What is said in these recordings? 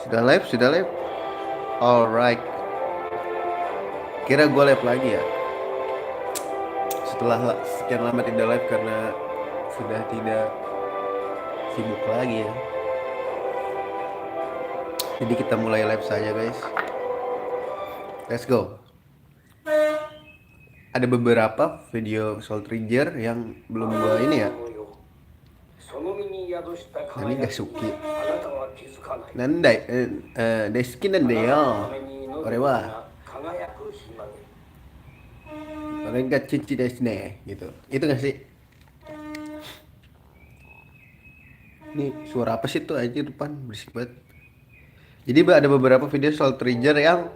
Sudah live, sudah live. Alright. Kira gue live lagi ya. Setelah sekian lama tidak live karena sudah tidak sibuk lagi ya. Jadi kita mulai live saja guys. Let's go. Ada beberapa video Soul Trigger yang belum gue ini ya. Nani Gasuki. Nandai, Deski nandeyo. Ore wa. Ore ga chichi desu ne. Gitu. Itu gak sih? Ini suara apa sih tuh aja depan berisik banget. Jadi ada beberapa video Soul Trigger yang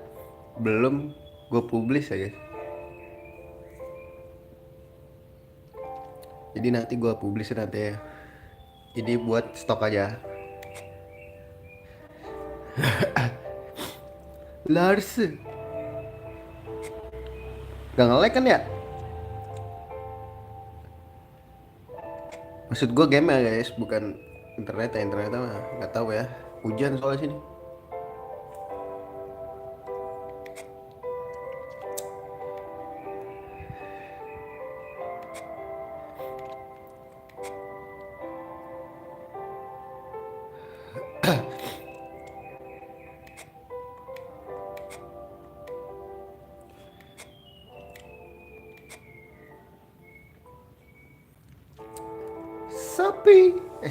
belum gue publish ya guys. Jadi nanti gue publish nanti ya. Ini buat stok aja. Lars. Gak nge-lag kan ya? Maksud gue game ya guys, bukan internet ya. Internet mah nggak tahu ya. Hujan soalnya sini.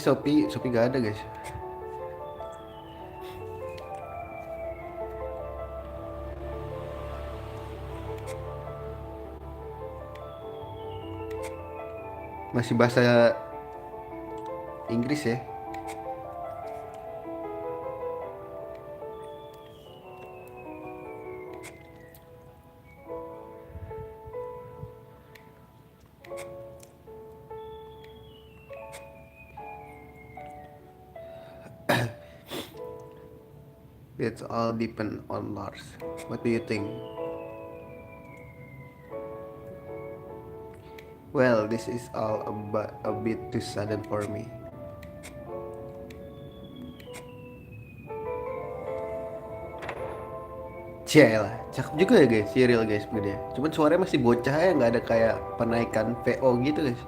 Shopee. Shopee gak ada guys. Masih bahasa Inggris ya. It's all depend on Lars. What do you think? Well, this is all a bit too sudden for me. Cielah, cakep juga ya guys, serial guys dia. Cuman suaranya masih bocah ya, nggak ada kayak penaikan VO gitu guys.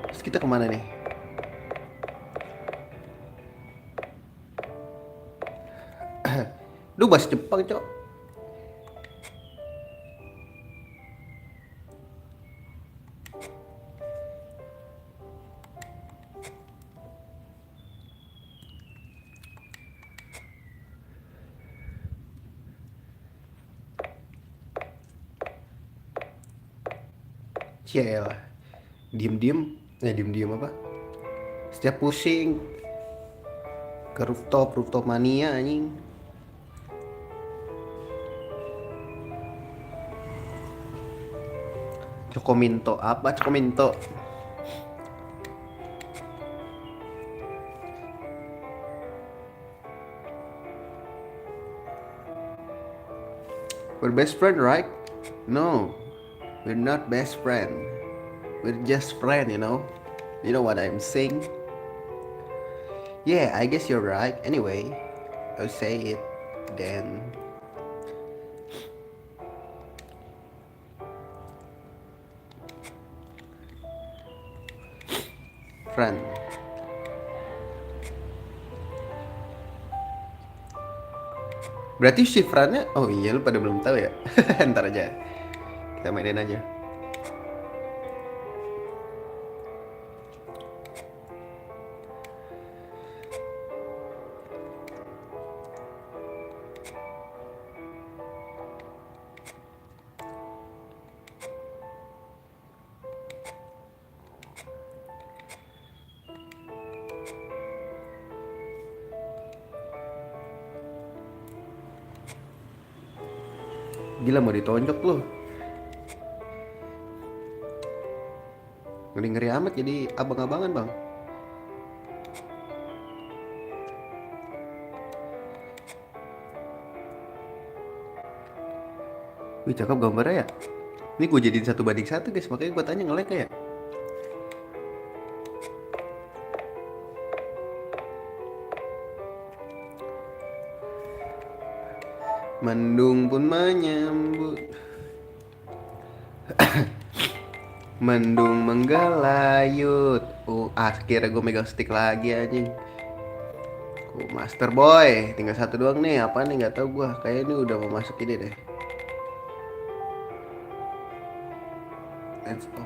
Terus kita kemana nih? Duh, bahasa Jepang cok. Cielah, diem-diem, diem-diem apa? Setiap pusing ke rooftop mania anjing. Cokominto apa Cokominto? We're best friend, right? No, we're not best friend. We're just friend, you know. You know what I'm saying? Yeah, I guess you're right. Anyway, I'll say it then. Friend. Berarti shifrannya, oh iya lu pada belum tahu ya. Ntar aja, kita mainin aja. Gila mau ditonjok loh. Ngeri-ngeri amat jadi abang-abangan bang. Wih cakep gambarnya ya. Ini gue jadiin 1:1 guys, makanya gue tanya nge-lag ya. Mendung pun menyambut. Mendung menggelayut. Akhirnya gue megang stick lagi anjing. Master boy, tinggal satu doang nih. Apa nih nggak tahu gue. Kayaknya ini udah mau masuk ini deh. Let's go.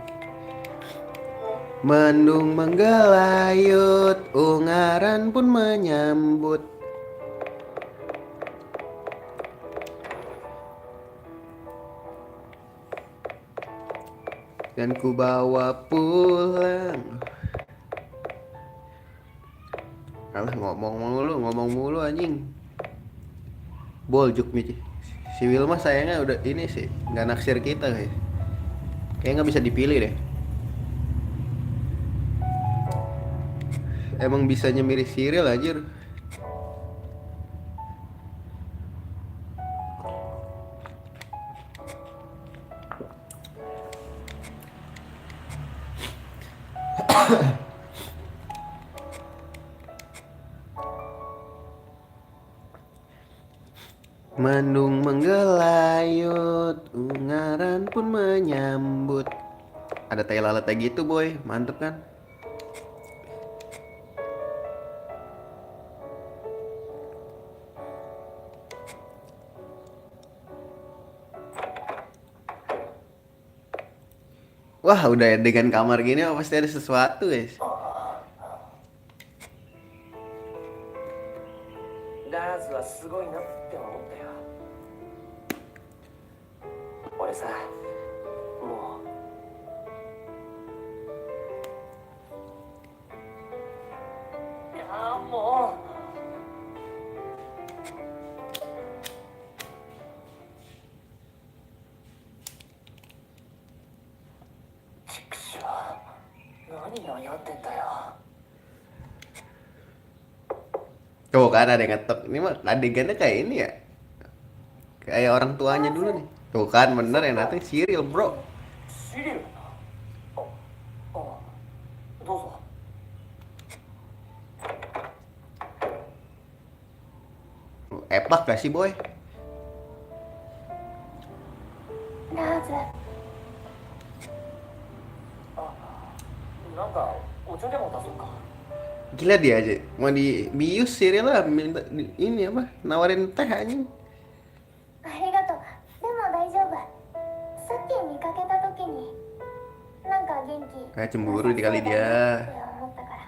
Mendung menggelayut, ungaran pun menyambut. Dan ku bawa pulang. Alah ngomong mulu anjing. Boljuk nih. Si Wilma sayangnya udah ini sih, nggak naksir kita guys. Kayaknya nggak bisa dipilih deh. Emang bisa nyemiri Cyril anjir. Mendung menggelayut, ungaran pun menyambut. Ada tai lalat kayak gitu boy, mantep kan? Wah udah dengan kamar gini pasti ada sesuatu guys. ラーズはすごいなって思ったよ。俺さ、もう。いやもう。ちくしょう。何悩んでんだよ。 Tuh kan ada yang ngetok. Ini mah adegannya kayak ini ya. Kayak orang tuanya dulu nih. Tuh kan bener yang datang Cyril bro. シリルあ、どうぞ。 Epak gak sih boy? ラーズ、なんかお茶でも出そうか。 Gila dia aja. Mau dibius Cyril lah. Minta ini apa? Nawarin teh anjing. ありがとう。でも大丈夫。さっき見かけた時に、なんか元気。 Kayak cemburu dikali って dia. 思ったから。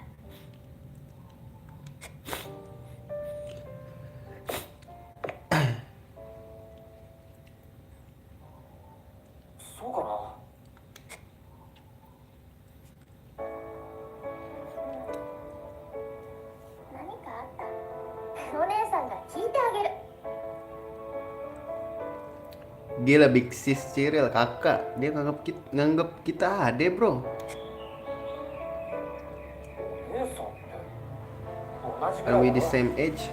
そうかな。何かあった。お姉さんが聞いてあげる。 Gila big sis Cyril kakak. Dia nganggep kita ade bro. お姉さんって同じぐ Are ら we い the だ。 same age?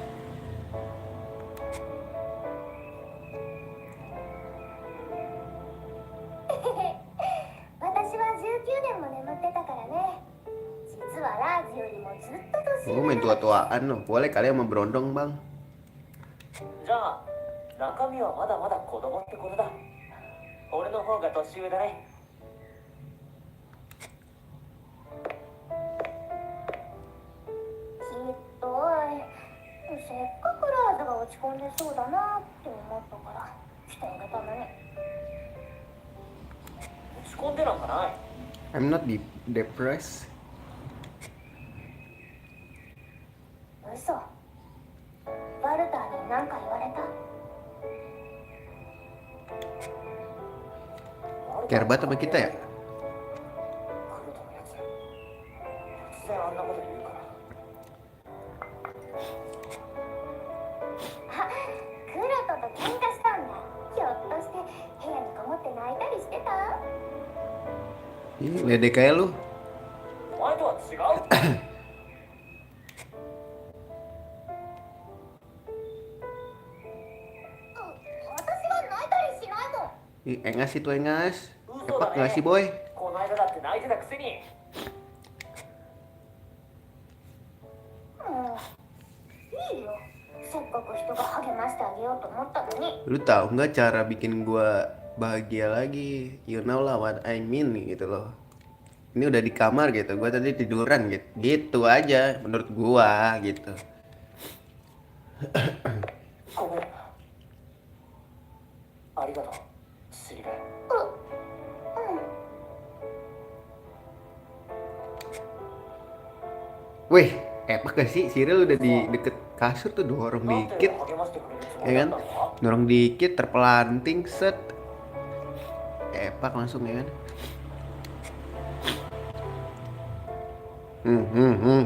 私は19年も眠ってたからね。実はラーズよりもずっと年 Gue 上 main なの。 tua-tuaan loh. Boleh kali sama berondong bang. じゃあ中身はまだまだ子供ってことだ。俺の方が年上だね。ひどい。せっかくラーズが落ち込んでそうだなって思ったから来てあげたのに。落ち込んでなんかない。 I'm not depressed. 嘘。バルターに何か言われた。 Care banget sama kita ya? クルトのやつ突然あんなこと言うから。あ、クラトと喧嘩したんだ。ひょっとして部屋にこもって泣いたりしてた？ Ih, ledek kayak lu. お前とは違う。 私は泣いたりしないもん。 Ih, engas itu engas. 嘘 Epak だ gak sih ね。 boy? この間だって泣いてたくせに。 いいよ。せっかく人が励ましてあげようと思ったのに。 Lu tahu nggak cara bikin gua bahagia lagi? You know lah what I mean gitu loh. Ini udah di kamar gitu, gua tadi tiduran gitu. Gitu aja menurut gua gitu. ごめん。ありがとう、スリル。 Wih, epak gak sih? Cyril udah di deket kasur tuh dorong なんで dikit, 励ましてくれるつも ya りだ kan? ったのか。 Dorong dikit, terpelanting, set. Epak langsung ya kan?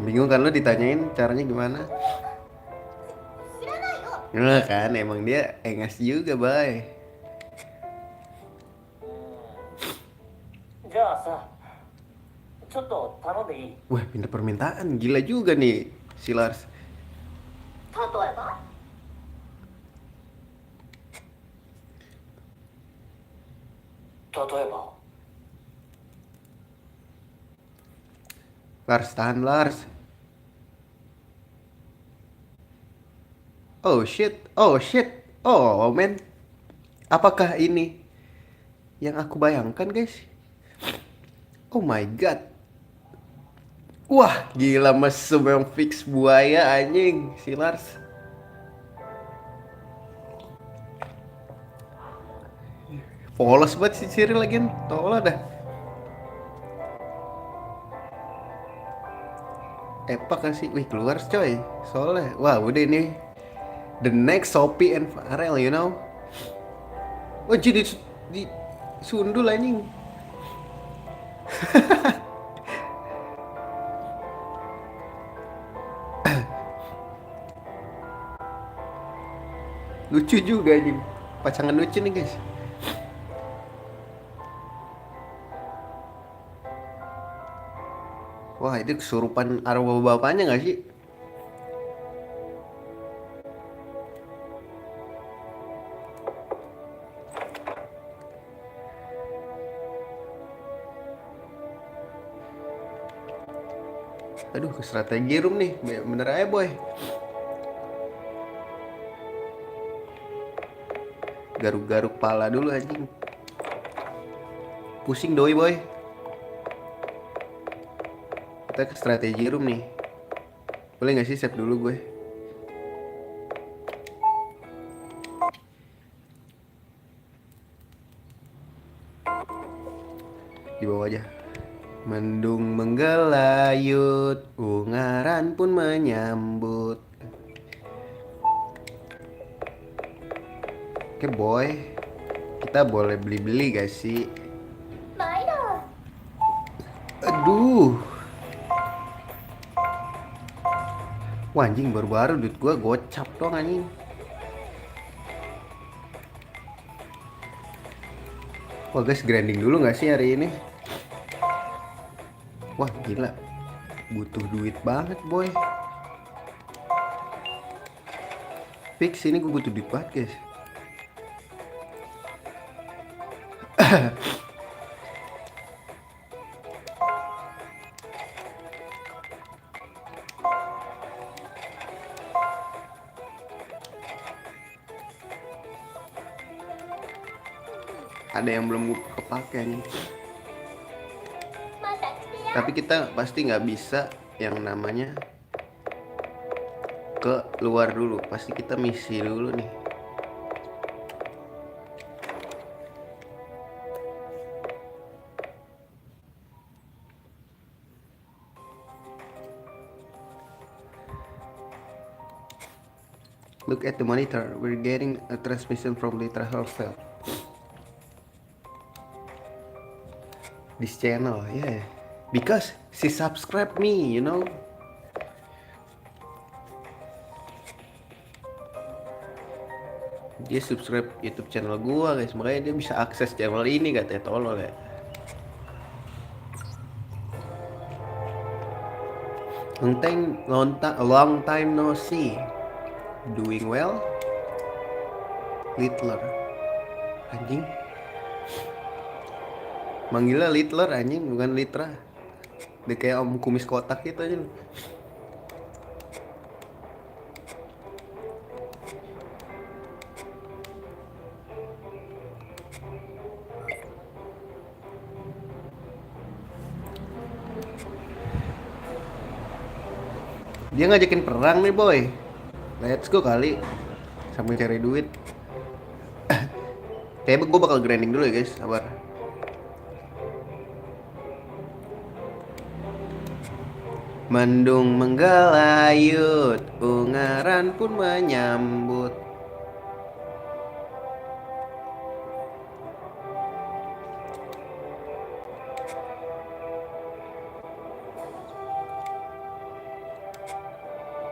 Bingung kan lu ditanyain caranya gimana? 知らないよ。 Nah kan, emang dia engas juga, bay. じゃあさ、ちょっと頼んでいい？ Wah, pindah permintaan, gila juga nih si Lars. 例えば？ 例えば。 Lars, tahan Lars. Oh shit, oh shit, oh man. Apakah ini yang aku bayangkan, guys? Oh my god. Wah, gila mesum yang fix buaya anjing si Lars. Polos banget si Cyril lagi, tolong dah. Epak kasih, wih keluar coy, soalnya, wah udah ini the next Sophie and Farel, you know. Oh jadi di sundul anjing. Lucu juga anjing, pasangan lucu nih guys. Wah itu kesurupan arwah bapaknya gak sih? Aduh ke strategi room nih, bener aja boy. Garuk-garuk pala dulu anjing. Pusing doi boy. Kita ke strategi room nih. Boleh gak sih save dulu gue? Di bawah aja. Mendung menggelayut, ungaran pun menyambut. Oke boy, kita boleh beli-beli gak sih? 毎度。 Aduh. Wah anjing baru-baru duit gua gocap dong anjing. Wah guys grinding dulu gak sih hari ini? Wah gila, butuh duit banget boy. Fix ini gue butuh duit banget guys. Ada yang belum kepake nih. また来てや。 Tapi kita pasti nggak bisa yang namanya ke luar dulu. Pasti kita misi dulu nih. Look at the monitor. We're getting a transmission from Litra herself. This channel, yeah. Because she subscribed me, you know. Dia subscribe YouTube channel gua guys, makanya dia bisa akses channel ini katanya, tolol ya. Long time no see. Doing well? Littler. Anjing. Manggilnya Littler anjing, bukan Litra. Dia kayak om kumis kotak gitu aja. Dia ngajakin perang nih boy. Let's go kali. Sambil cari duit. Kayaknya gue bakal grinding dulu ya guys. Sabar. Mendung menggelayut, ungaran pun menyambut.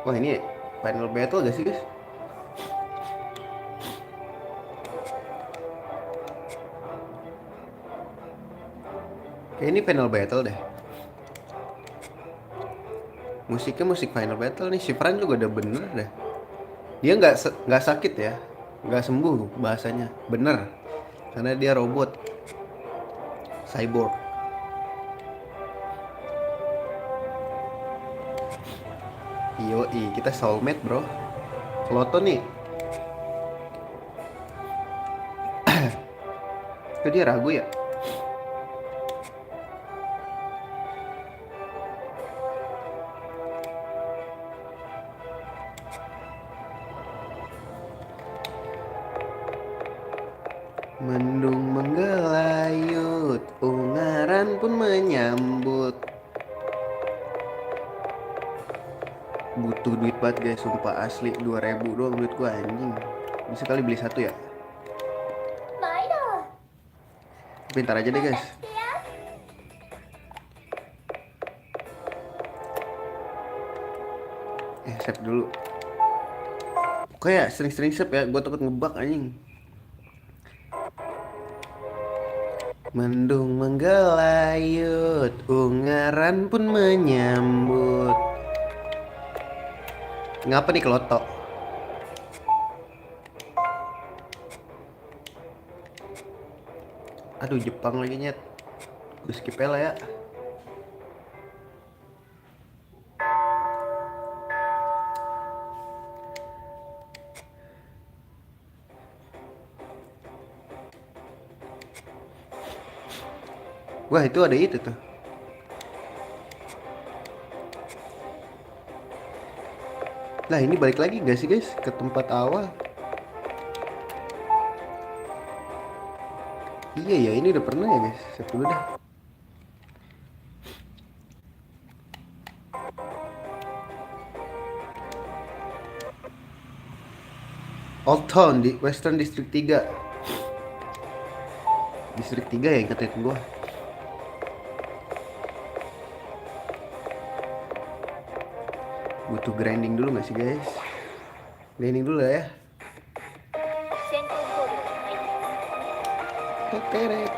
Wah ini final battle gak sih guys? Kayak ini final battle deh. Musiknya musik final battle nih. Si Fran juga udah bener deh. Dia nggak sakit ya, nggak sembuh bahasanya. Bener, karena dia robot, cyborg. Yoi, kita soulmate bro. Kloto nih. Kok dia ragu ya? Mendung menggelayut, ungaran pun menyambut. Butuh duit banget guys, sumpah asli. 2.000 doang duit gua anjing. Bisa kali beli satu ya? 毎度 Pintar aja deh guys. 来てや Save dulu. Kayak sering-sering save ya, gua takut ngebug anjing. Mendung menggelayut, ungaran pun menyambut. Ngapa nih Kloto? Aduh Jepang lagi nyet. Gue skip aja lah ya. Wah itu ada itu tuh. Lah ini balik lagi gak sih guys ke tempat awal? Iya ya ini udah pernah ya guys. Save dulu dah. Old Town di Western District 3. Distrik 3 ya ingetin gua. Butuh grinding dulu gak sih guys? Grinding dulu lah ya. 戦闘コードが入ってます Teterek.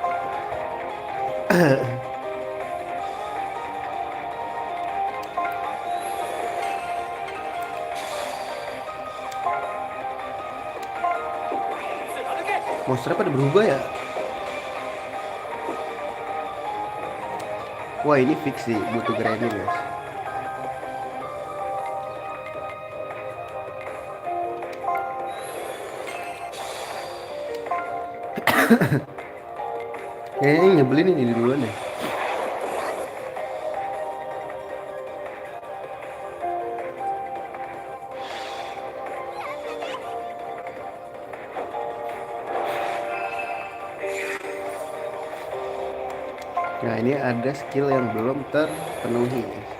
Monsternya pada berubah ya? Wah ini fix sih, butuh grinding guys. Kayaknya nyebelin ini duluan deh. Nah ini ada skill yang belum terpenuhi guys.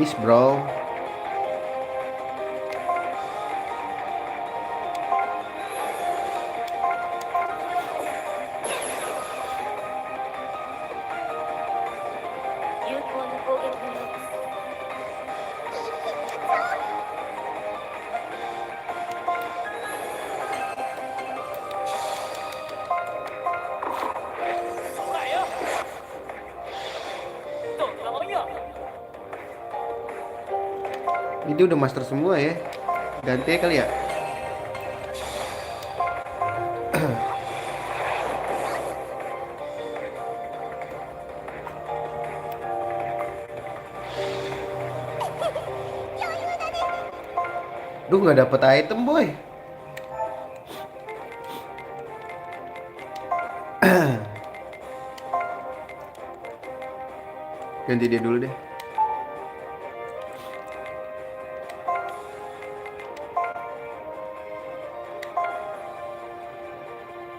Miss bro. Ini udah master semua ya. Ganti kali ya. Duh, nggak dapet item boy. Ganti dia dulu deh.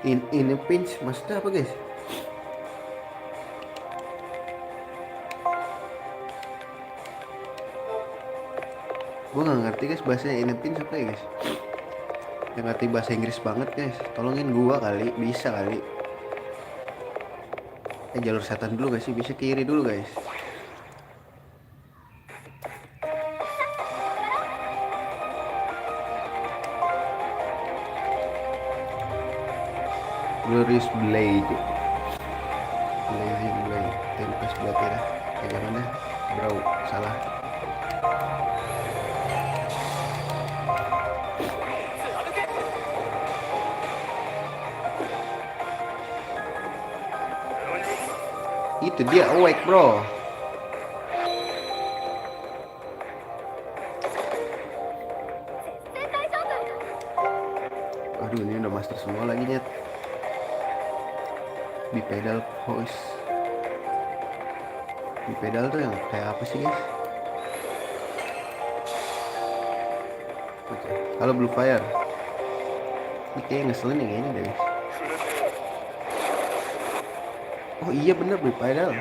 Ini pinch maksudnya apa guys? Gue nggak ngerti guys bahasanya ini pinch apa ya guys? Yang ngerti bahasa Inggris banget guys, tolongin gua kali, bisa kali. Jalur setan dulu gak sih? Bisa kiri dulu guys. Glorious Blade, Blazing Blade, Tempest Blade ya. Jangan deh, bro, salah. Itu dia awake bro. Aduh, ini udah master semua lagi nyet. Bipedal voice. Bipedal tuh yang kayak apa sih guys? Oke. Halo Blue Fire. Ini kayak ngeselin yang ini deh guys. Oh iya bener bipedal.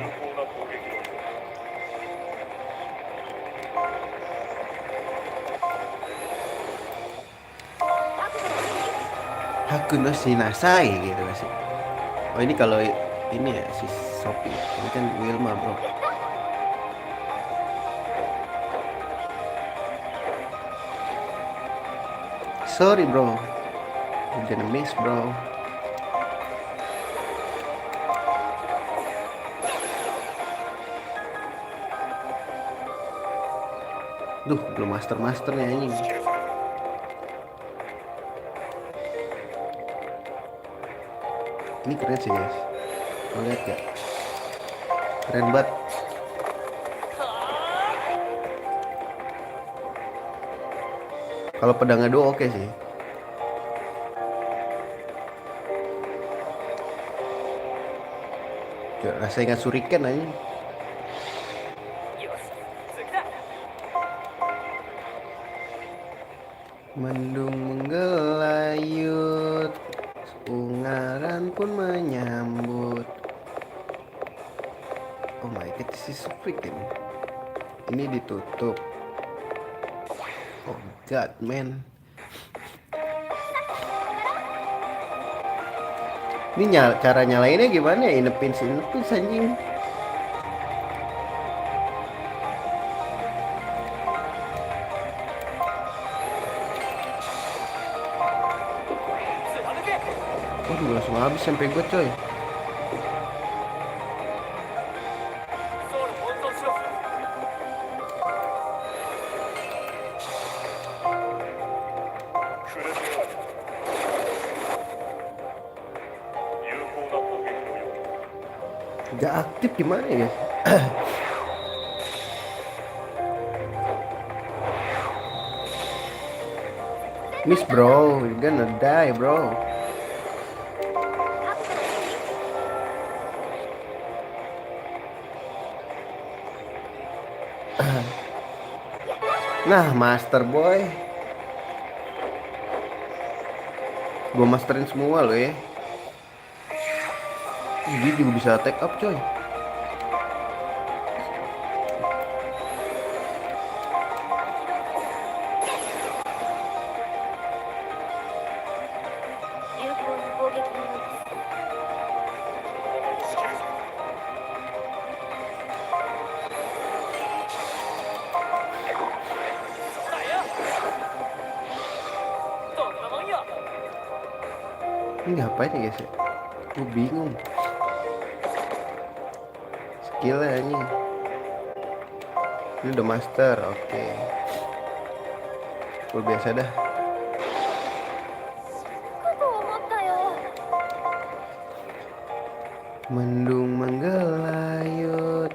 Haku no Shinasai gitu sih. Oh ini kalau ini ya si Sophie, ini kan Wilma bro. Sorry bro, I'm gonna miss bro. Duh, belum masternya ini. Ini keren sih guys. Lo lihat gak? Keren banget. Kalau pedangnya dua oke sih. Rasanya ingat Shuriken aja. Mendung menggelayut, ungaran pun menyambut. Oh my god, this is freaking. Ini ditutup. Oh god man. Ini cara nyalainnya gimana ya? Inepin anjing. Waduh, langsung habis sampai gue coy. Gak aktif gimana ya guys? Miss bro, you're gonna die bro. Nah, master boy. Gua masterin semua loh ya. Dia juga bisa attack up coy. Ini ngapain ya guys ya? Gue bingung. Skillnya ini. Ini udah master, oke. Gue biasa dah. Mendung menggelayut.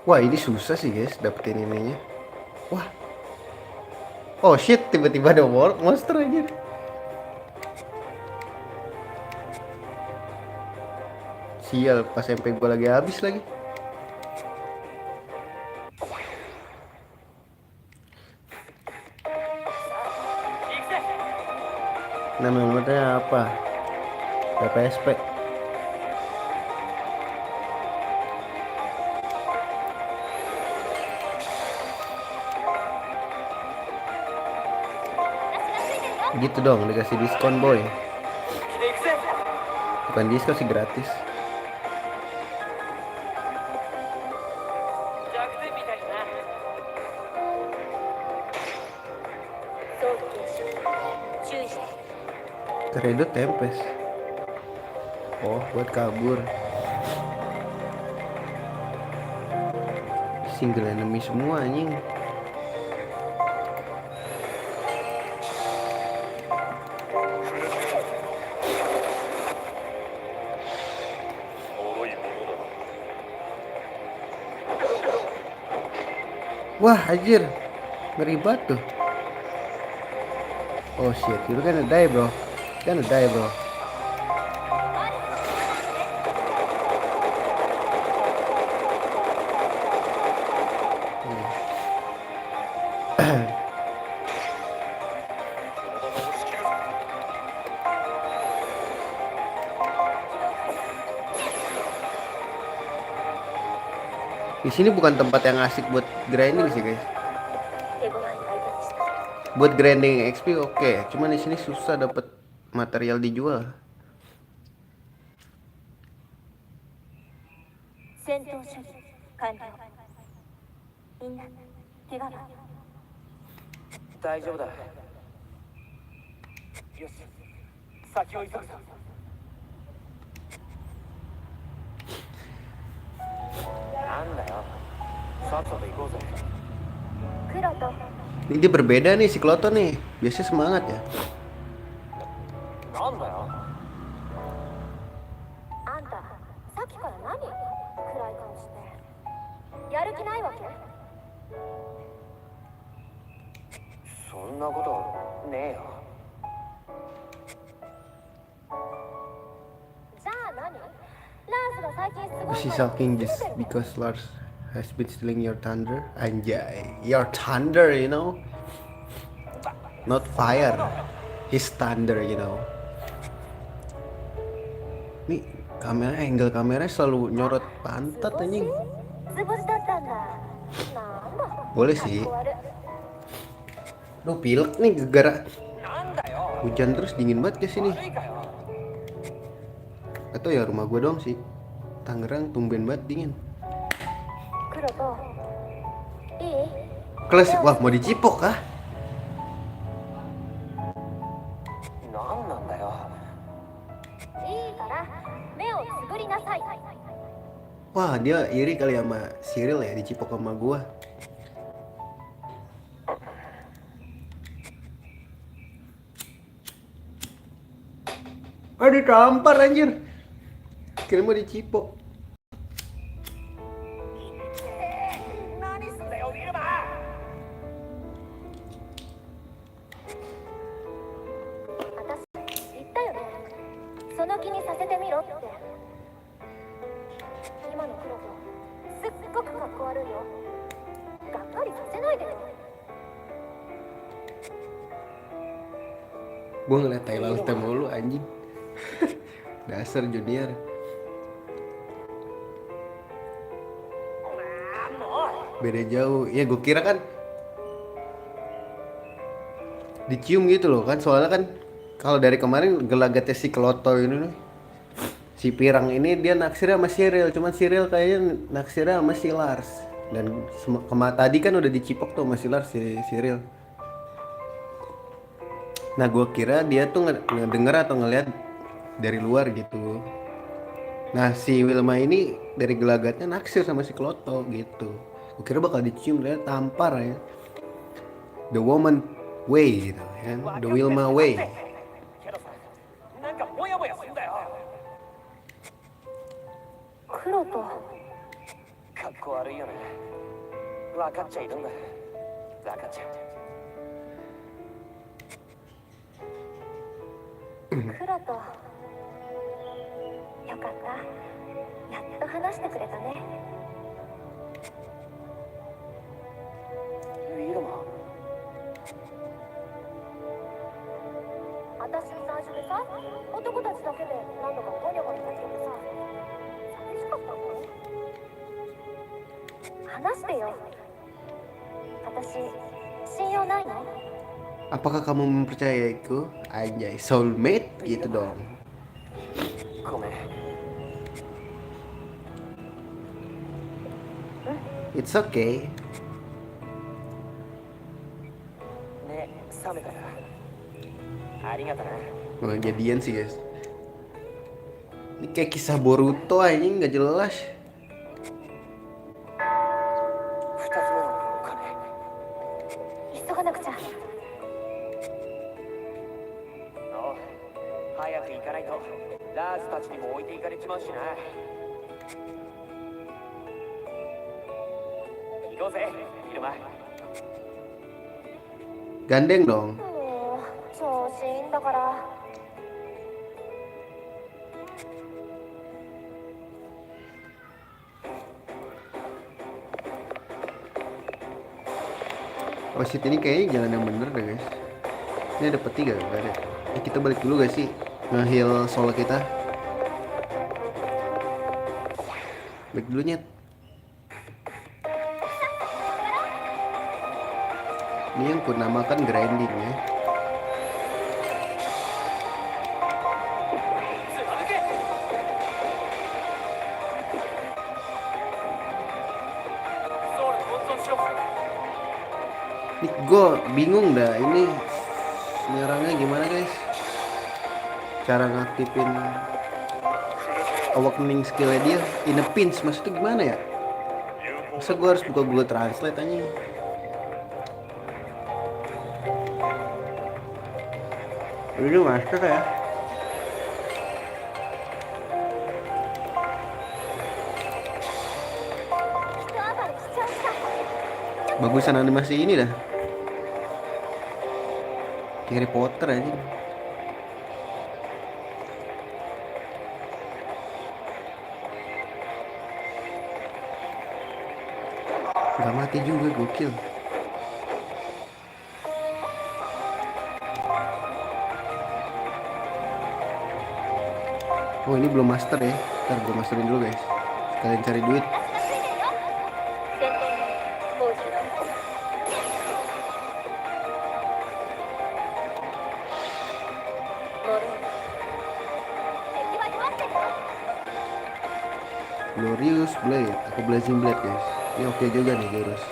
Wah, ini susah sih guys dapetin ininya. Wah. Oh shit, tiba-tiba ada monster aja. Sial, pas MP gue lagi habis lagi. Nama modnya apa? PPSP. Gitu dong, dikasih diskon boy. Bukan diskon sih, gratis. Kredo tempes. Oh, buat kabur. Single enemy semua anjing. Wah, anjir. Ngeri banget tuh. Oh shit, you're gonna die, bro. Gonna die, bro. Di sini bukan tempat yang asik buat grinding sih, guys. Buat grinding XP oke, cuman di sini susah dapat material dijual. 戦闘処理完了。みんな怪我は？大丈夫だ。よし、先を急ぐぞ。なんだよ、さっさと行こうぜ。クロト、 Ini dia berbeda nih si Kloto nih. Biasanya semangat ya. なんだよ。あんたさっきから何暗い顔して。やる気ないわけ？そんなことねえよ。じゃあ何？ランスが最近すごい She's sulking just because Lars has been stealing your thunder. Anjay, your thunder, you know. Not fire. His thunder, you know. Nih, angle kamera selalu nyorot pantat anjing. 図星だったんだ。なんだ。 Boleh sih. Duh, pilek nih gara なんだよ。 hujan terus dingin banget ke sini. 悪いかよ。 Atau ya rumah gue doang sih. Tangerang tumben banget dingin. クロト、いい？ Kelas, wah mau dicipok kah? なんなんだよ。いいから目をつぶりなさい。 Wah, dia iri kali sama Cyril ya, dicipok sama gua. Ah, ditampar anjir. Kira mau dicipok. 何すんだよ、ウィルマー。私言ったよね。その気にさせてみろって。今のクロトすっごくかっこ悪いよ。がっかりさせないでよ。 Gua ngeliat Thailand mulu anjing. Dasar junior. Beda jauh. Ya gue kira kan dicium gitu loh kan, soalnya kan kalau dari kemarin gelagatnya si Kloto ini nih, si Pirang ini dia naksirnya sama Cyril, cuman Cyril kayaknya naksirnya sama si Lars. Dan tadi kan udah dicipok tuh sama si Lars, si Cyril. Nah gue kira dia tuh ngedenger atau ngeliat dari luar gitu. Nah si Wilma ini dari gelagatnya naksir sama si Kloto gitu. Gue kira bakal dicium, dia tampar ya. The woman way gitu ya, the Wilma way. けどさ、なんかモヤモヤするんだよ。クロト、かっ構悪いよね。分かっちゃいるんだ。分かっちゃう。クロト、よかった。やっと話してくれたね。ウィルマ。私最初でさ、男たちだけで何度かゴニョゴニョしててさ、寂しかったの？話してよ。私信用ないの？ Apakah kamu mempercayaiku? Anjay, soulmate gitu dong. ごめん。 It's okay. ね、冷めたよ。ありがとな。 Nggak jadian sih guys. Ini kayak kisah Boruto anjing nggak jelas. 二つ目のお金。急がなくちゃ。おう、早く行かないとラーズたちにも置いていかれちまうしな。行こうぜ、イルマ。 Gandeng dong. もう調子いいんだから。 Oh shit, ini kayaknya jalan yang bener deh guys. Ini ada peti gak? Gak ada. Kita balik dulu gak sih? Nge-heal soul kita. Balik dulu nyet. Ini yang kunamakan grinding ya. Nih gue bingung dah ini nyerangnya gimana guys. Cara ngaktifin awakening skillnya dia in a pinch maksudnya gimana ya? Masa gue harus buka Google Translate aja? Ini master ya. Bagusan animasi ini dah. Harry Potter aja. Gak mati juga, gokil. Oh ini belum master ya. Ntar gue masterin dulu guys. Kalian cari duit. Glorious Blade, aku Blazing Blade guys. Ini oke juga nih jurus.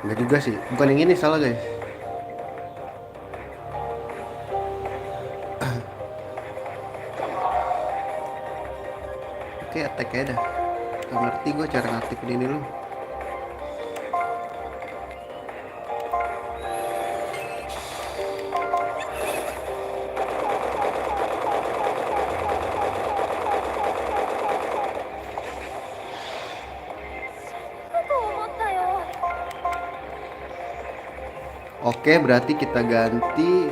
Enggak juga sih, bukan yang ini salah guys. Oke, attack aja dah. Gak ngerti gue cara ngaktifin ini loh. Oke, berarti kita ganti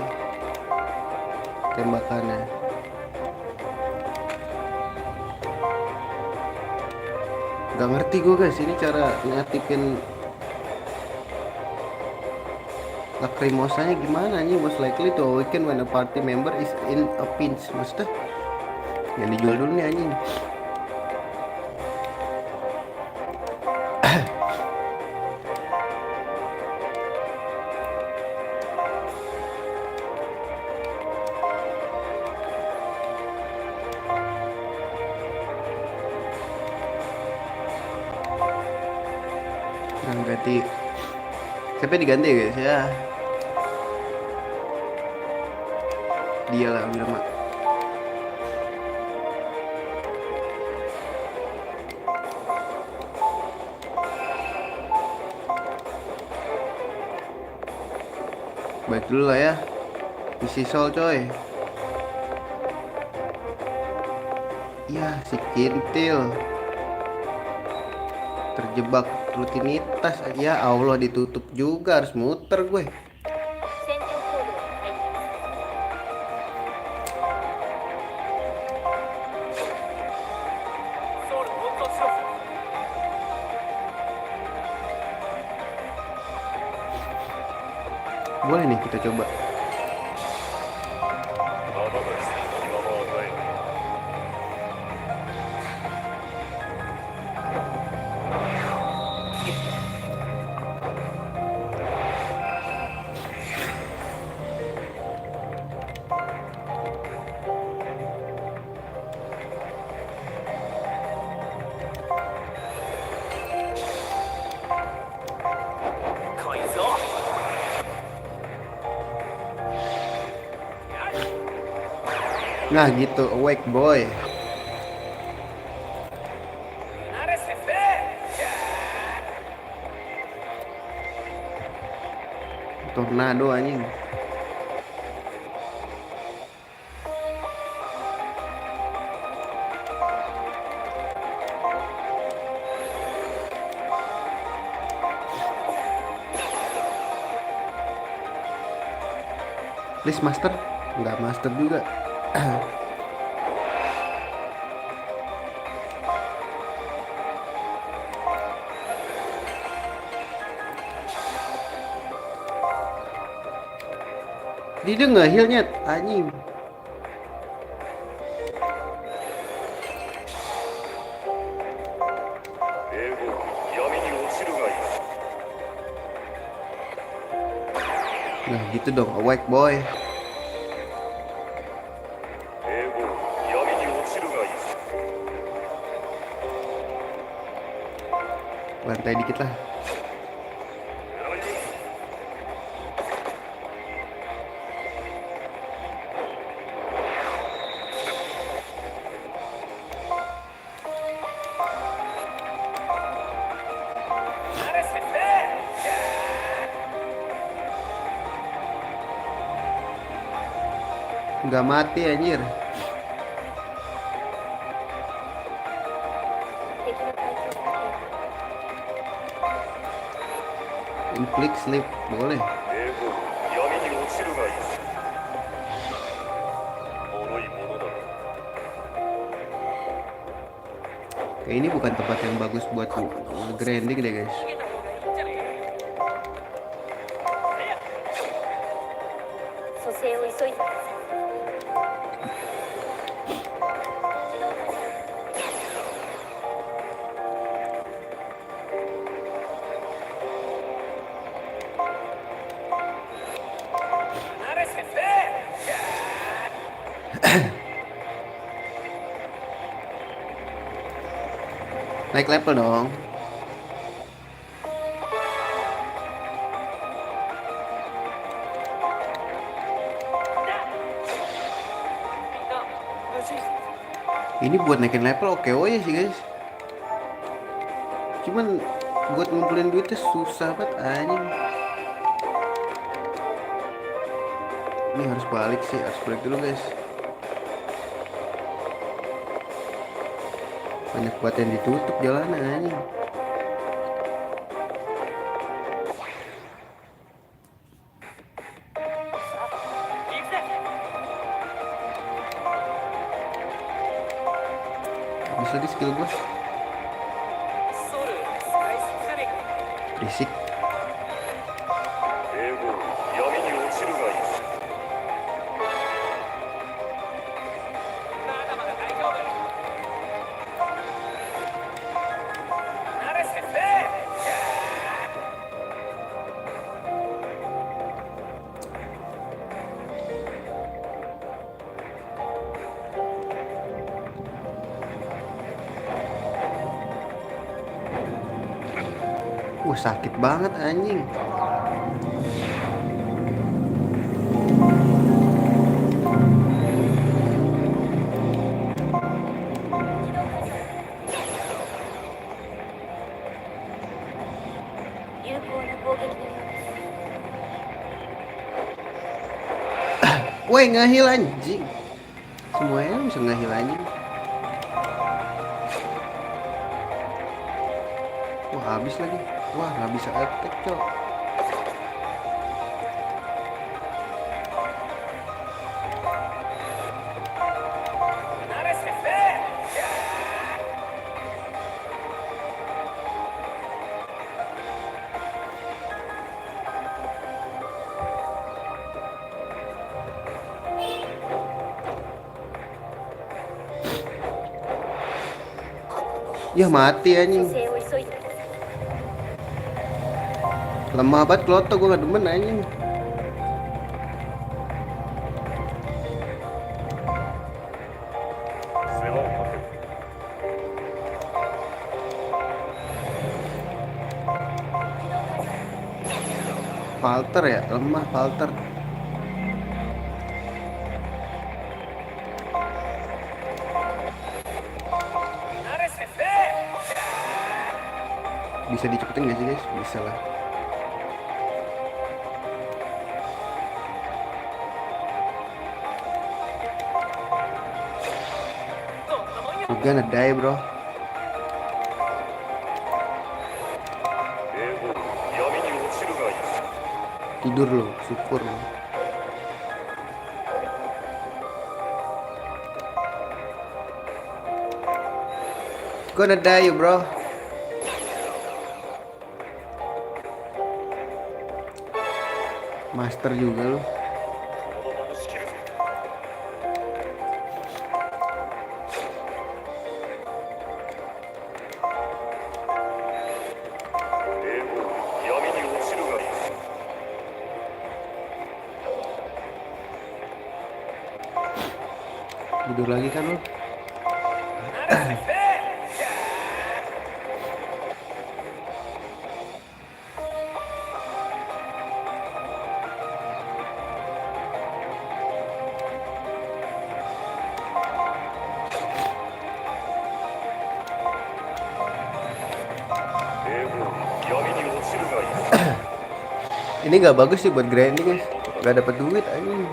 tembakannya. Gak ngerti gue guys, ini cara ngaktifin Lacrimosanya gimana nih? Most likely to awaken when a party member is in a pinch. Maksudnya yang dijual dulu nih anjing. Yang ganti siapa diganti ya guys ya? Dia lah udah mak. Baik dulu lah ya. Isi sol coy. Ya si kintil. Terjebak rutinitas. Ya Allah, ditutup juga, harus muter gue. 戦闘コードが入ってます。 ソウル本当しろ。 Boleh nih kita coba. Nah gitu, awake boy. Tornado anjing. Please master, nggak master juga. Dia nggak healnya anjing. Nah gitu dong, awake boy. Lantai dikit lah. Nggak mati anjir. 敵の隊長が Inflict sleep boleh. Kayak ini bukan tempat yang bagus buat grinding deh guys. 蘇生を急いでください。 Naik level dong. Ini buat naikin level oke ya sih guys. Cuman buat ngumpulin duitnya susah banget anjing. Ini harus balik sih, harus balik dulu guys. Banyak buat yang ditutup jalanan anjing. Bisa di skill gue. Berisik. Sakit banget anjing. Woi, ngehil anjing. Semuanya bisa ngehil anjing. habis lagi. Wah, nggak bisa attack, cok. Ya mati anjing. 生を急いで Lemah banget Kloto, gue gak demen anjing. Falter ya, lemah Falter. Bisa dicepetin gak sih guys? Bisa lah. We're gonna die bro. Tidur lo, syukur lo. Gonna die bro. Master juga lo. Tidur lagi kan lo? Ini nggak bagus sih buat grinding guys, nggak dapat duit anjing.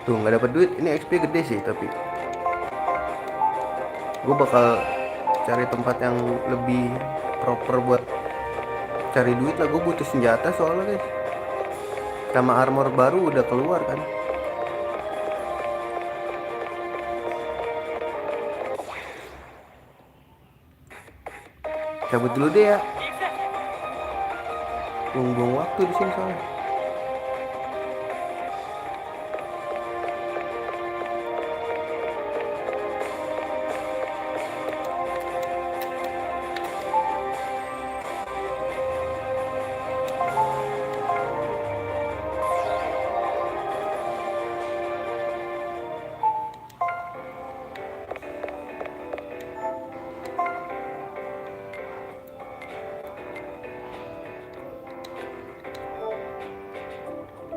Tuh nggak dapat duit, ini XP gede sih tapi gue bakal cari tempat yang lebih proper buat cari duit lah. Gue butuh senjata soalnya guys, sama armor baru udah keluar kan. Cabut dulu deh ya, buang-buang waktu di sini soalnya.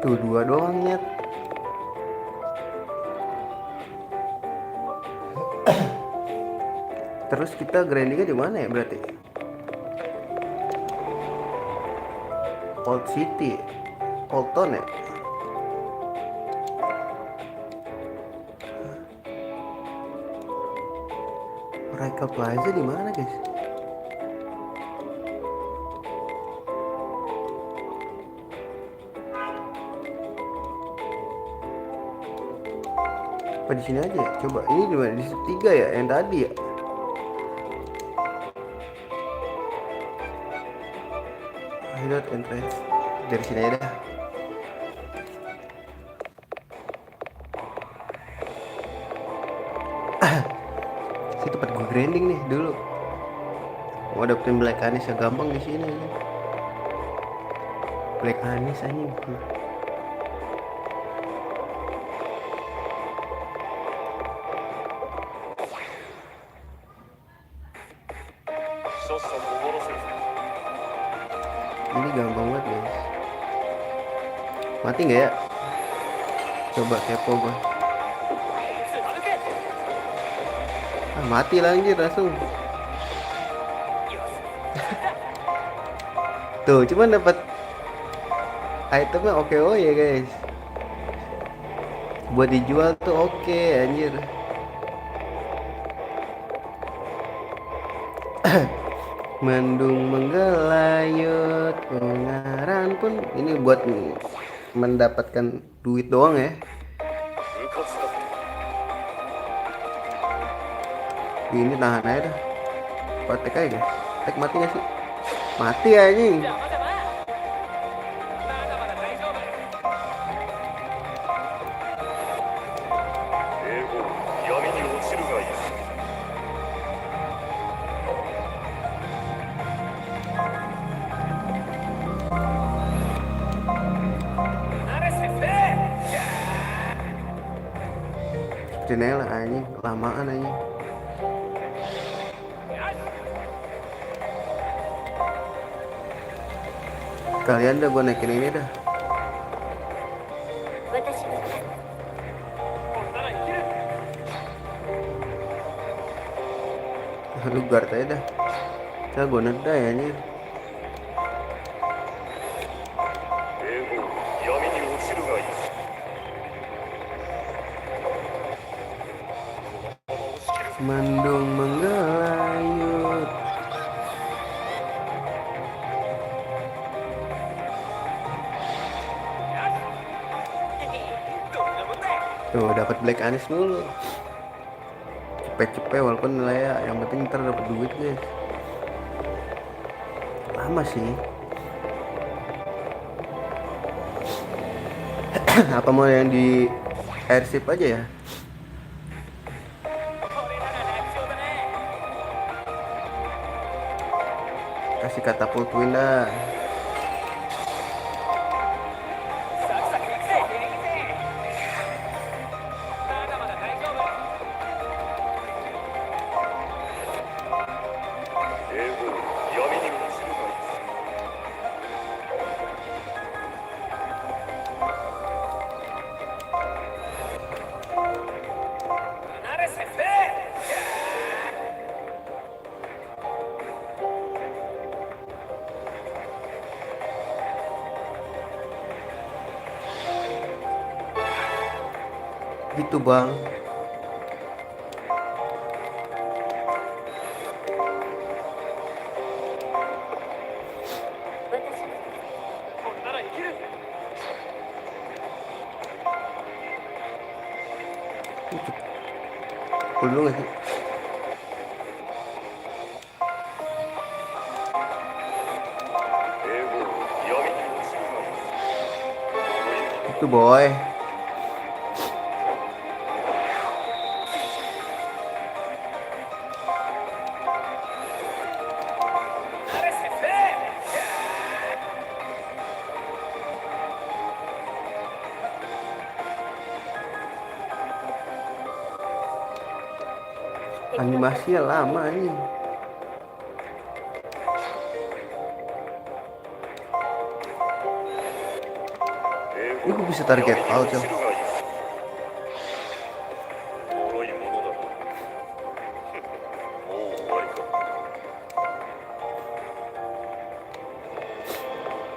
Tuh 2 doang nyet. Terus kita grindingnya di mana ya berarti? Old City, Old Town ya? Raika Plaza di mana guys? Apa di sini aja ya? Coba ini di mana? Di 3 ya yang tadi ya? Hideout entrance. Dari sini aja dah. Si tempat gue grinding nih dulu. Mau dapetin Black Anis ya gampang di sini. Black Anis anjing. Ini gampang banget guys. Mati nggak ya? Coba kepo gua. Mati lah anjir langsung. Tuh cuman dapat itemnya oke oh ya guys. Buat dijual tuh oke anjir. Mendung menggelayut, ungaran pun ini buat mendapatkan duit doang ya. 部活だ。 Ini tahan aja dah. Apa tek aja guys? Tek mati gak sih? Mati anjing. 邪魔邪魔。まだまだ大丈夫。英語闇に落ちるがいい。 Jendela anjing, lamaan anjing. Kalian dah gua naikin ini dah. 私が Lu guard aja dah. Saya gua neda ya anjing. 英語闇に落ちるがいい。 Mendung menggelayut. Tuh dapat Black Anis dulu. Cepet-cepet walaupun nilai yang penting ntar dapat duit guys. Lama sih. Apa mau yang di airship aja ya? Kasih katapult twin dah. Gitu bang. Dulu nggak sih? Itu boy. Animasinya lama nih. Ini gue bisa target out coy.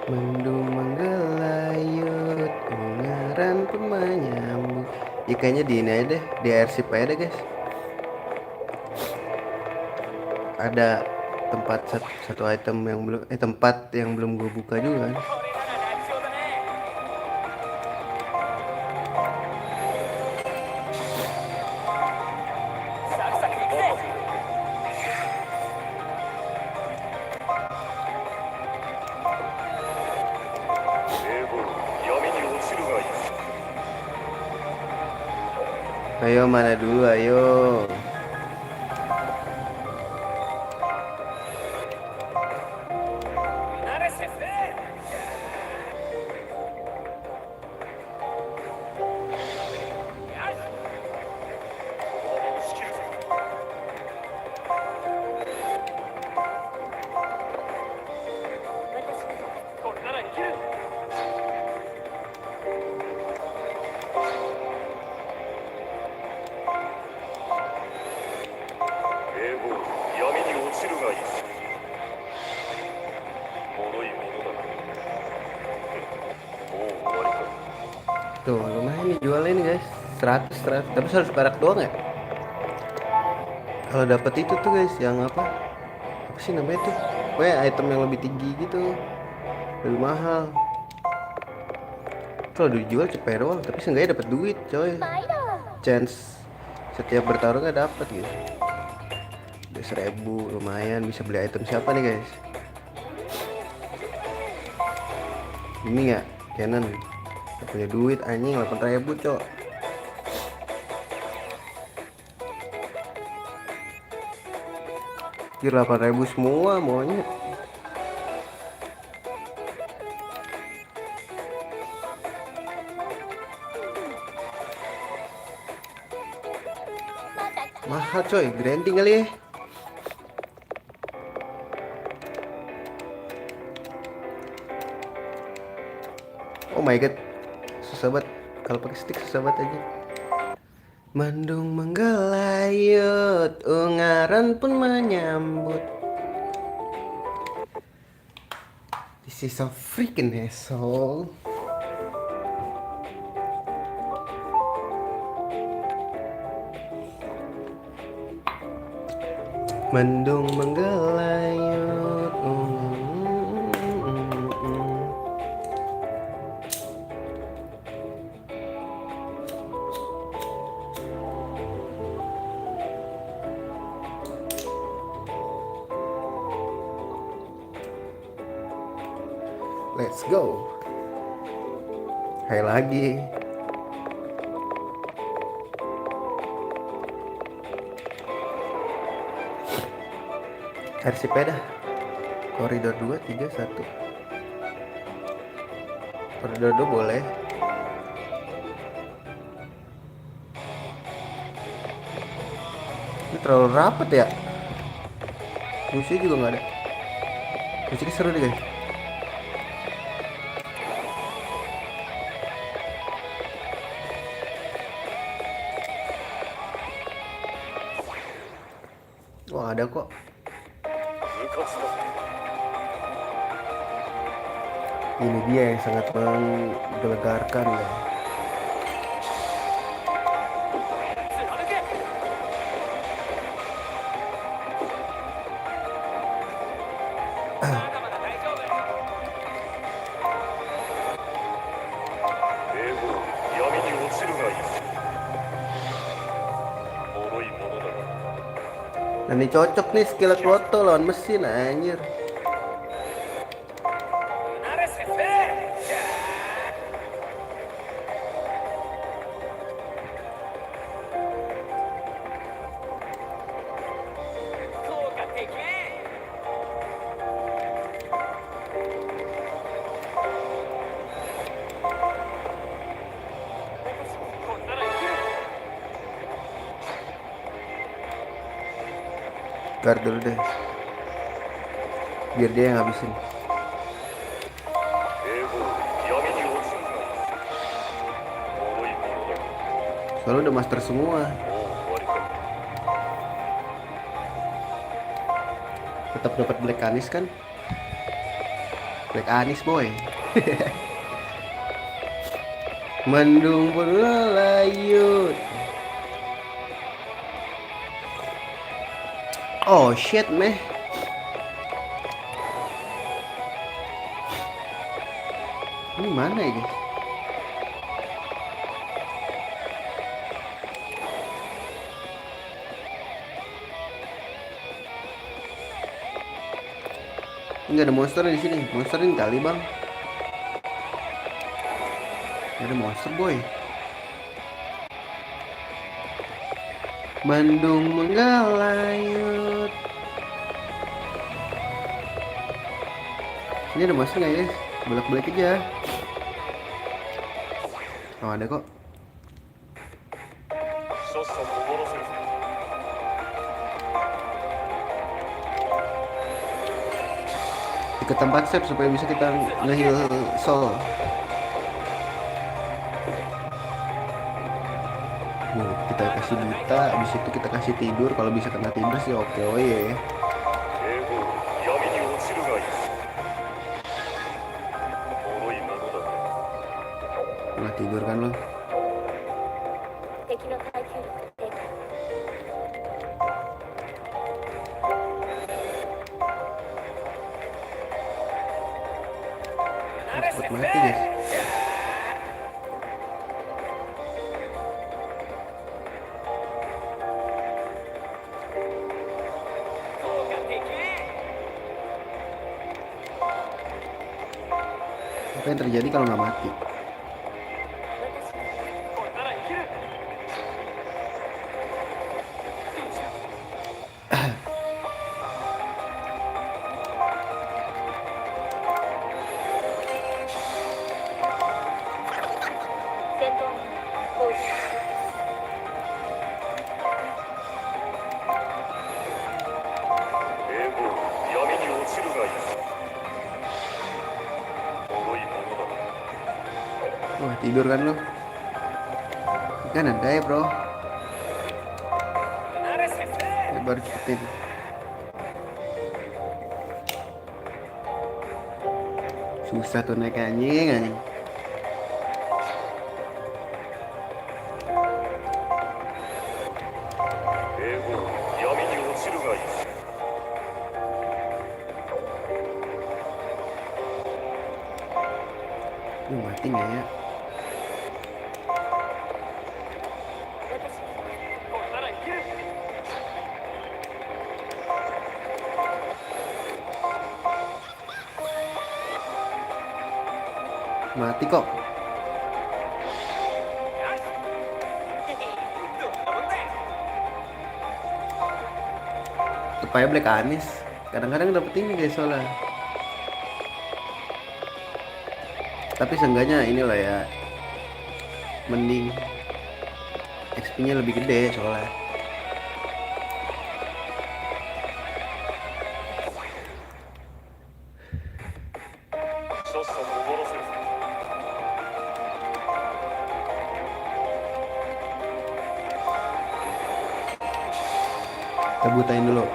Mendung menggelayut, ungaran pun menyambut. Ya kayaknya di ini aja deh, di airship aja deh guys. Ada tempat satu item yang belum tempat yang belum gue buka juga kan. Ayo mana dulu ayo. Tuh lumayan nih jualnya nih guys, 100 tapi 100 perak doang ya. Kalau dapat itu tuh guys yang apa, sih namanya tuh? Pokoknya item yang lebih tinggi gitu, lebih mahal. Kalau dijual cepet doang, tapi seenggaknya dapat duit, coy. 毎度 Chance setiap bertarung nggak dapat gitu. Udah 1000 lumayan bisa beli item siapa nih guys? Ini ya, Canon. Gak punya duit anjing 8.000 cok. Kira 8.000 semua maunya. Mahal coy, grinding kali ya. Oh my god, susah banget. Kalau pakai stick susah banget aja. Mendung menggelayut, ungaran pun menyambut. This is a freaking asshole. Mendung menggelayut. Let's go. Hai lagi. RCP dah. Koridor 2, 3, 1. Koridor 2 boleh. Ini terlalu rapet ya. Musuhnya juga nggak ada. Musiknya seru deh guys. Wah ada kok. Ini dia yang sangat menggelegarkan ya. Nah ini cocok nih skill Kloto lawan mesin anjir. Guard dulu deh, biar dia yang habisin. Soalnya udah master semua. Tetap dapat Black Anis kan? Black Anis boy. Mendung berlayut. Oh shit meh. Ini mana ya guys? Enggak ada monster di sini. Monsterin kali bang. Nggak ada monster boy. Mendung menggelayut. Ini ada monster nggak ya? Bolak-balik aja. Oh ada kok. Ke tempat save supaya bisa kita nge-heal soul. Nih, kita kasih buta, habis itu kita kasih tidur. Kalau bisa kena tidur sih oke oh ya. Kena tidur kan lo. 敵の耐久力低下 Apa yang terjadi kalau nggak mati? これならいける。 戦闘工事 英語闇に落ちるがいい。脆いものだ。 Wah, tidur kan lo? Kan ada ya, bro. Ya, baru cepetin. Susah tuh naik anjing. 英語闇に落ちるがいい。 Mati nggak ya? これならいける。 Mati kok. Supaya Black Anis. Kadang-kadang dapet ini guys soalnya. Tapi seenggaknya inilah ya. Mending XP-nya lebih gede soalnya. Kita butain dulu.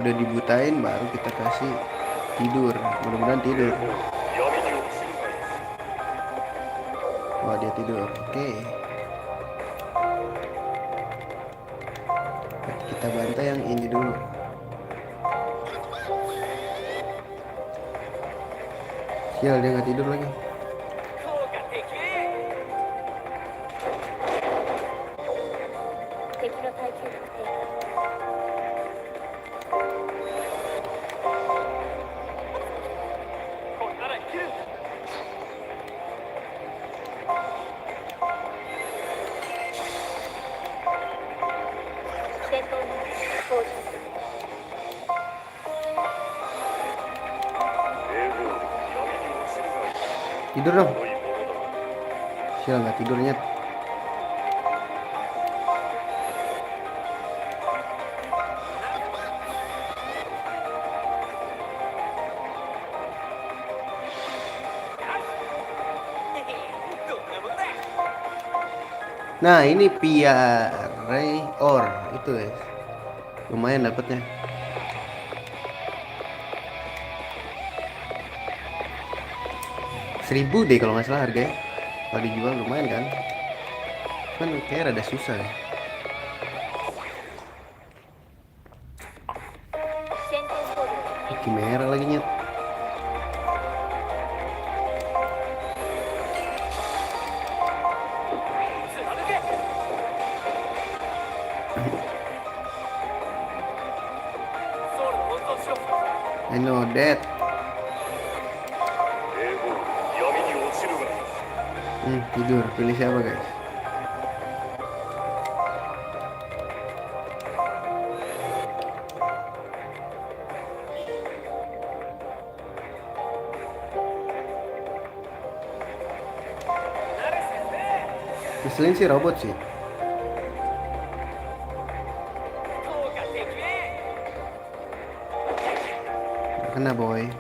Udah dibutain baru kita kasih tidur. Mudah-mudahan tidur. Wah, dia tidur. Oke. Kita bantai yang ini dulu. Sial, dia nggak tidur lagi. Tidur dong. Sial, nggak tidurnya. Nah, ini Ray Or itu ya. Lumayan dapatnya. Seribu deh kalau nggak salah harganya. Kalau dijual lumayan kan. Cuman kayak rada susah ya. Iki merah lagi nyet. I know that. Tidur. Pilih siapa guys? Ngeselin sih robot sih. Kena boy.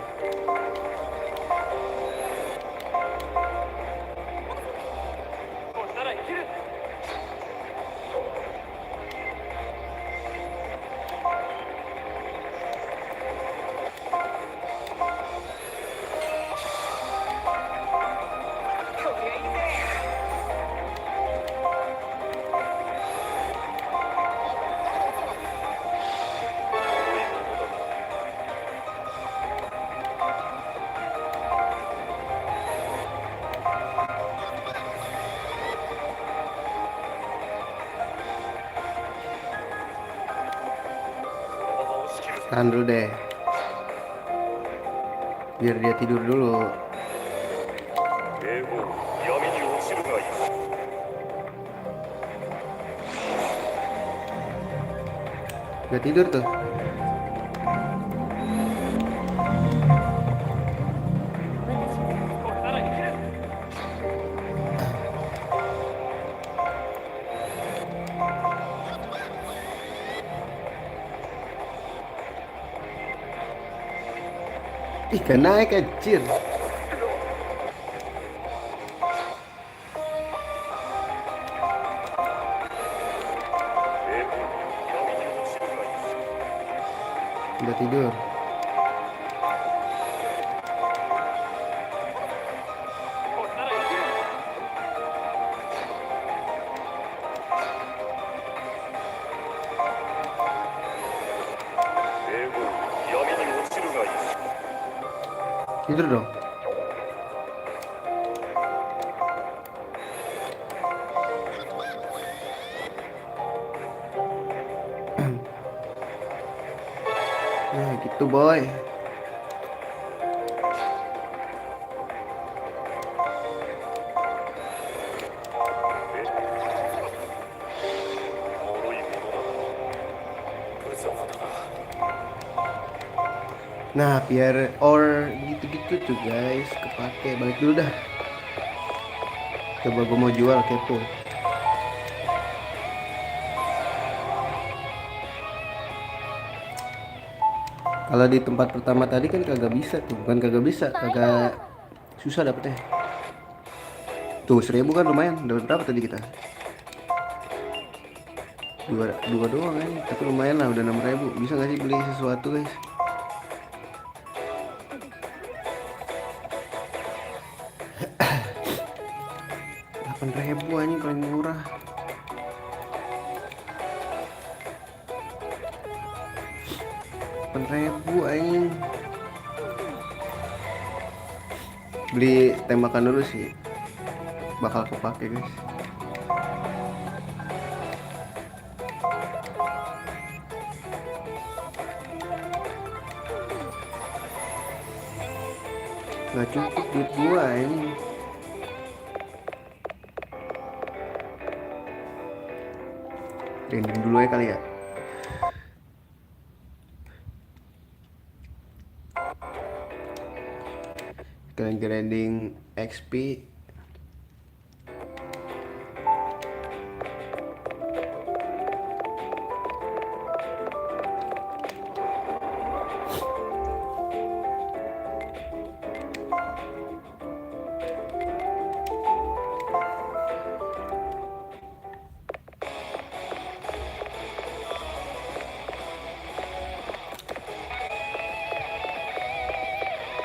Tahan dulu deh. Biar dia tidur dulu. 英語闇に落ちるがいい Udah tidur tuh. Ih, kan naik kecil. 英語闇に落ちるがいい Udah tidur. Tidur dong. Nah gitu boy. Nah biar or gitu-gitu tuh guys kepake. Balik dulu dah. Coba gue mau jual kepo. Kalau di tempat pertama tadi kan kagak bisa tuh, bukan kagak bisa, kagak susah dapetnya. Tuh 1000 kan lumayan, dapat berapa tadi kita? Dua doang kan, tapi lumayan lah udah 6000. Bisa nggak sih beli sesuatu guys? Rp8.000 aja paling murah. Rp8.000 aja. Beli tembakan dulu sih, bakal kepake guys. Nggak cukup duit gua ini. Trending dulu ya kali ya. Kalian grinding XP.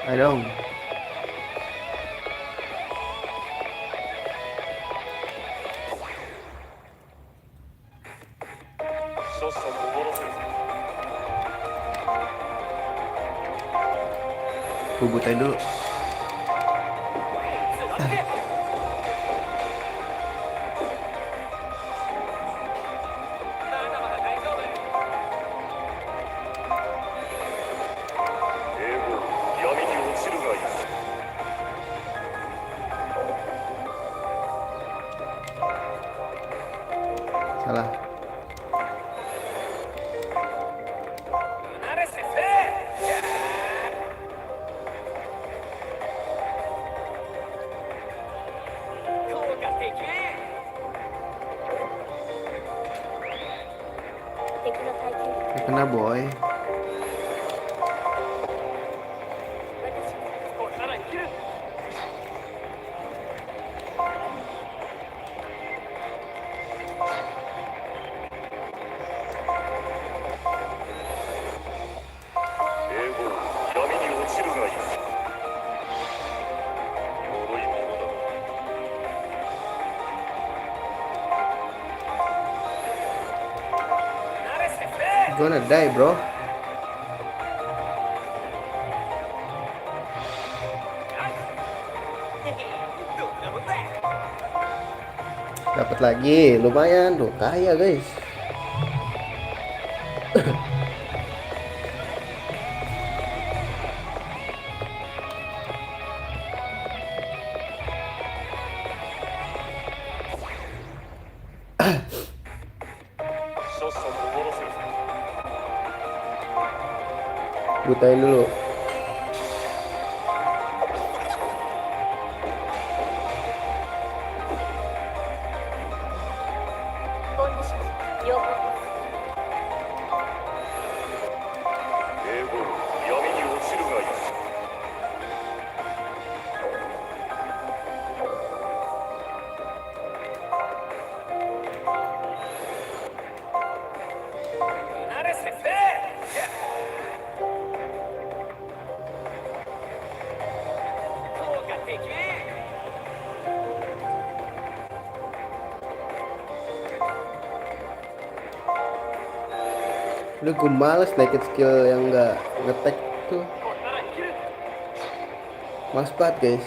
Ayo dong. Bubut aja dulu. Salah. Kena boy. Gonna die bro. Dapat lagi, lumayan tuh, kaya guys. Butain dulu. Udah gue males naikin skill yang nggak ngetek tuh. Males banget guys.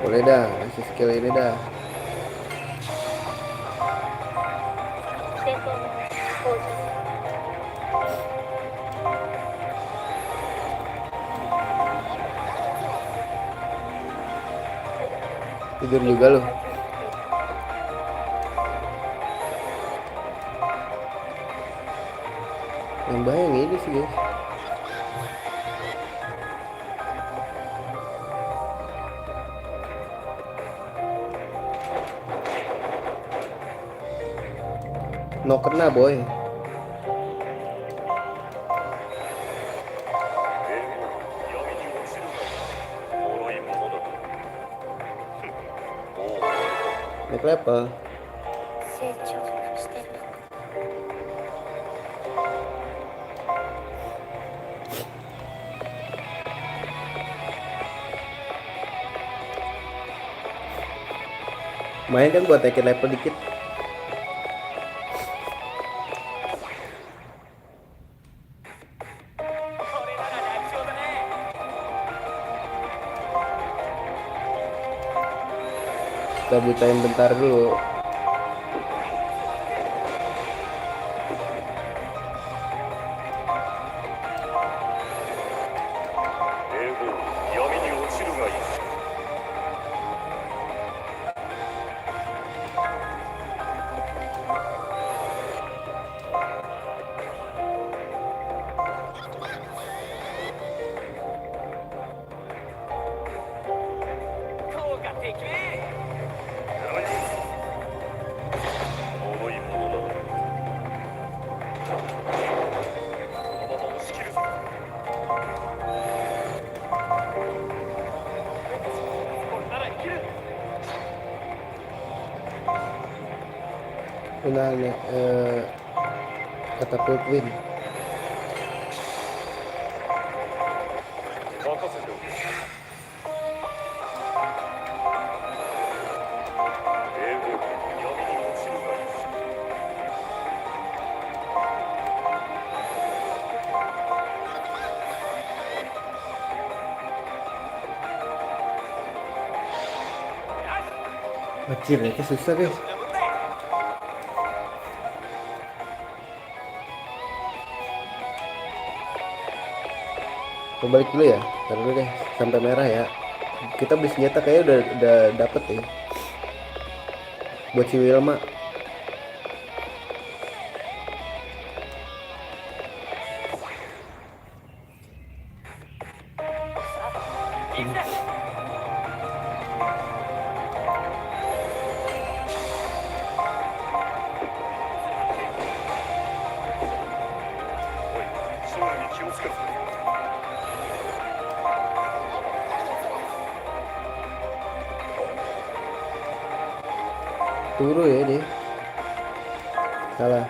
Boleh dah, kasih skill ini dah. Tidur juga loh. Yang bahaya yang ini sih guys. No kena boy. Naik level. Main kan buat naikin level dikit. Kita butain bentar dulu. Finalnya Catapult win. Kecil ya, susah guys. Kita balik dulu ya, taruh dulu deh sampai merah ya. Kita beli senjata kayaknya udah dapet ya. Buat si Wilma. Turu ya dia. Salah.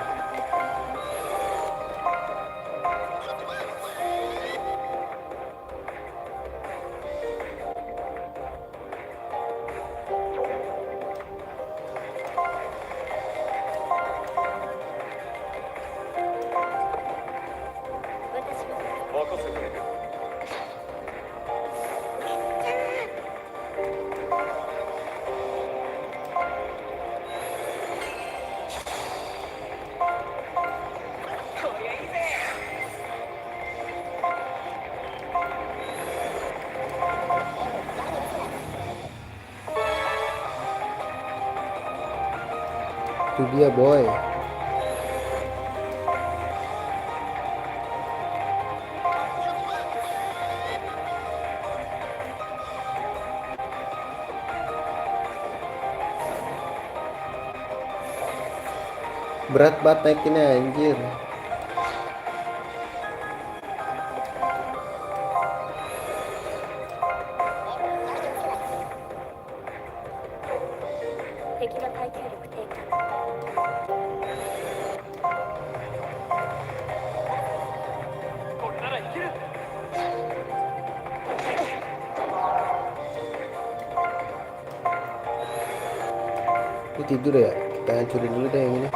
Itu dia boy. Berat banget naikinnya anjir. Ini tidur ya? Kita hancurin dulu deh yang ini.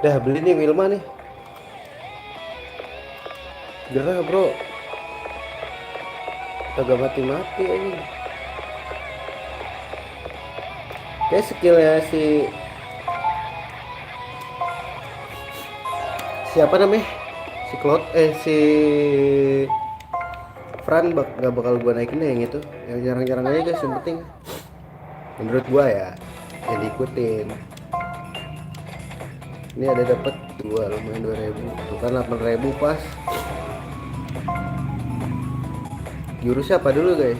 Dah beli nih Wilma nih. Gerah bro. Agak mati-mati ini. Kayak skillnya siapa namanya? Si Fran gak bakal gua naikin deh yang itu. Yang jarang-jarang aja guys, yang penting menurut gua ya, yang diikutin. Ini ada dapat 2 lumayan 2000. Tuh kan 8000 pas. Jurusnya apa dulu guys?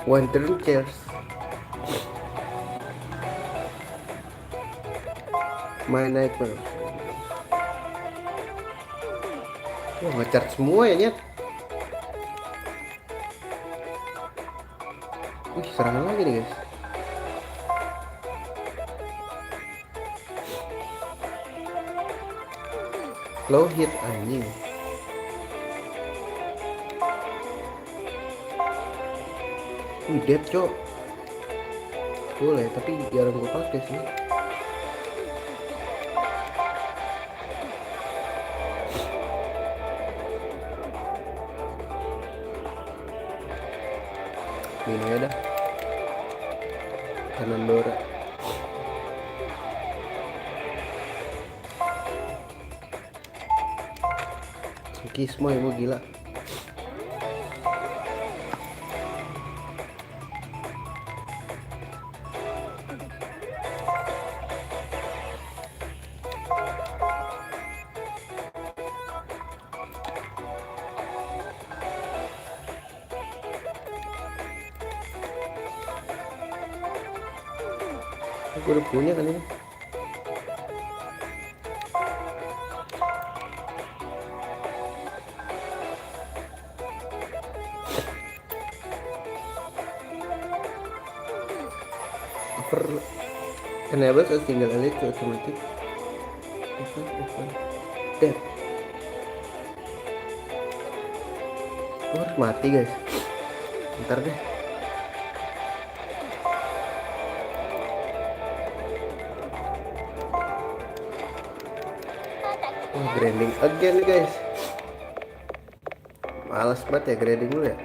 One turn chairs. My nightmare. Wah, nge-charge semua ya nyet. Wih, serangan lagi nih guys. Low hit anjing. Wih, dead cok. Boleh, tapi jarang gue pakai sih. Ini ada kanan Dora. Kismo ya, gila. Aku udah punya kan ini. Enable a single elite to automatic. Dead. Gue harus mati guys. Bentar deh. Oh, grinding again guys. Males banget ya grinding dulu ya.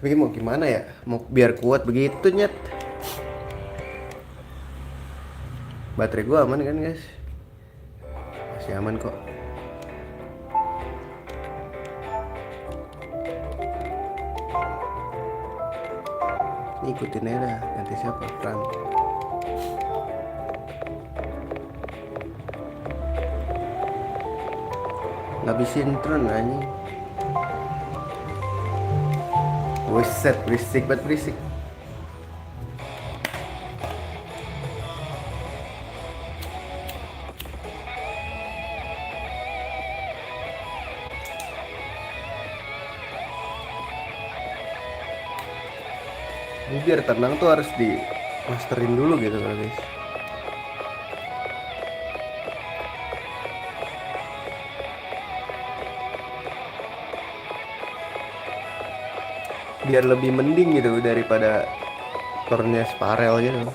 Tapi mau gimana ya? Mau biar kuat begitu nyet. Baterai gua aman kan guys? Masih aman kok. Ini ikutin aja dah. Nanti siapa? Fran. Ngabisin tron anjing. Buset, berisik banget berisik. Ini biar tenang tuh harus di masterin dulu gitu loh guys. Biar lebih mending gitu daripada turnya Sparel gitu.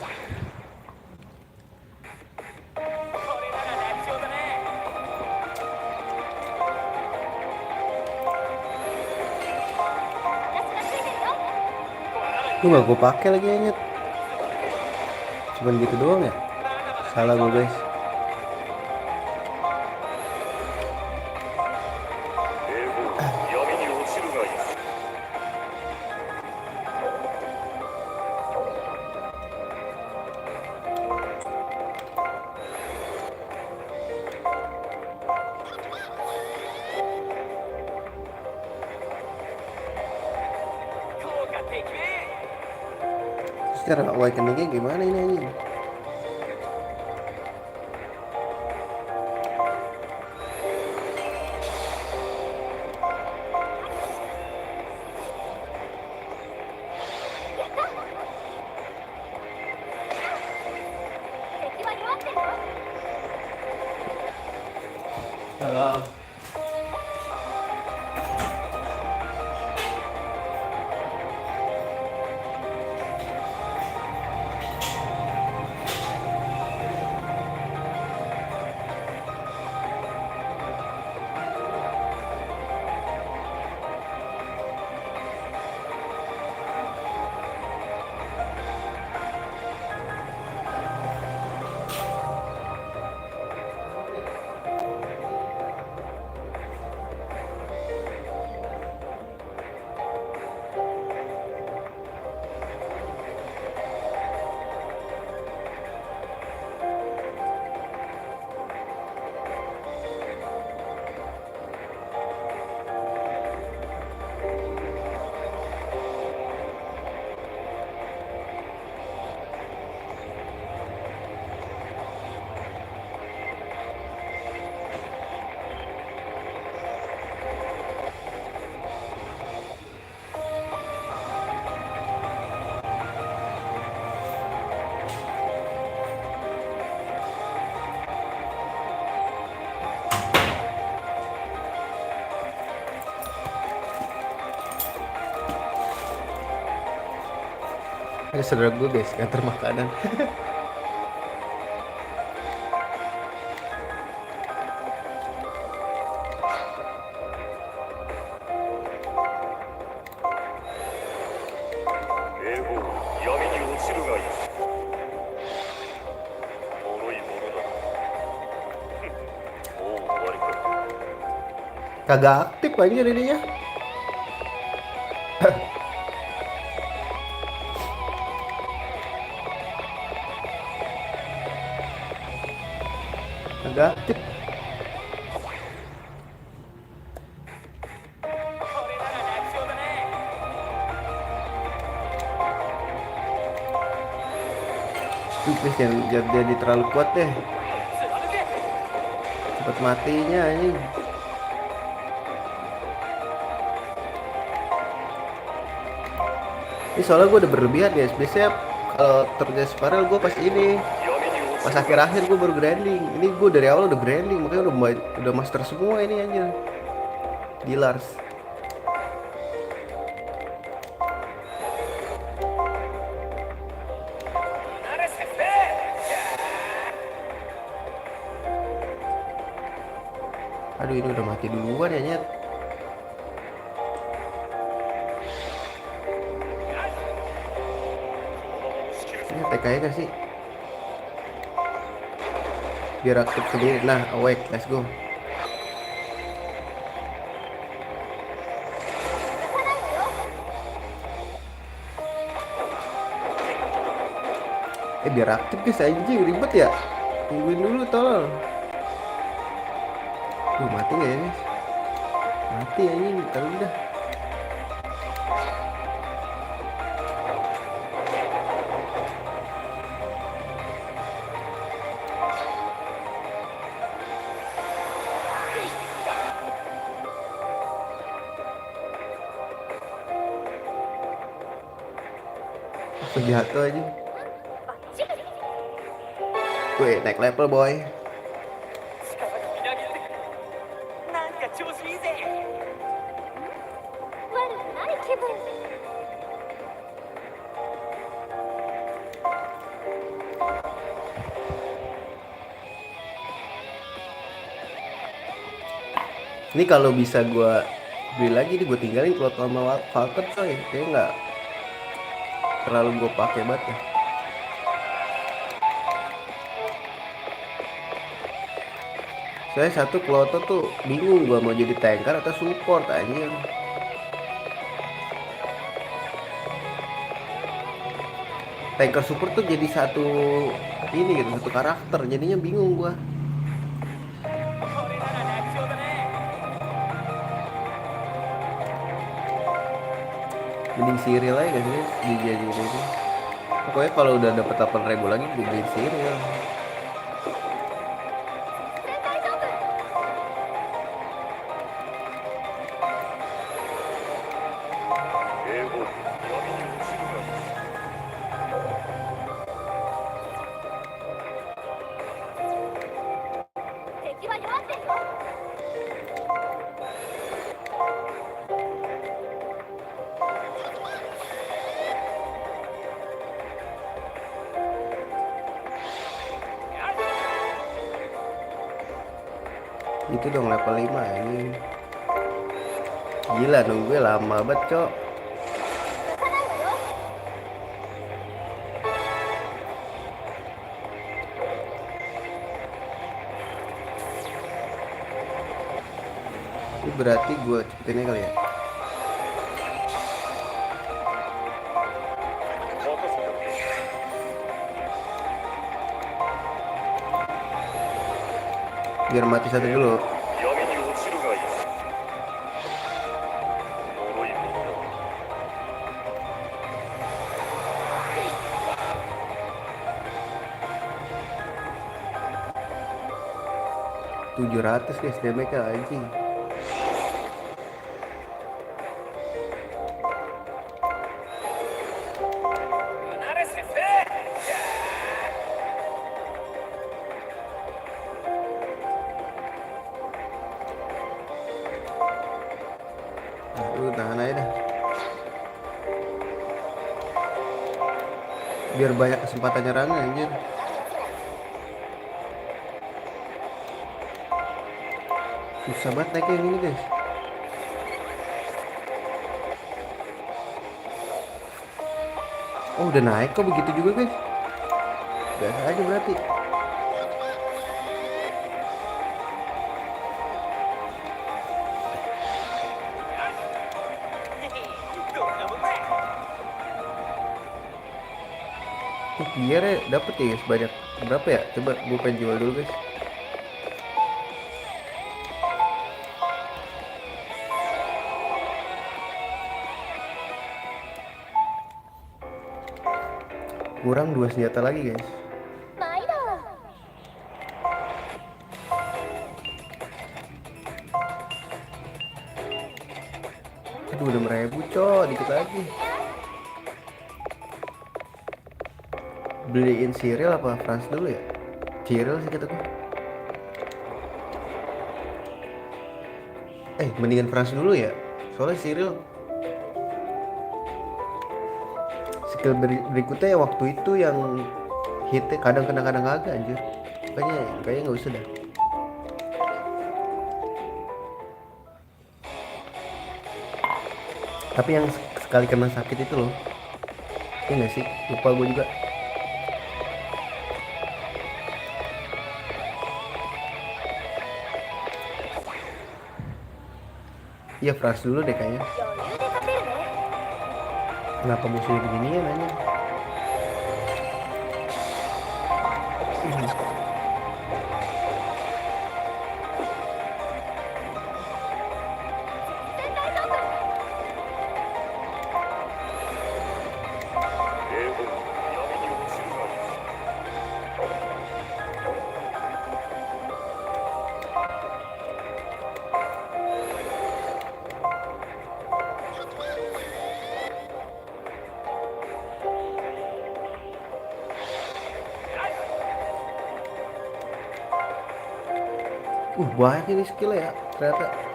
Lu gak gue pakai lagi Anyet. Cuman gitu doang ya. Salah gue guys. 英語闇に落ちるがいい。 Secara awakeningnya gimana ini anjing? Halo. Ada saudara gue guys, nganter makanan. Kagak aktif aja jadinya. Kagak aktif. Please jangan jadi terlalu kuat deh. Cepet matinya anjing. Ini soalnya gue udah berlebihan guys. Biasanya kalau terjadi spiral gue pas ini, pas akhir-akhir gue baru grinding. Ini gue dari awal udah grinding, makanya udah master semua ini anjir. Gilars. Aduh ini udah mati duluan ya nyet. Ini TK gak sih? Biar aktif sendiri. Nah, awake, let's go. Biar aktif guys, anjing ribet ya. Tungguin dulu tolong. Mati gak ya guys? Mati anjing, taruh dah. jatuh aja. Wih, naik level boy. 力がみなぎってくる。なんか調子いいぜ。悪くない気分。Ini kalau bisa gua beli lagi nih, gue tinggalin kalau sama Falcon coy. Kayaknya nggak terlalu gue pakai banget ya. Saya satu Kloto tuh bingung gua mau jadi tanker atau support anjir. Tanker support tuh jadi satu ini gitu, satu karakter. Jadinya bingung gua. これなら楽勝だね。 Mending Cyril aja gak sih guys dijadiin ini. Pokoknya kalau udah dapet 8.000 lagi gue beliin Cyril. 全体丈夫。英語闇に落ちるがいい。敵は弱ってるよ。Itu dong level 5 ini. Gila nunggunya lama banget cok. 出さないわよ。 Ini berarti gue cepetinnya kali ya. 任せてくれ。 Biar mati satu dulu. 闇に落ちるがいい。脆いものだ。 700 guys damage-nya anjing. Lu tahan aja dah. Biar banyak kesempatan nyerang anjir. Susah banget naiknya yang ini guys. Oh udah naik kok begitu juga guys. Biasa aja berarti. Gearnya dapet ya guys banyak. Berapa ya? Coba gue pengen jual dulu guys. Kurang 2 senjata lagi guys. 毎度。 Aduh udah 6.000 cok, dikit lagi. Beliin Cyril apa Franz dulu ya? Cyril sih kata gue. Mendingan Franz dulu ya. Soalnya Cyril skill berikutnya yang waktu itu yang hitnya kadang kadang agak anjir. Kayaknya nggak usah dah. Tapi yang sekali kena sakit itu loh. Iya nggak sih? Lupa gue juga. Iya Franz dulu deh kayaknya. 余裕で勝てるね。 Kenapa musuhnya beginian nanya? Banyak ini skill ya ternyata.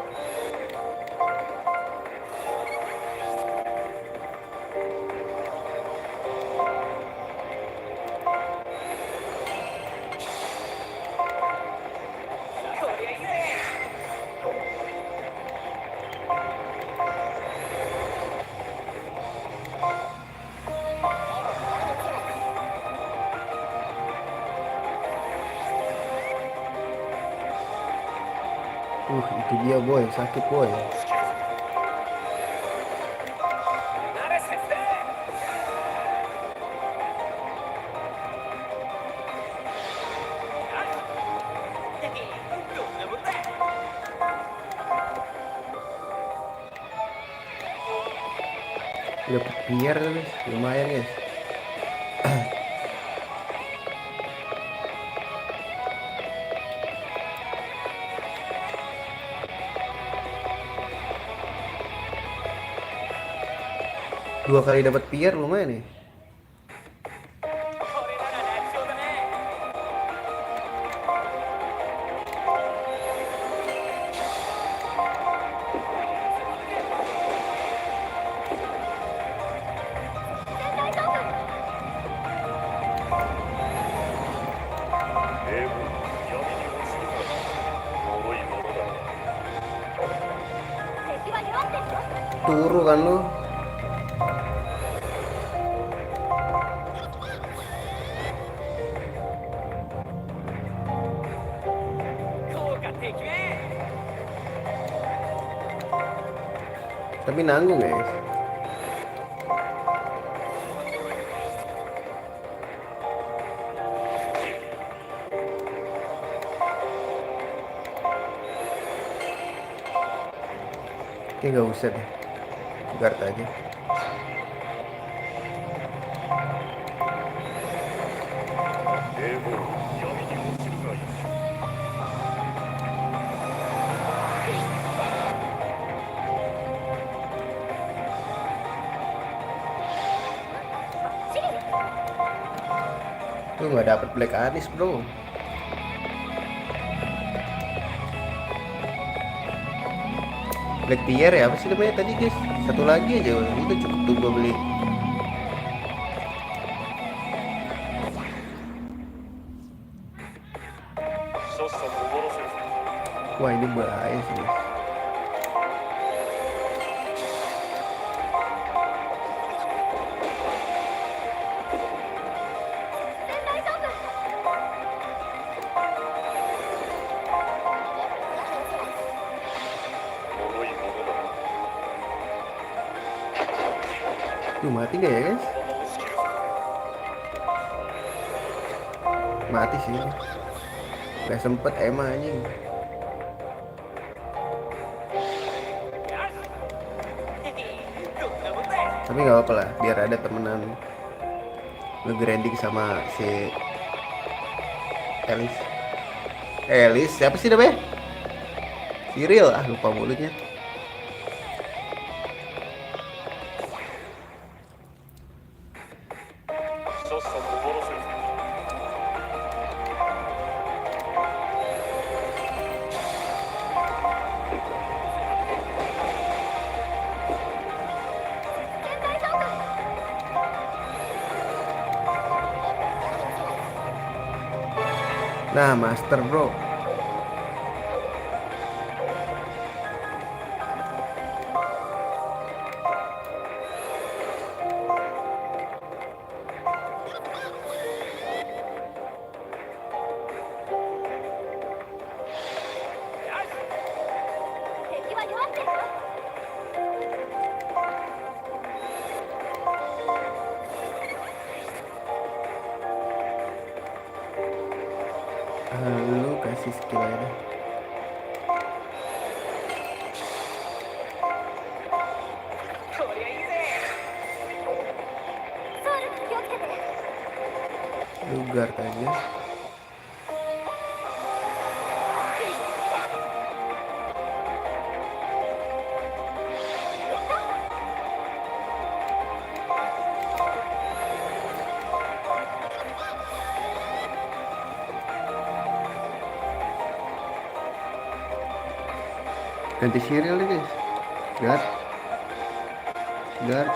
Itu dia boy, sakit boy. Dapat biar guys, lumayan guys. Dua kali dapat pier lumayan nih. Turu kan lu. Tapi nanggung guys. Oke, nggak usah deh. Guard aja. Tuh nggak dapet Black Anis bro. Black Tier ya, apa sih namanya tadi guys? Satu lagi aja itu cukup tuh gua beli. Wah ini bahaya sih guys. Mati gak ya guys? Mati sih. Gak sempet emang anjing. Tapi gak apa-apa lah, biar ada temenan nge-grinding sama si Elis. Elis, siapa sih namanya? Cyril, lupa mulutnya. Nah, master bro. Lu kasih skill aja deh. Lu guard aja. Ganti serial deh guys. Guard. Guard.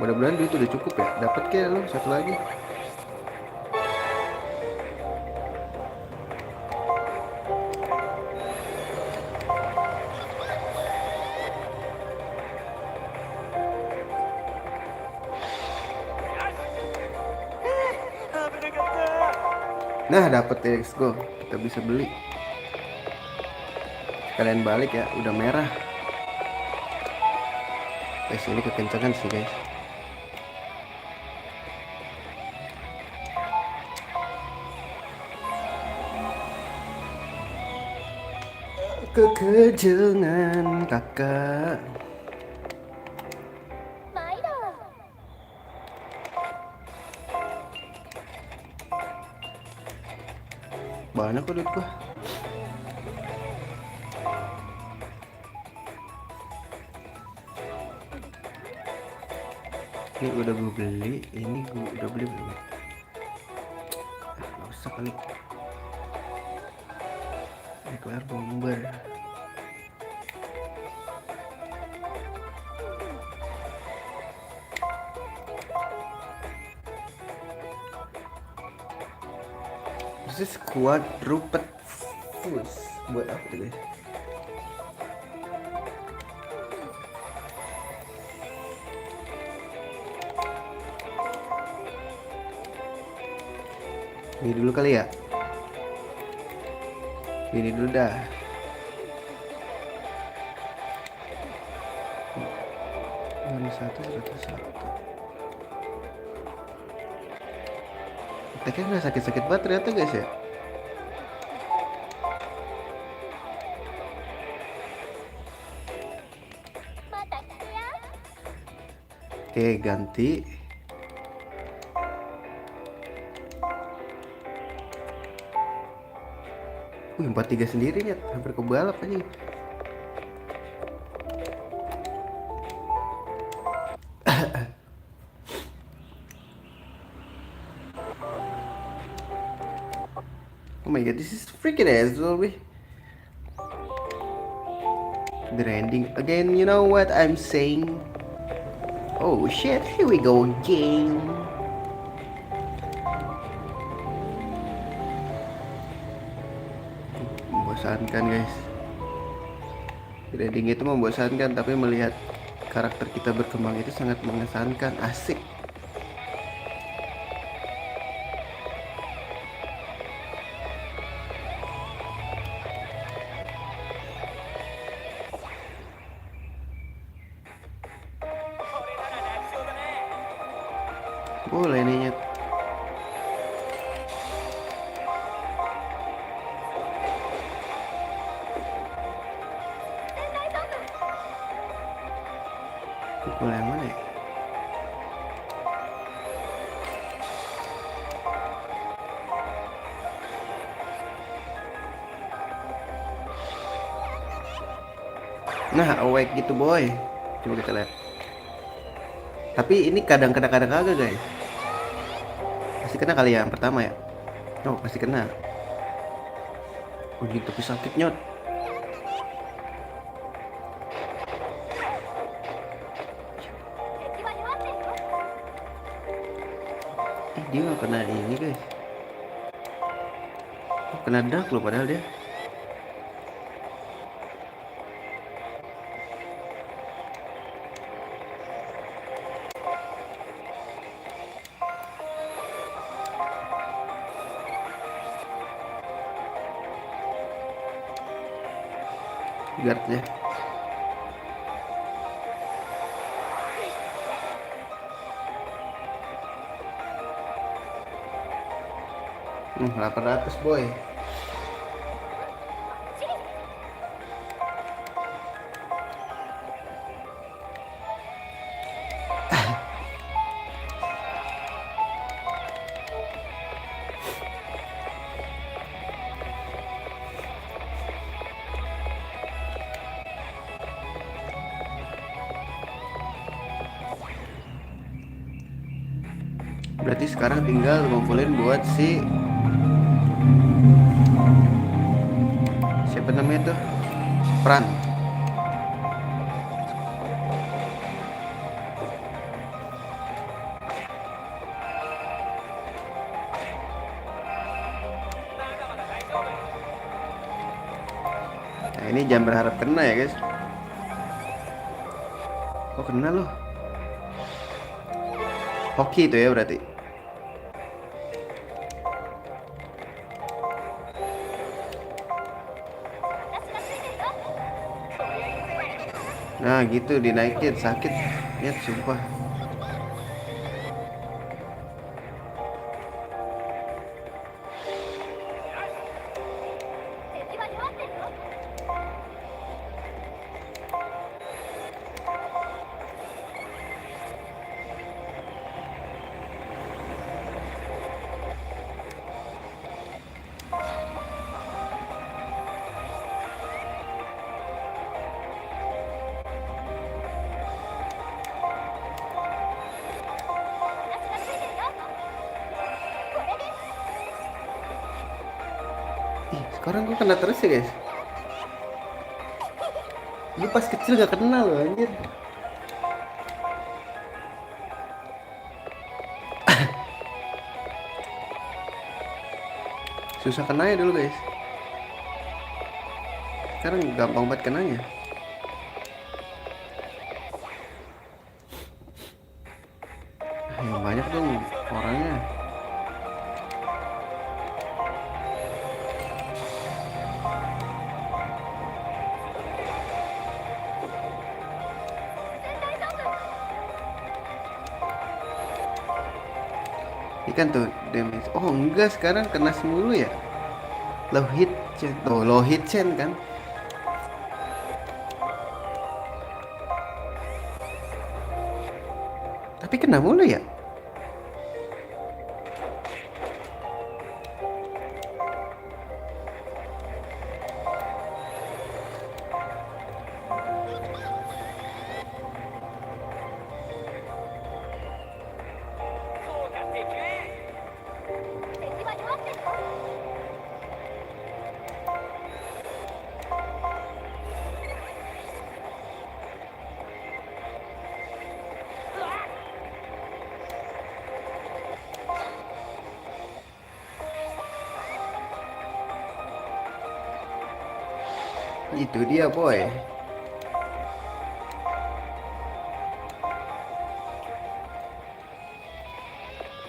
Mudah-mudahan duit udah cukup ya. Dapat kayak lo satu lagi. Nah, dapat ya, let's go. Kita bisa beli. Sekalian balik ya, udah merah. Guys, ini kekencangan sih, guys. Kekencangan kakak. 毎度 Banyak kok duit gua. Ini udah gue beli, ini gue udah beli belum? Gak usah kali. Declare bomber. This is quadruped foods. Buat apa tuh guys? Ini dulu kali ya. Ini dulu dah. Ini satu. Teknya nggak sakit-sakit banget ternyata guys ya. Oke, ganti. Wih, 43 sendiri nih, hampir kebalap aja. Oh my god, this is freaking asshole, we. Grinding again, you know what I'm saying? Oh shit, here we go again. Membosankan guys. Grinding itu membosankan, tapi melihat karakter kita berkembang itu sangat mengesankan, asik. Boleh nih Nyet. Pukul yang mana ya? Nah, awake gitu boy. Coba kita lihat. Tapi ini kadang-kadang kagak guys. Pasti kena kali ya yang pertama ya. Oh, pasti kena. Oh, gitu tapi sakit nyot. Dia gak kena ini guys. Oh, kena dark loh padahal dia. Guardnya. Hmm, 800 boy. Berarti sekarang tinggal ngumpulin buat si apa namanya tuh, peran. Nah ini jangan berharap kena ya guys. Oh kena loh. Hoki itu ya berarti. Nah gitu dinaikin sakit. Lihat sumpah. Ih, sekarang gue kena terus ya guys. Gue pas kecil gak kenal loh anjir. Susah kenanya dulu guys. Sekarang gampang banget kenanya. Yang banyak dong orangnya. Ikan tuh damage. Oh enggak, sekarang kena semulu ya. Low hit chain. Oh low hit chain kan. Tapi kena mulu ya. Itu dia boy.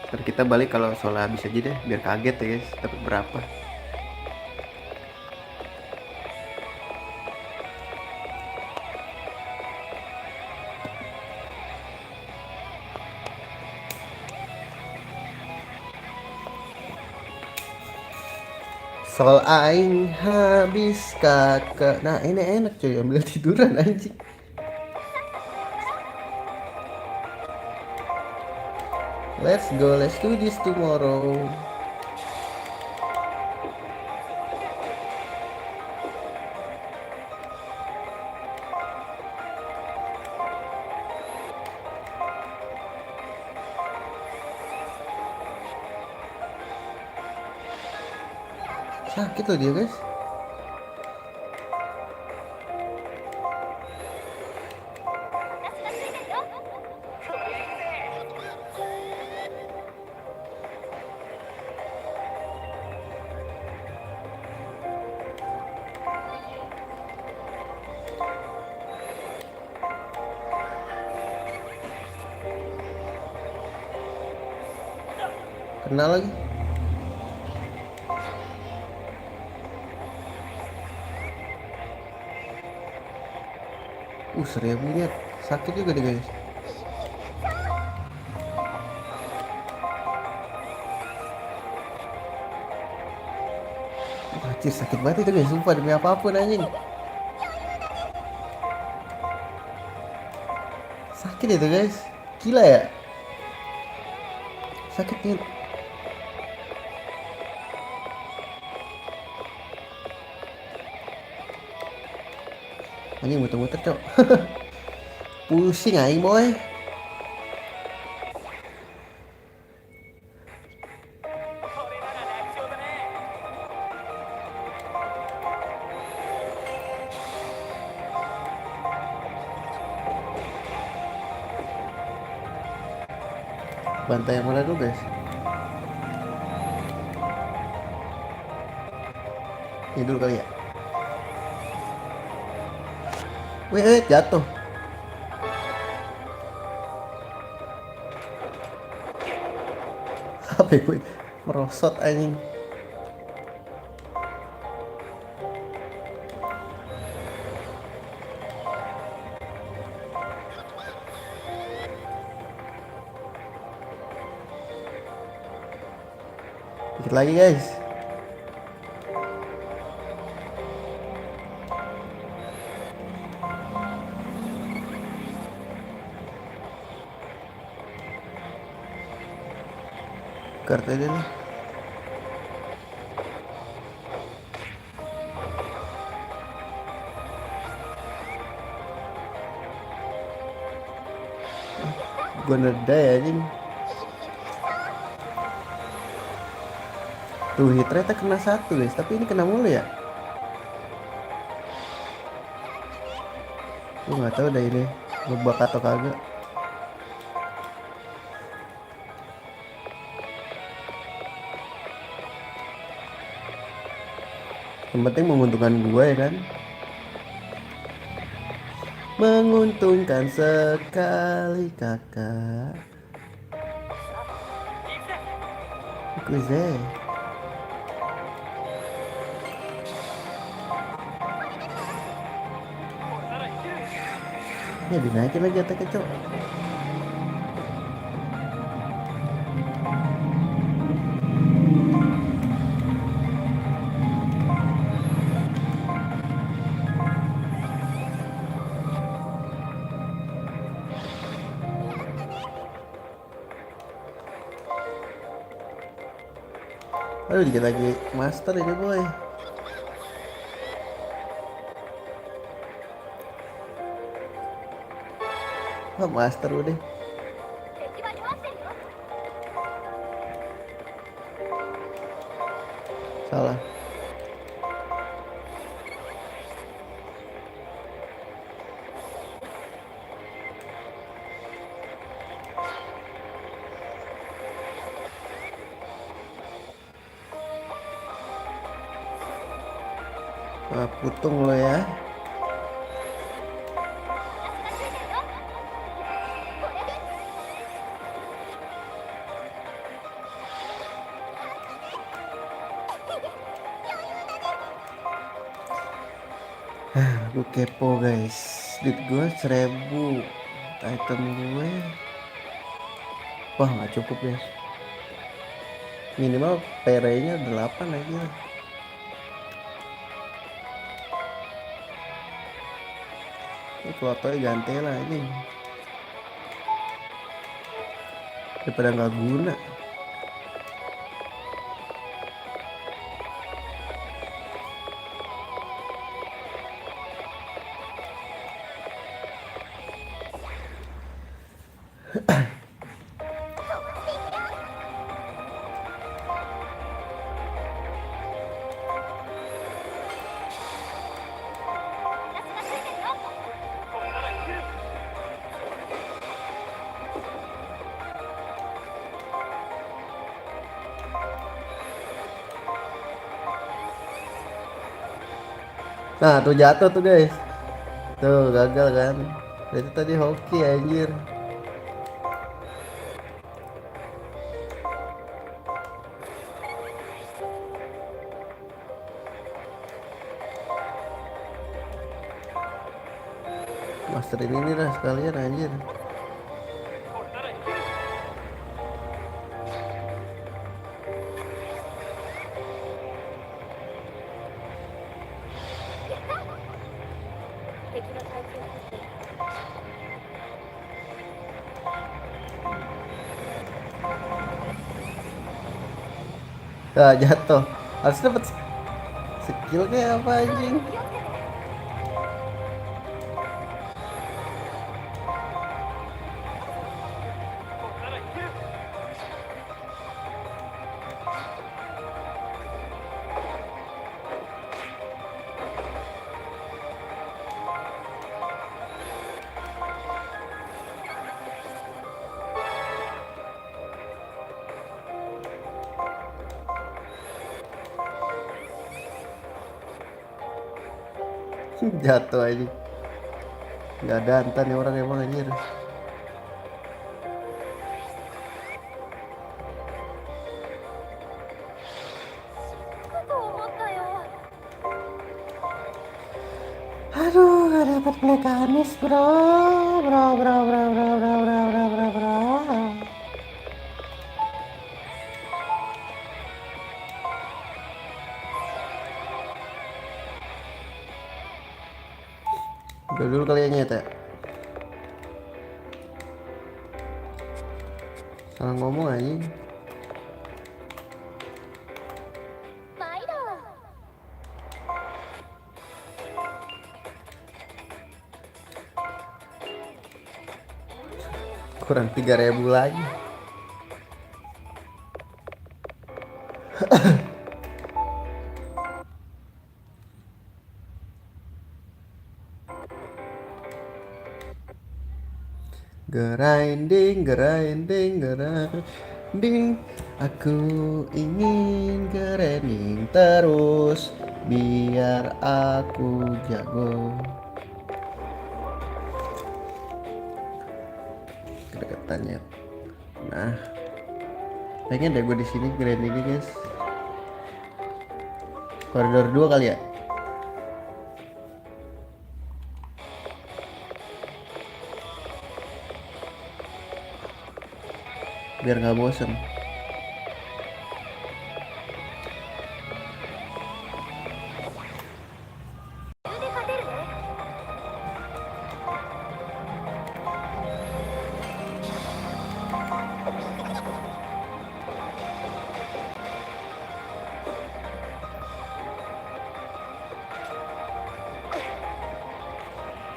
Ntar kita balik kalau soal habis aja deh, biar kaget ya guys, dapat berapa. Sol aing habis kakak. Nah ini enak cuy, ambil tiduran anjing. Let's go, let's do this tomorrow. Sakit loh dia guys. Kena lagi. Seribu lihat. Sakit juga deh guys. Anjir sakit banget itu guys, sumpah demi apapun anjing. Sakit itu guys. Gila ya. Sakitnya. Anjing muter-muter cok. Pusing aing boy. Bantai yang mana dulu guys? Ini dulu kali ya. Wih, jatuh. HP gue merosot anjing. Dikit lagi guys. Kartu aja nih. Gue neda ya anjing. Tuh hit rate kena 1 guys, tapi ini kena mulu ya. Gue nggak tahu dah ini ngebug atau kagak. Yang penting menguntungkan gue ya kan. Menguntungkan sekali kakak. Kuze. Ya dinaikin lagi attack-nya cok. Aduh dikit lagi master ini boy. Wah master udah. Salah. Nah, putung lo ya. Gue kepo guys. Duit gue 1000. Item gue. Wah nggak cukup guys. Minimal PRE nya 8 aja. Ini klotonya ganti lah ini. Daripada nggak guna. Nah tuh jatuh tuh guys. Tuh gagal kan. Itu tadi hoki anjir. Masterin ini lah sekalian anjir. Nah jatuh. Harus dapat skill kayak apa anjing. Jatuh aja. Nggak ada antan nih orang emang anjir. かと思ったよ。 Aduh, gak dapat play Kamis, bro. Bro, bro, bro, bro, bro, bro, bro, bro, bro. Udah dulu kali ya nyet ya. Salah ngomong anjing. 毎度。 Kurang 3.000 lagi. Grinding, grinding, grinding. Aku ingin grinding terus biar aku jago. Kedekatannya. Nah, pengen deh gue di sini grindingnya guys. Koridor 2 kali ya. Biar nggak bosen.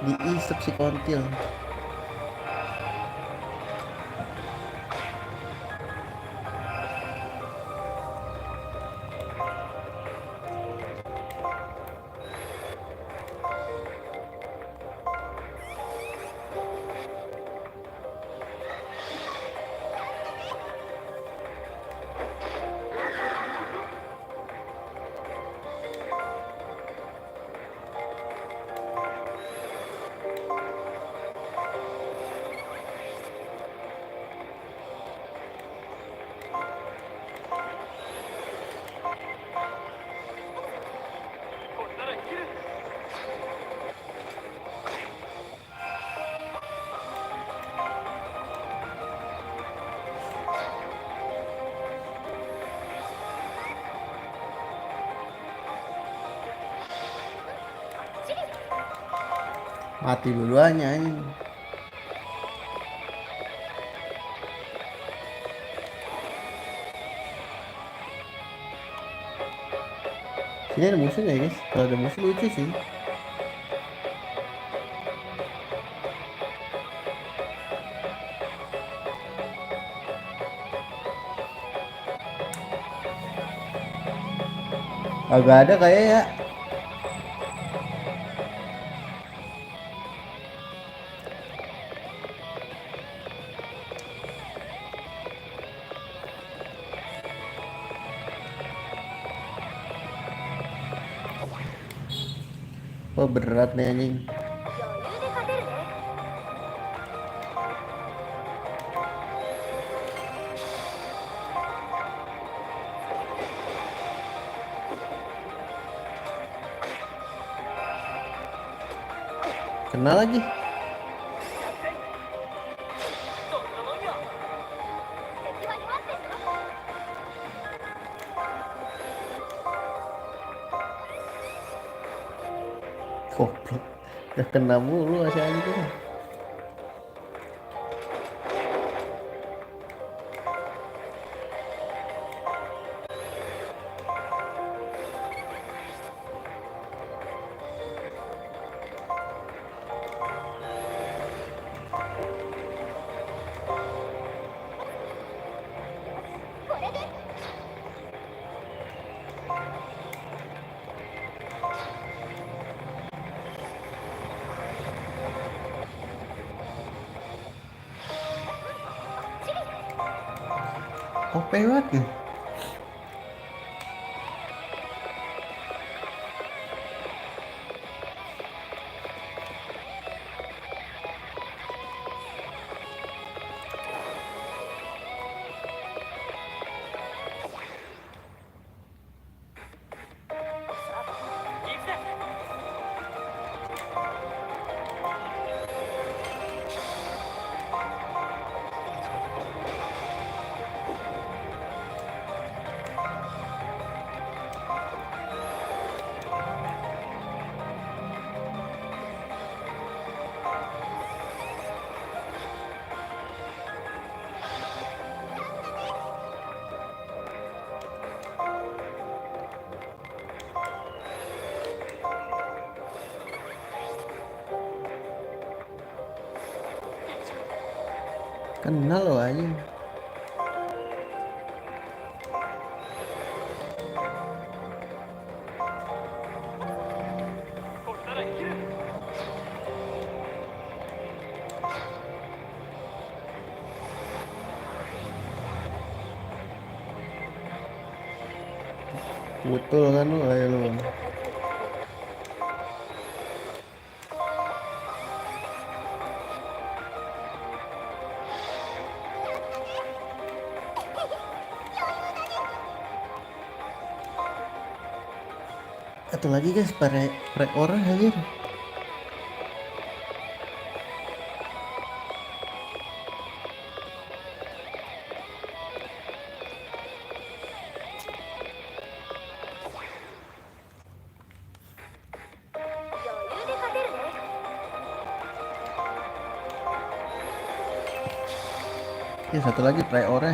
Diisep si kontil. Mati duluannya anjing. Sini ada musuh nggak ya guys? Kalau ada musuh lucu sih. Agak ada kayak ya. Oh berat nih anjing. 余裕で勝てるね。 Kena lagi. そんなもんよ。 敵は弱ってんの。 Goblok. Udah kena mulu masih anjing. OP banget nih. Kenal loh anjing. Betul kan lu, ayo lu. Satu lagi guys, pre orang aja. Ya satu lagi pre orang.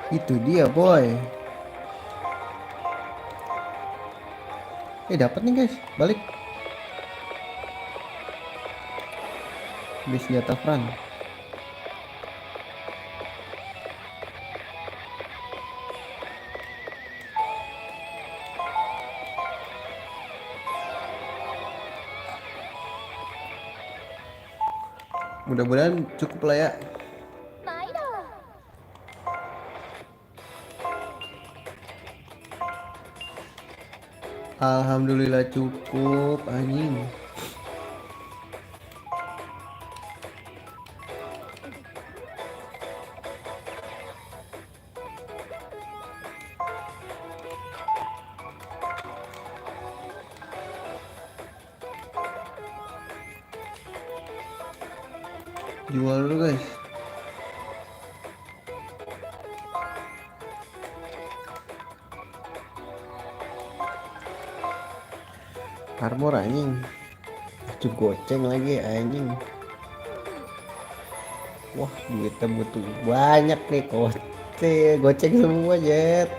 Itu dia boy. Dapat nih guys, balik. Di senjata Fran. Mudah-mudahan cukup lah ya. Alhamdulillah cukup anjing. Jual dulu guys. Armor anjing. Cukup goceng lagi anjing. Wah duitnya butuh banyak nih, goceng semua jet.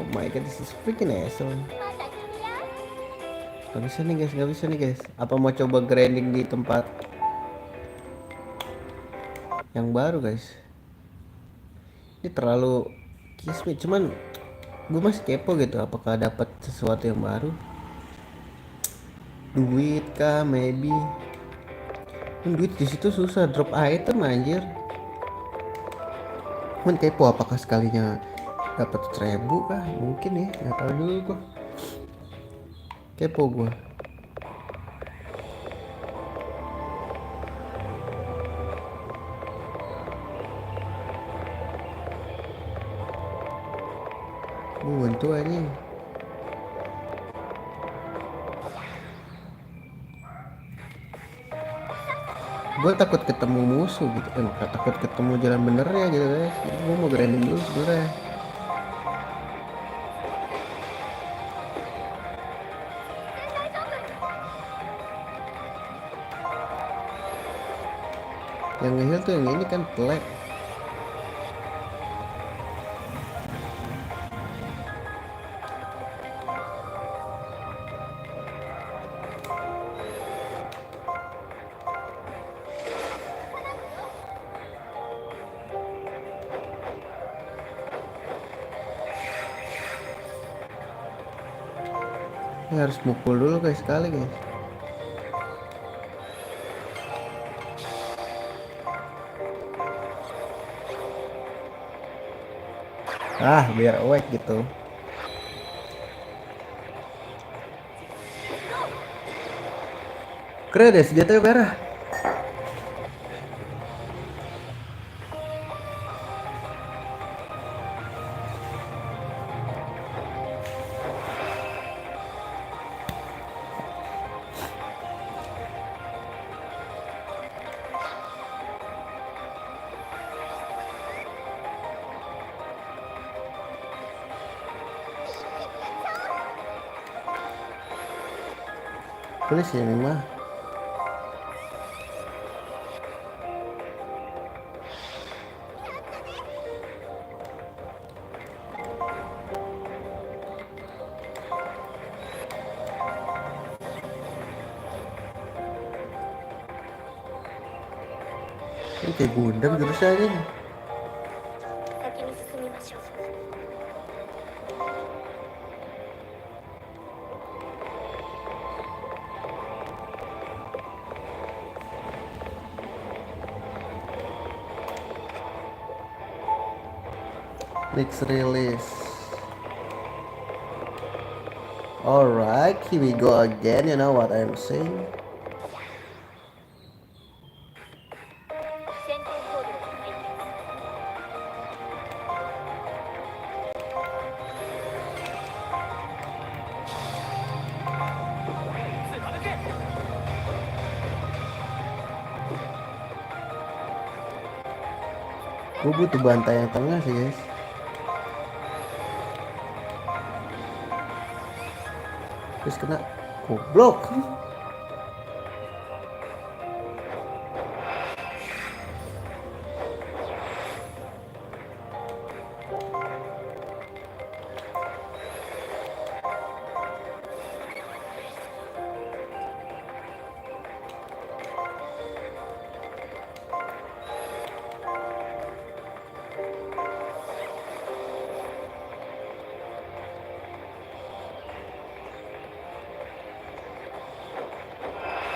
Oh my god, this is freaking awesome. Gak bisa nih guys, Apa mau coba grinding di tempat yang baru guys? Ini terlalu kismet, cuman gue masih kepo gitu, apakah dapat sesuatu yang baru? Duit kah, maybe? Duit di situ susah drop item anjir. Cuman kepo apakah sekalinya dapat 1000 kah? Mungkin ya, nggak tahu dulu gua. Kepo gua. Buntu anjing. Gue takut ketemu musuh gitu kan, takut ketemu jalan benernya gitu guys. Gue mau grinding dulu sebenarnya. Yang ngeheal tuh yang ini kan plek. Ini harus mukul dulu guys, sekali guys. Biar awake gitu. Keren deh senjatanya merah. Tulis ya ini mah. Ini kayak Gundam jurusnya aja nih. 先に進みましょう。 Next release. Alright, here we go again. You know what I'm saying? 先頭コードに入ります。 Gue butuh bantai yang tengah sih guys. Terus kena goblok.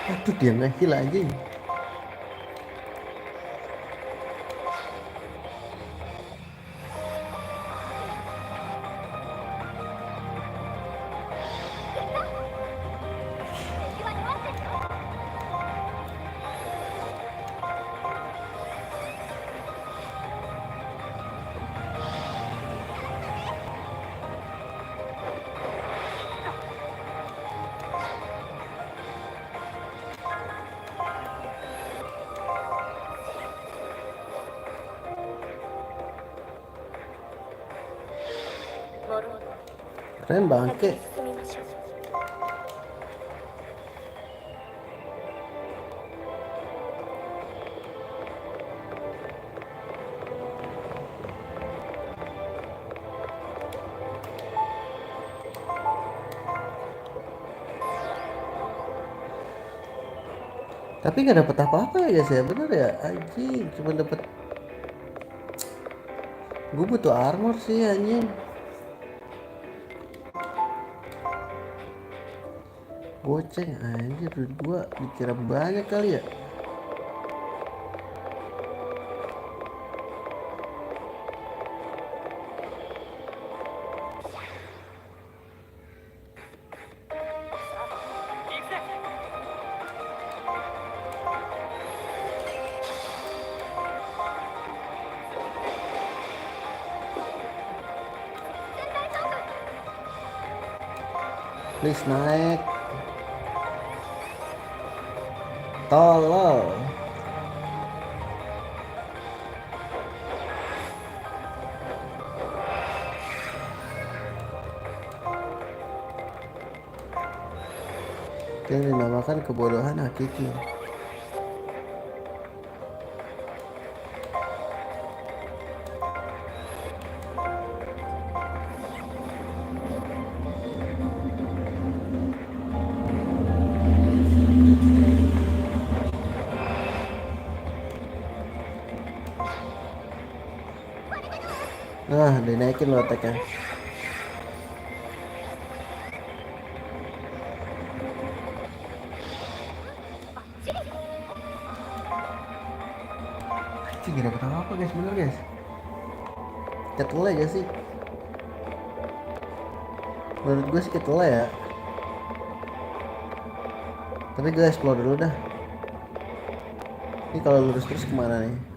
Aduh dia nge-heal anjing. Keren bangke. 進みましょう。 Tapi nggak dapet apa-apa ya guys ya, bener ya anjing, cuma dapet. Gue butuh armor sih anjing. Goceng anjir, duit gua dikira banyak kali ya. Please naik. Tolong. Yang dinamakan kebodohan hakiki. Nah, dinaikin lo attack-nya. Anjing, gak dapet apa guys, bener guys. Cat aja sih. Menurut gue sih ketelah ya. Tapi gue explore dulu dah. Ini kalau lurus terus kemana nih?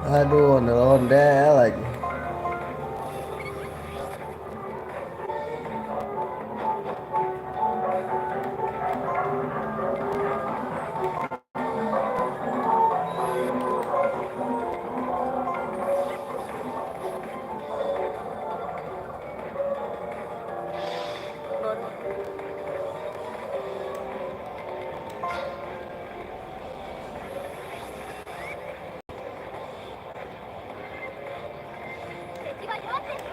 Aduh, ondel-ondel lagi.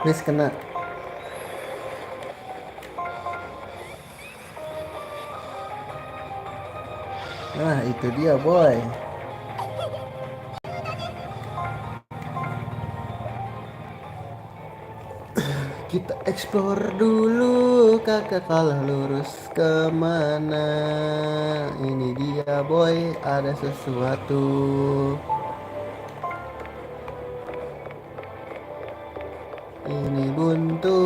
Please kena. Nah, itu dia, boy. Kita explore dulu, kakak, kalau lurus kemana? Ini dia, boy, ada sesuatu. Ini buntu,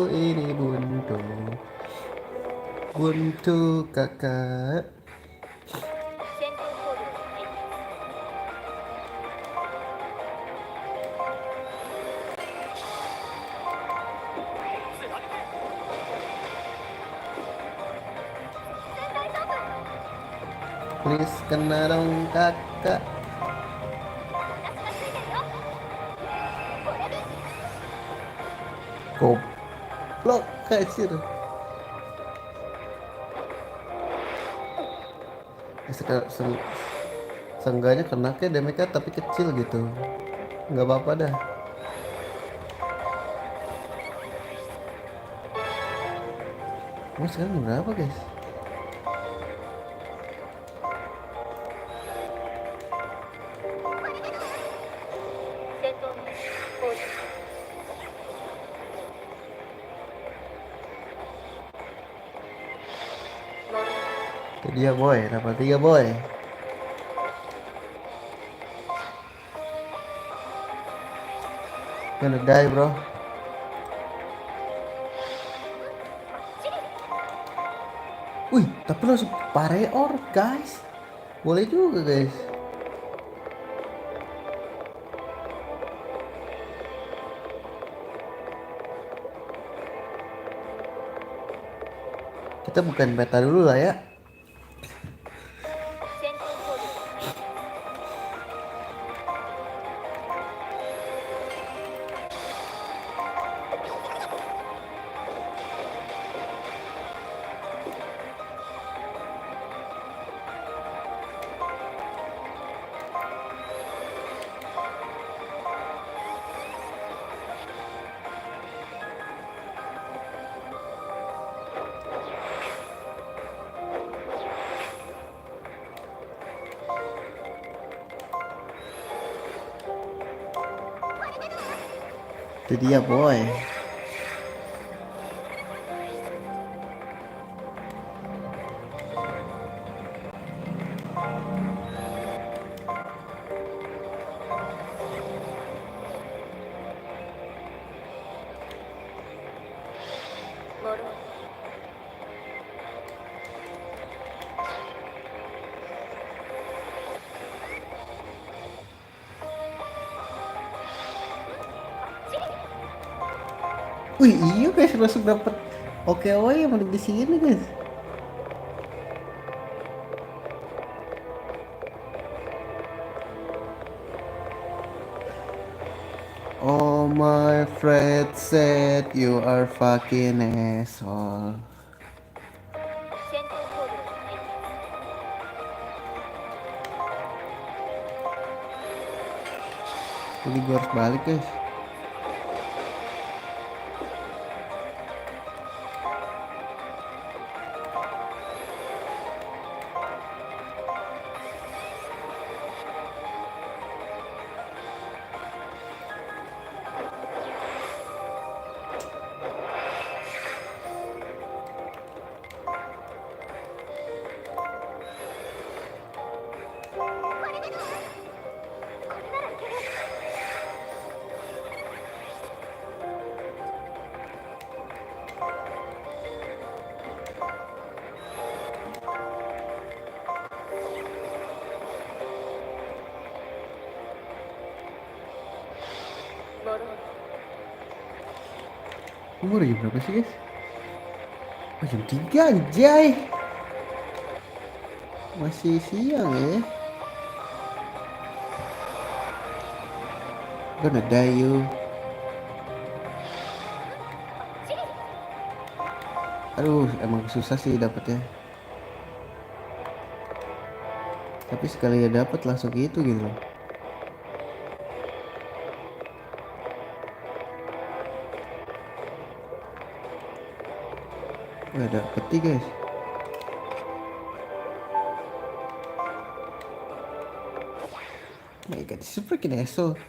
ini buntu. Buntu kakak. Please kena dong kakak. Goblok kacir. Seenggaknya kena kayak damage tapi kecil gitu. Nggak apa-apa dah. Ini sekarang berapa guys? Itu dia boy, level 3 boy. Gonna die bro. Wih, tapi langsung pareor guys. Boleh juga guys. Kita bukan beta dulu lah ya. Itu dia boy. Wih iya guys, langsung dapet oke yang mau di sini guys. Oh my friend said you are fucking asshole. Jadi gue harus balik guys. Umur jam berapa sih guys? Oh, jam 3 anjay. Masih siang ya. Gonna die you. Aduh, emang susah sih dapetnya. Tapi sekali ya dapet langsung gitu loh. Nggak dapet nih guys. My god, this is freaking asshole.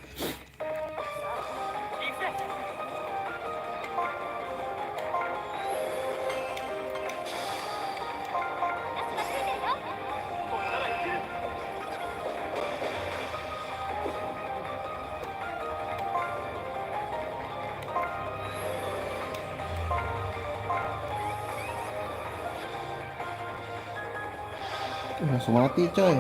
Langsung mati coy.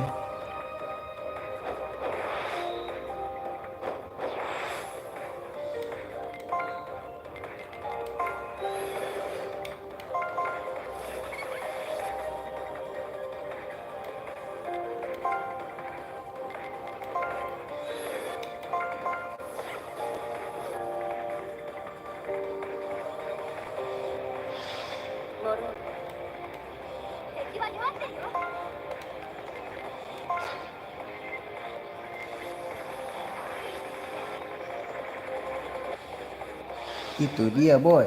Itu dia boy.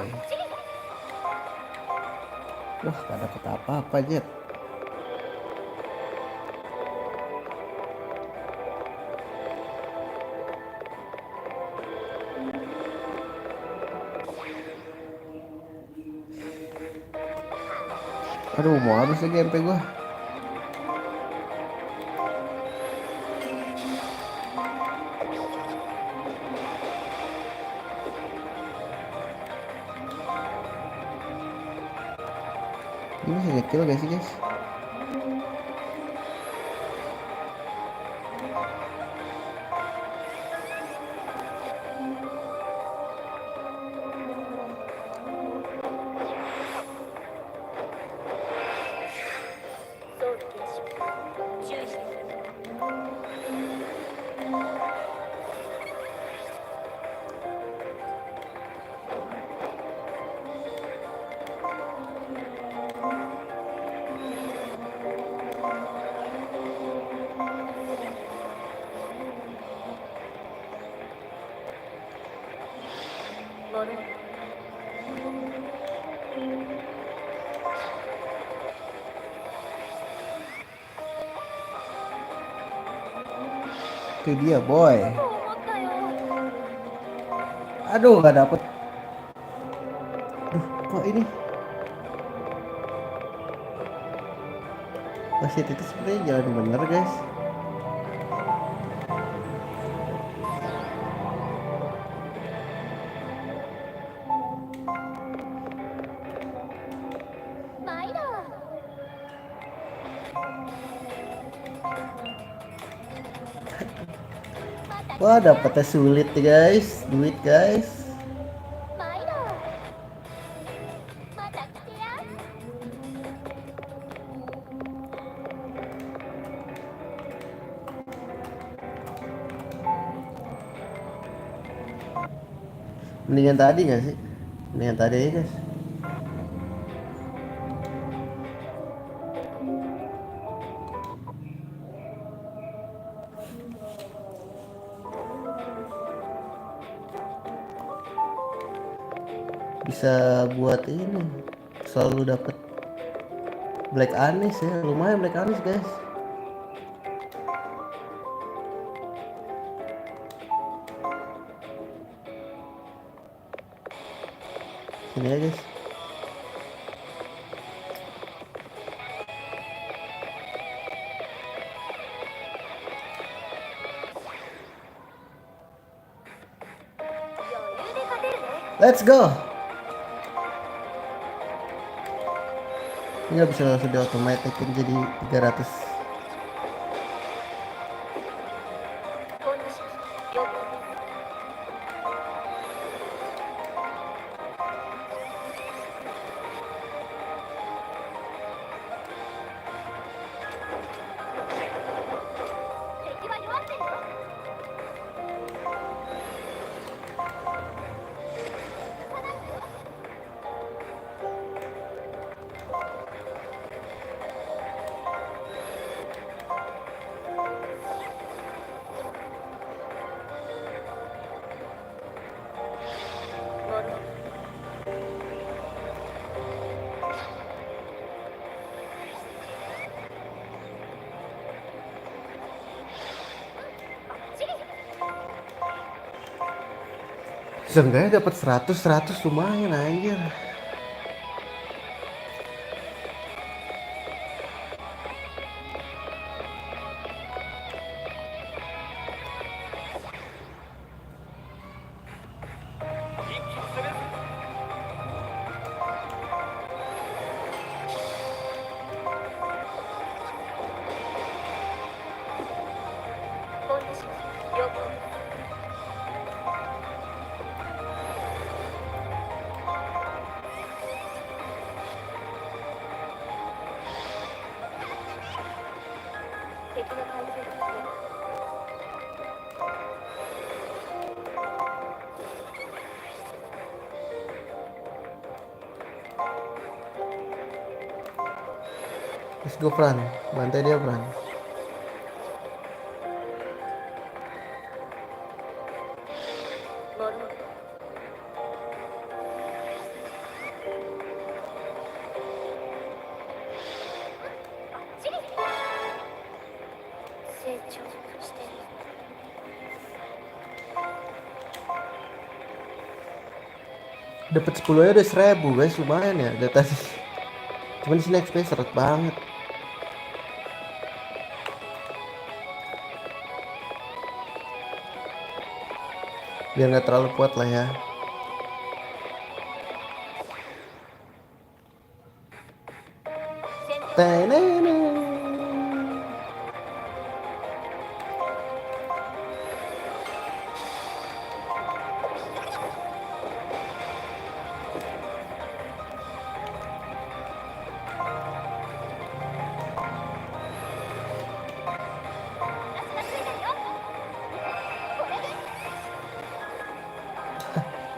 Wah, gak dapet apa-apa Jet. Aduh, mau habis lagi MP gua. Ini bisa nge-kill gak sih guys? Itu dia boy. Aduh, gak dapet. Aduh, kok ini? Wasit itu sebenarnya jalan bener guys. Wah, dapetnya sulit nih guys, duit guys. Mendingan tadi gak sih? Mendingan tadi aja guys. Bisa buat ini selalu dapat Black Anis ya, lumayan Black Anis guys. Sini ya guys. Let's go. Ini bisa langsung di automatikin jadi 300. Seenggaknya dapat 100 lumayan anjir. Let's go Fran, bantai dia Fran. Dapat 10 aja udah 1000 guys, lumayan ya dari tadi. Cuman di sini XP seret banget. Biar nggak terlalu kuat lah ya. Tenene.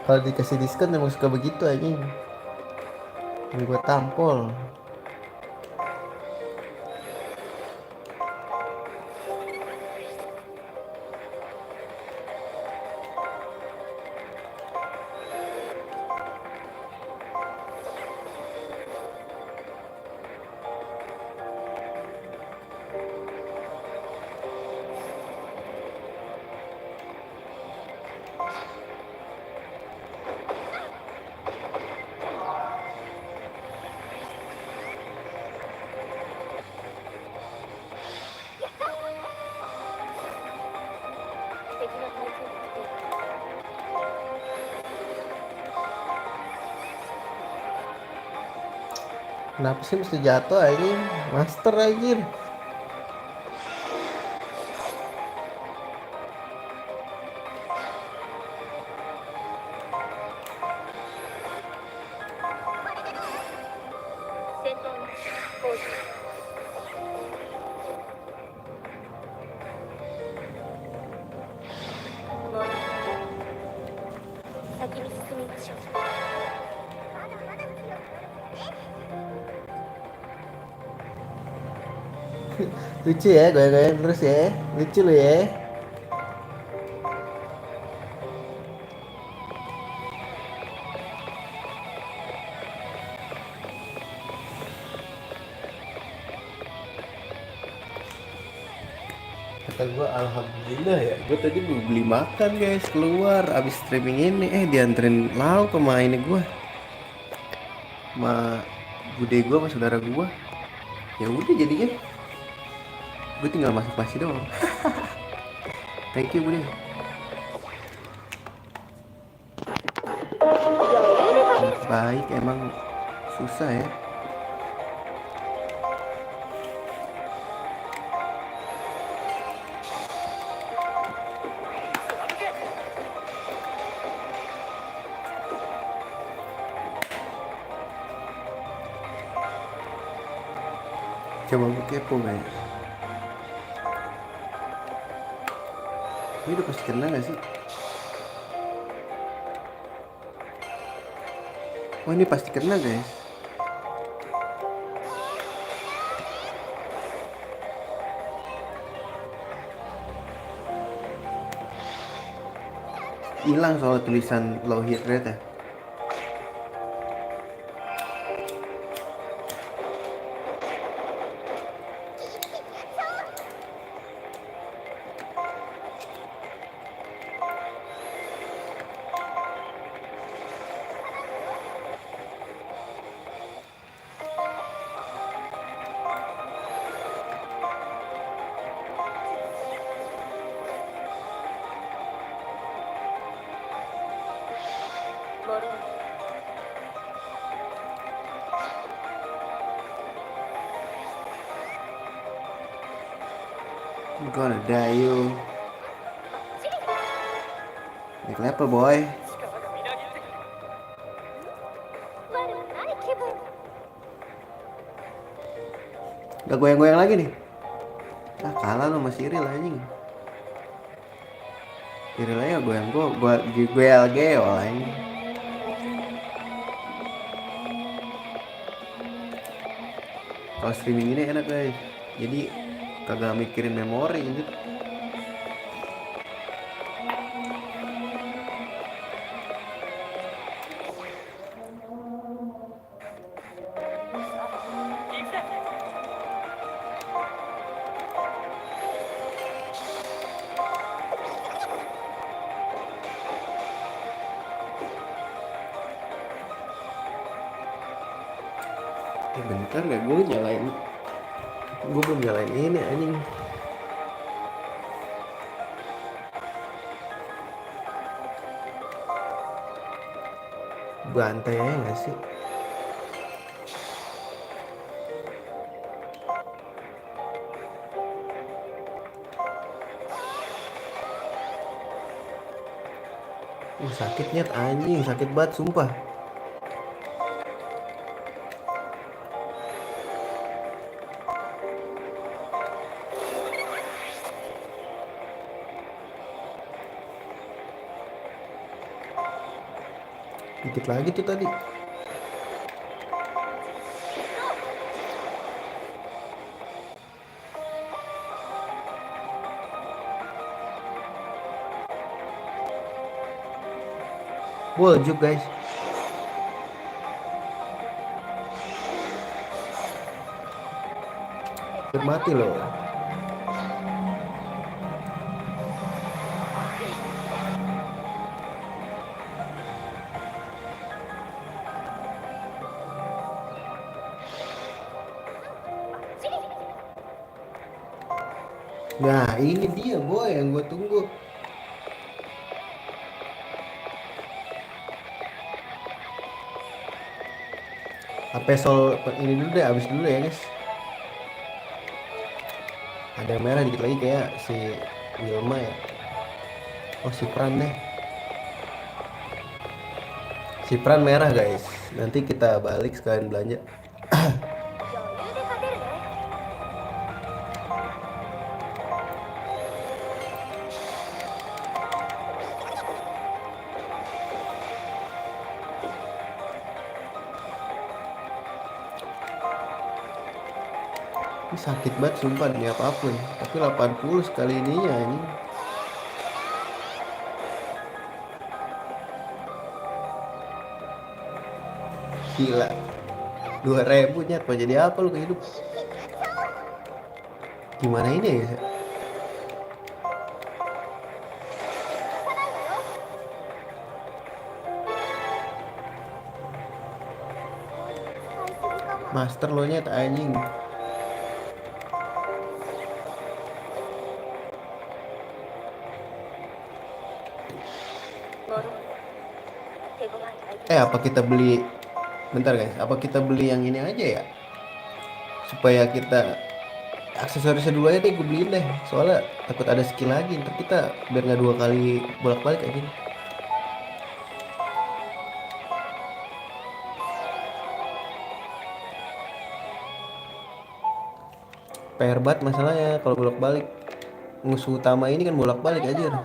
Kalau dikasih diskon emang suka begitu anjing. Ini gua tampol. Kenapa sih mesti jatuh anjing? Master anjir. Lucu ya, goyang-goyang terus ya. Lucu lu ya. Kata gue alhamdulillah ya. Gue tadi mau beli makan guys, keluar abis streaming ini. Dianterin lauk sama ini gue, sama bude gue, sama saudara gue. Ya udah jadinya gue tinggal masuk pasti doang. Thank you bude. Baik emang susah ya. Coba gue kepo guys. Ini udah pasti kena gak sih? Oh ini pasti kena guys. Hilang soal tulisan low hit rate ya. ボルーン I'm gonna die you. Naik level boy. 我何気分 Udah goyang-goyang lagi nih. Ah kalah lo sama Cyril anjing. Cyril aja goyang gua gel anjing. Kalau streaming ini enak guys. Jadi kagak mikirin memori gitu. Bentar gak gue nyalain. Gue belum nyalain ini anjing. Bantai aja gak sih? Sakitnya anjing, sakit banget sumpah. Dikit lagi tuh tadi. Boljuk guys. Mati loh. Nah ini dia boy yang gue tunggu. HP sol ini dulu deh, habis dulu ya guys. Ada yang merah dikit lagi kayak si Wilma ya. Oh si Pran deh. Si Pran merah guys. Nanti kita balik sekalian belanja. 余裕で勝てるね Ini sakit banget sumpah demi apapun. Tapi 80 sekali ininya ini. Gila. 2000 nyat mau jadi apa lu ke hidup? Gimana ini ya? Master lo nyet anjing. Apa kita beli? Bentar guys, apa kita beli yang ini aja ya? Supaya kita aksesorisnya dulu aja deh, gue beliin deh. Soalnya takut ada skill lagi, ntar kita biar nggak 2 kali bolak-balik aja. PR banget masalahnya kalau bolak-balik. Musuh utama ini kan bolak-balik aja.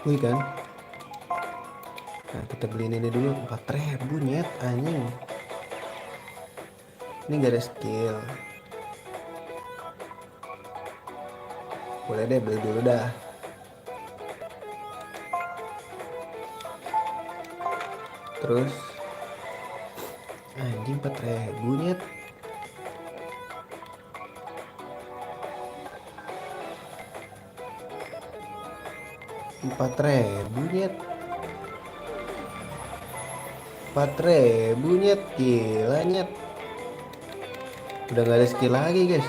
Wih kan. Nah kita beliin ini dulu 4.000 nyet anjing. Ini gak ada skill. Boleh deh beli dulu dah. Terus anjing 4.000 nyet. Empat ribu nyet. 4.000 nyet. Gila nyet. Udah gak ada skill lagi guys.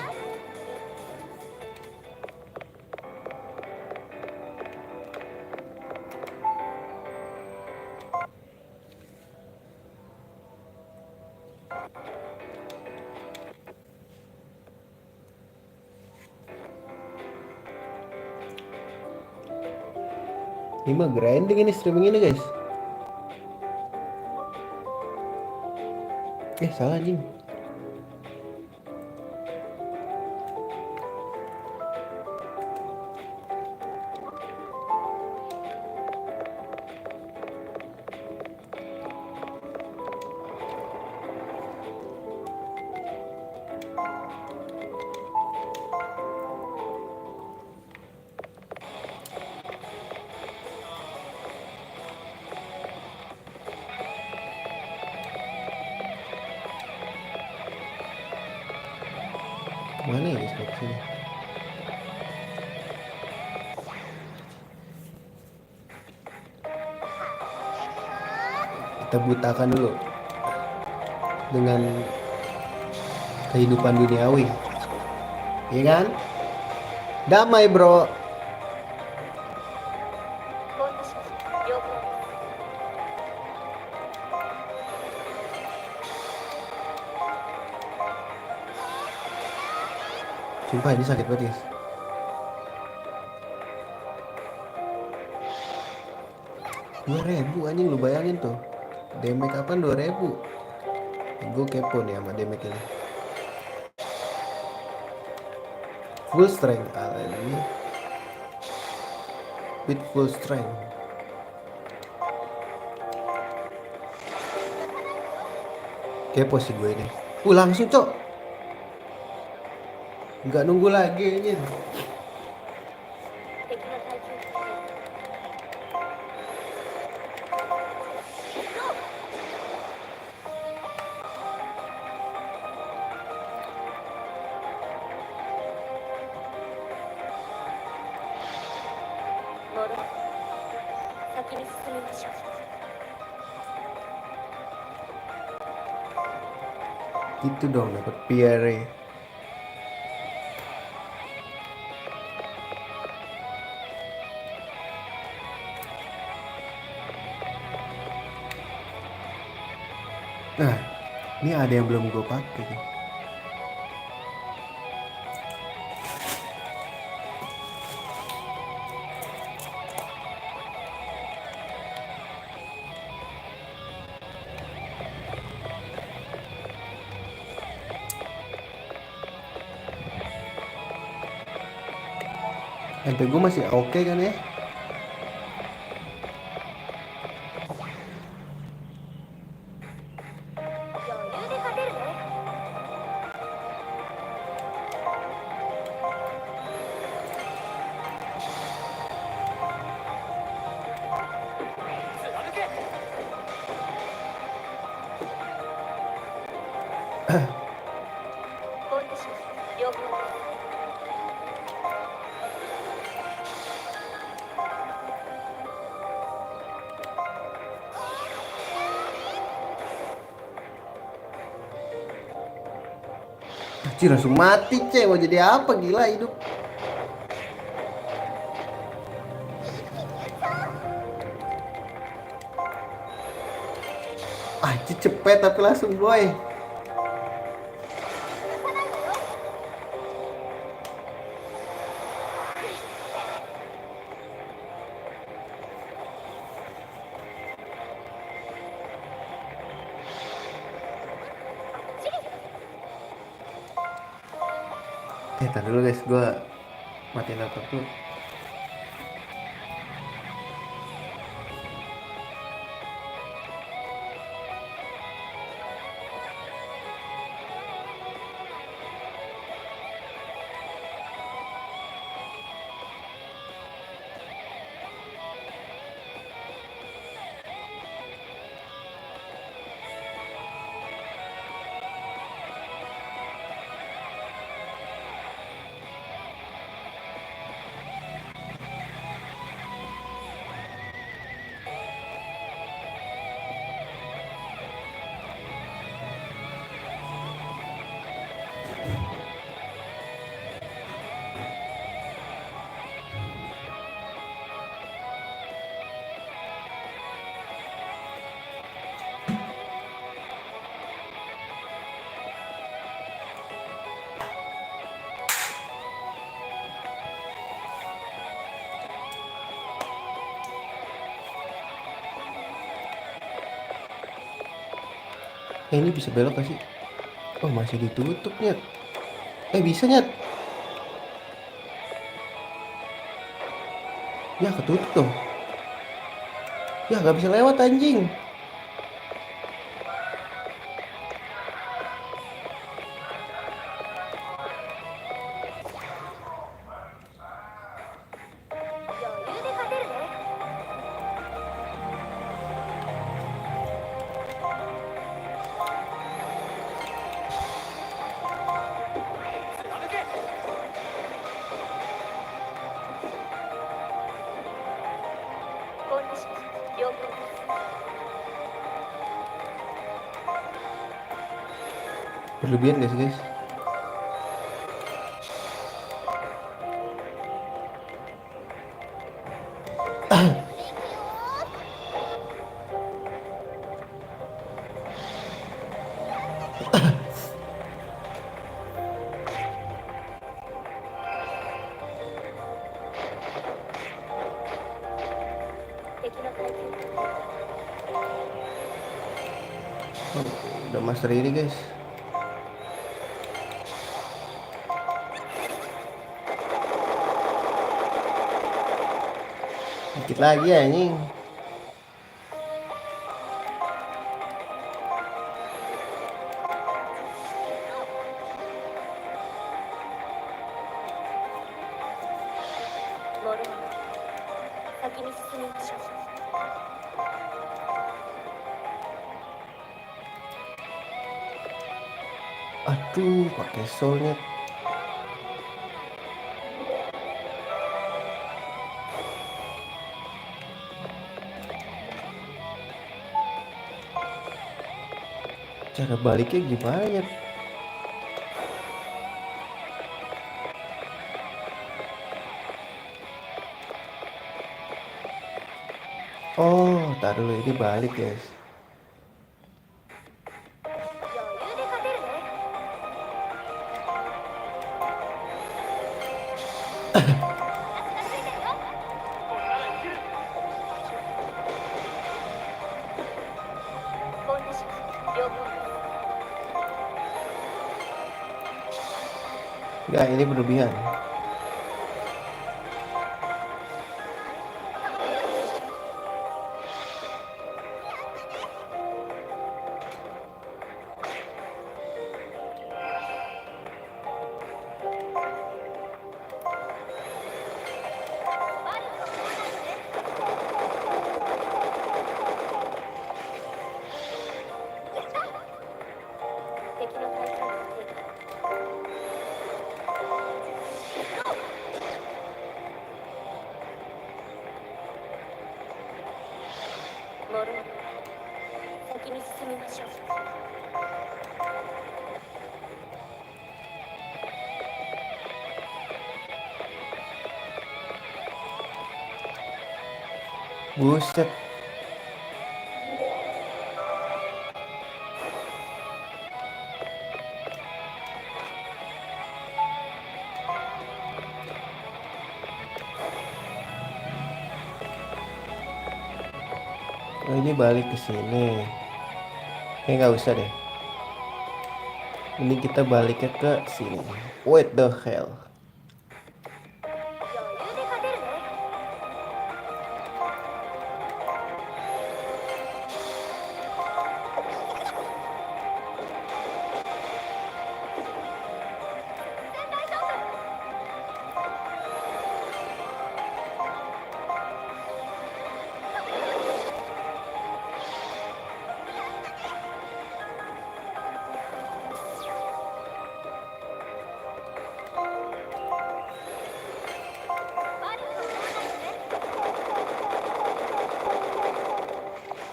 Ini mah grinding ini streaming ini guys. Salah anjing. Mana ya guys boxnya? Kita butakan dulu dengan kehidupan duniawi, iya kan? Damai bro. Sumpah ini sakit banget guys. Rp2.000 anjing, lu bayangin tuh. Damage kapan 2.000? Gue kepo nih sama damage ini. Full strength ini. With full strength. Kepo sih gue ini. Langsung cok. Nggak nunggu lagi anjir. Gitu dong dapat Pierre. Nah, ini ada yang belum gue pakai nih. MP gue masih oke kan ya? Anjir langsung mati cek, mau jadi apa gila hidup. Anjir cepet tapi langsung boy. Tar dulu guys, gue matiin laptop tuh. Ini bisa belok gak sih? Oh masih ditutup Nyet. Bisa Nyet. Ya ketutup dong. Ya gak bisa lewat anjing. Berlebihan guys guys. Oh, udah master ini guys. Dikit lagi ya anjing. Aduh, pakai soulnya. Cara baliknya gimana ya? Oh, taruh dulu ini balik guys. Enggak, ini berlebihan. Buset. Oh, ini balik ke sini. Nggak usah deh. Ini kita baliknya ke sini. What the hell?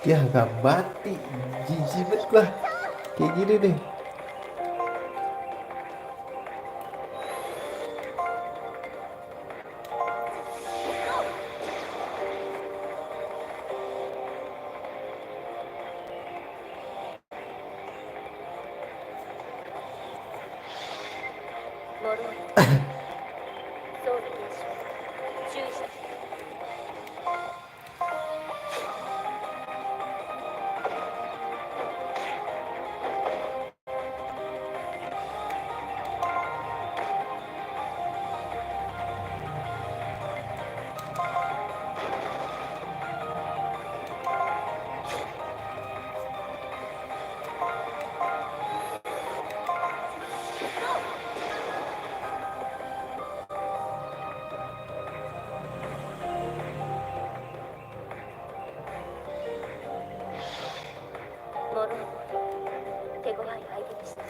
Ya nggak mati, jijik banget gua kayak gini deh. 物を手強い相手でした。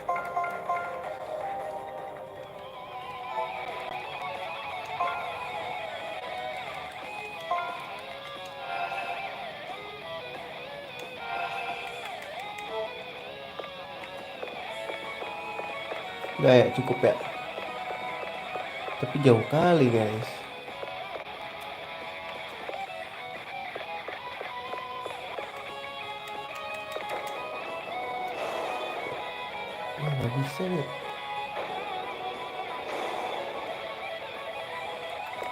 Nggak ya, cukup ya. Tapi jauh kali guys. Nggak bisa nih.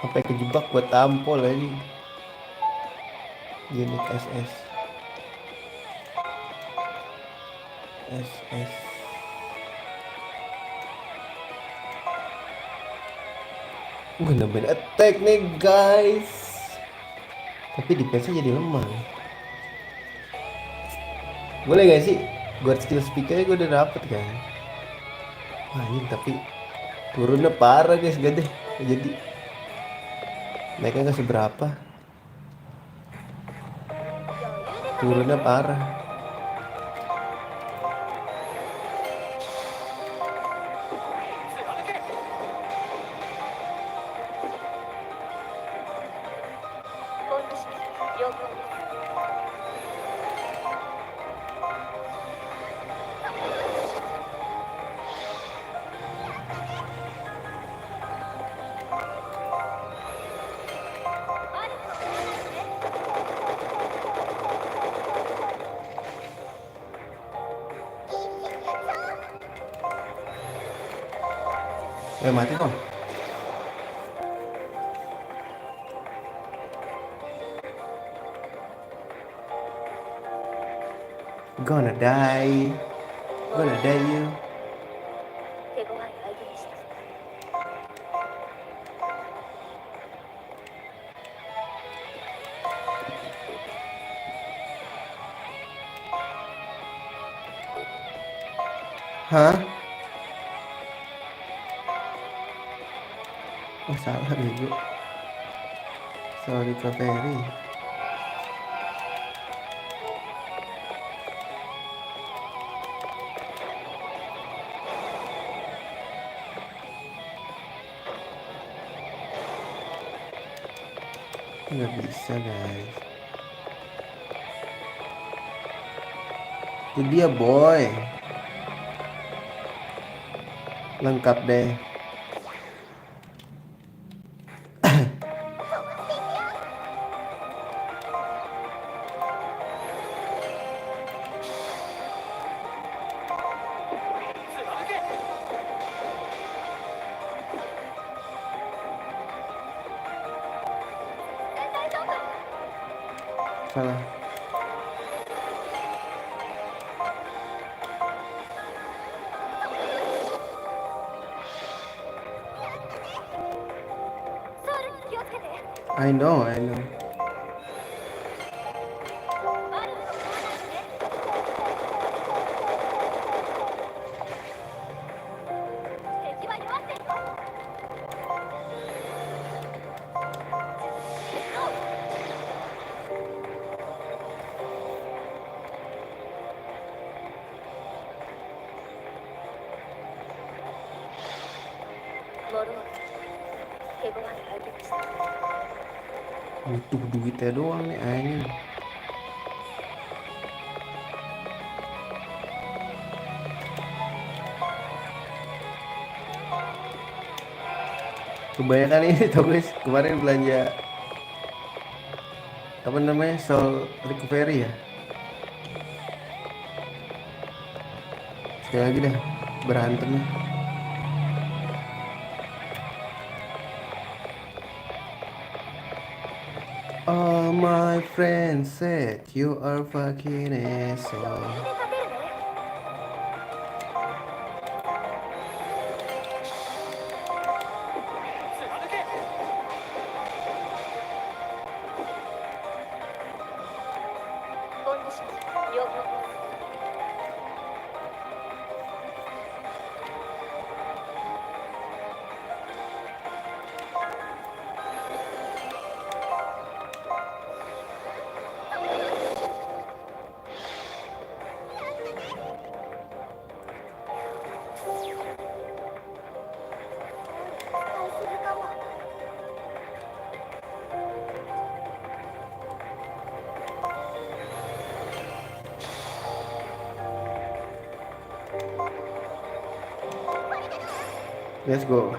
Sampai kejebak buat tampol lagi. Unit SS. SS. Gue nambahin attack nih guys. Tapi defense-nya jadi lemah. Boleh gak sih? Guard skill speaker-nya gue udah dapet kan. Wah ini tapi turunnya parah guys, gak deh. Jadi naiknya gak seberapa. Turunnya parah. Mati dong. Gonna die. Gonna die you. 手強い相手でした。Hah? Oh salah nih gue. Sorry Kak Ferry. Nggak bisa guys. Itu dia boy. Lengkap deh. Salah. I know. Butuh duitnya doang nih anjing. Kebanyakan ini tau guys, kemarin belanja apa namanya, soul recovery ya. Sekali lagi deh berantem nih. All my friends said you are fucking asshole. Let's go.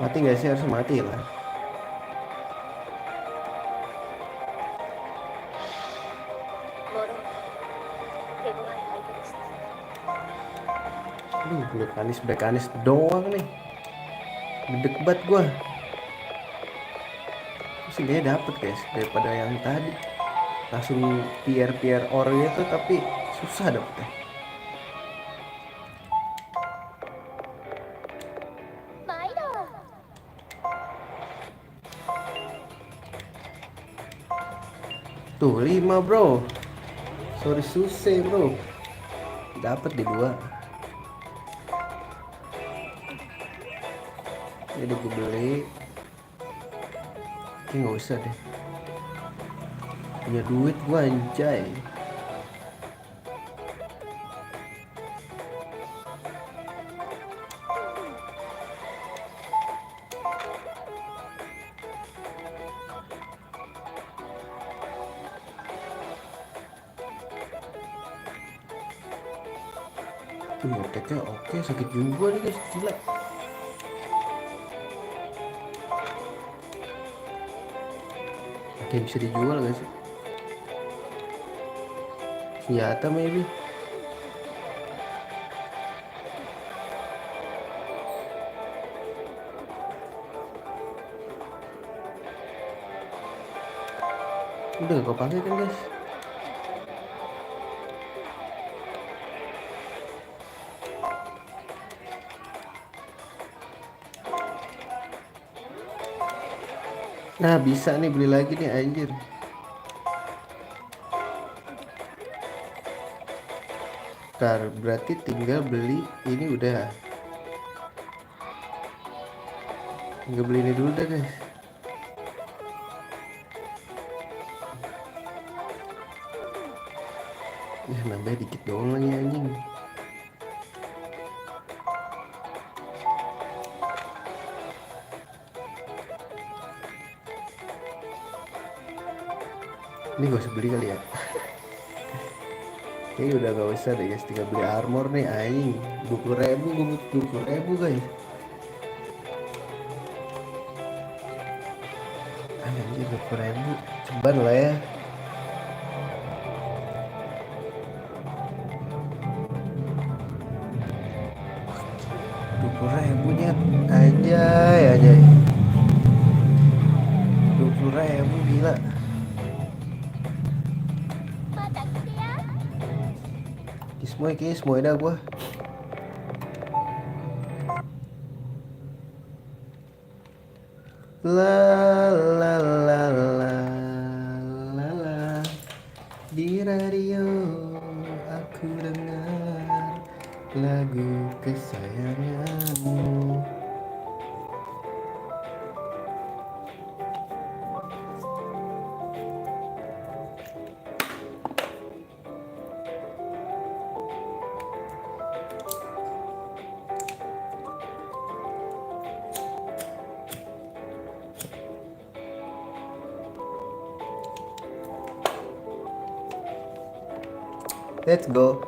Mati nggak sih? Harus mati lah. Aduh, Black Anis doang nih. Gedek banget gua. Sih dia dapet guys daripada yang tadi. Langsung PR orang itu tapi susah dapetnya. Tuh 5 bro. Sorry susah bro. Dapat di 2. Jadi gue beli. Ini nggak usah deh. Punya duit gue anjay. Ngeteknya oke, sakit juga nih guys, gila. Oke, bisa dijual gak sih? Senjata maybe. Udah gak kepake kan guys. Nah bisa nih beli lagi nih anjir. Ntar berarti tinggal beli ini udah. Tinggal beli ini dulu dah guys. Ya nambah dikit doang lagi anjing. Ini gak usah beli kali ya. Kayaknya udah gak usah deh guys. Tinggal beli armor nih anjing. 20.000 gue butuh 20.000 guys. Anjir 20.000 ceban lah ya. Ribunya anjay 20.000 gila. Semua dah gua. La la la la la la. Di radio aku dengar lagu kesayanganmu. Let's go.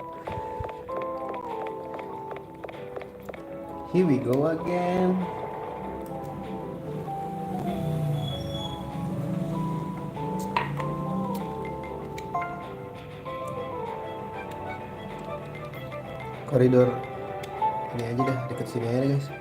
Here we go again. Koridor ini aja dah, deket sini aja guys.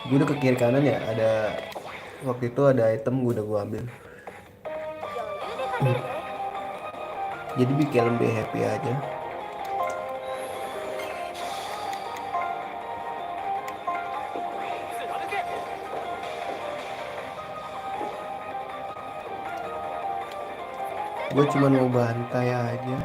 Gue udah ke kiri kanan ya, ada waktu itu ada item gue ambil. Jadi bikin lebih happy aja. Gue cuma mau bantai aja.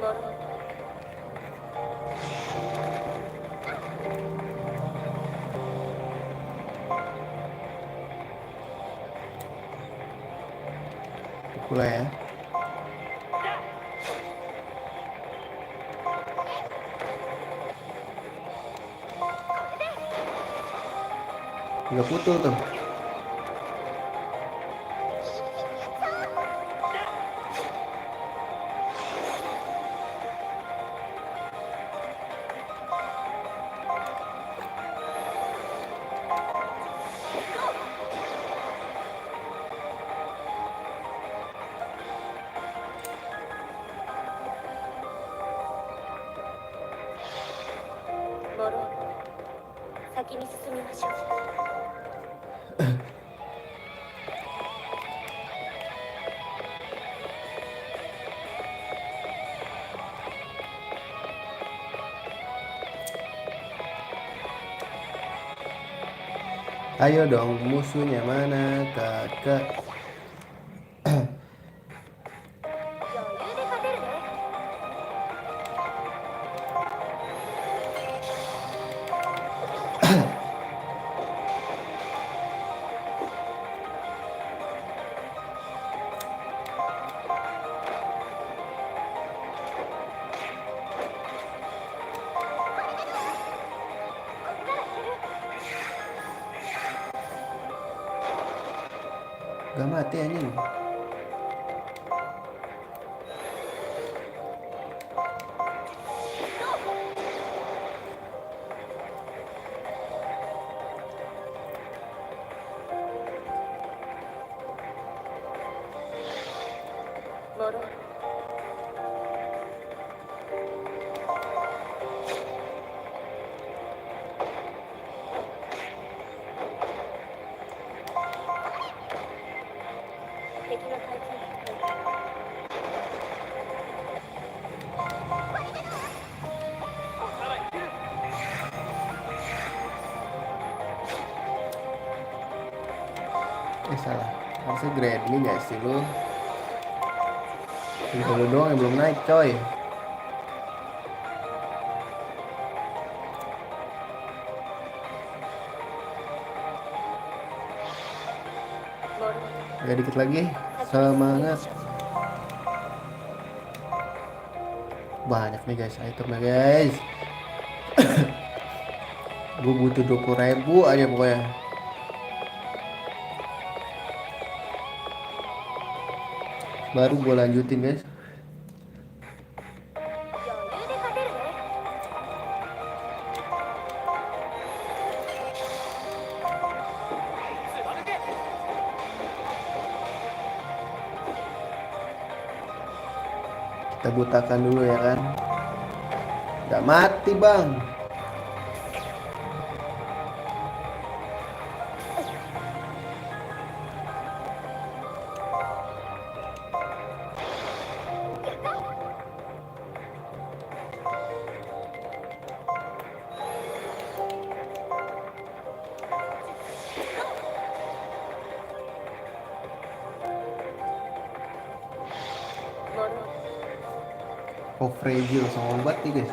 Pula ya. Nggak putul tuh. Ayo dong, musuhnya mana, kakak? Gak mati anjing. Salah, harusnya grade ini gak sih lu? Tinggal lu doang yang belum naik coy. Agak dikit lagi, semangat. Banyak nih guys itemnya guys. Gue butuh 20.000 aja pokoknya. Baru gue lanjutin guys. Kita butakan dulu ya kan. Gak mati bang. Oh fragile sama obat nih guys.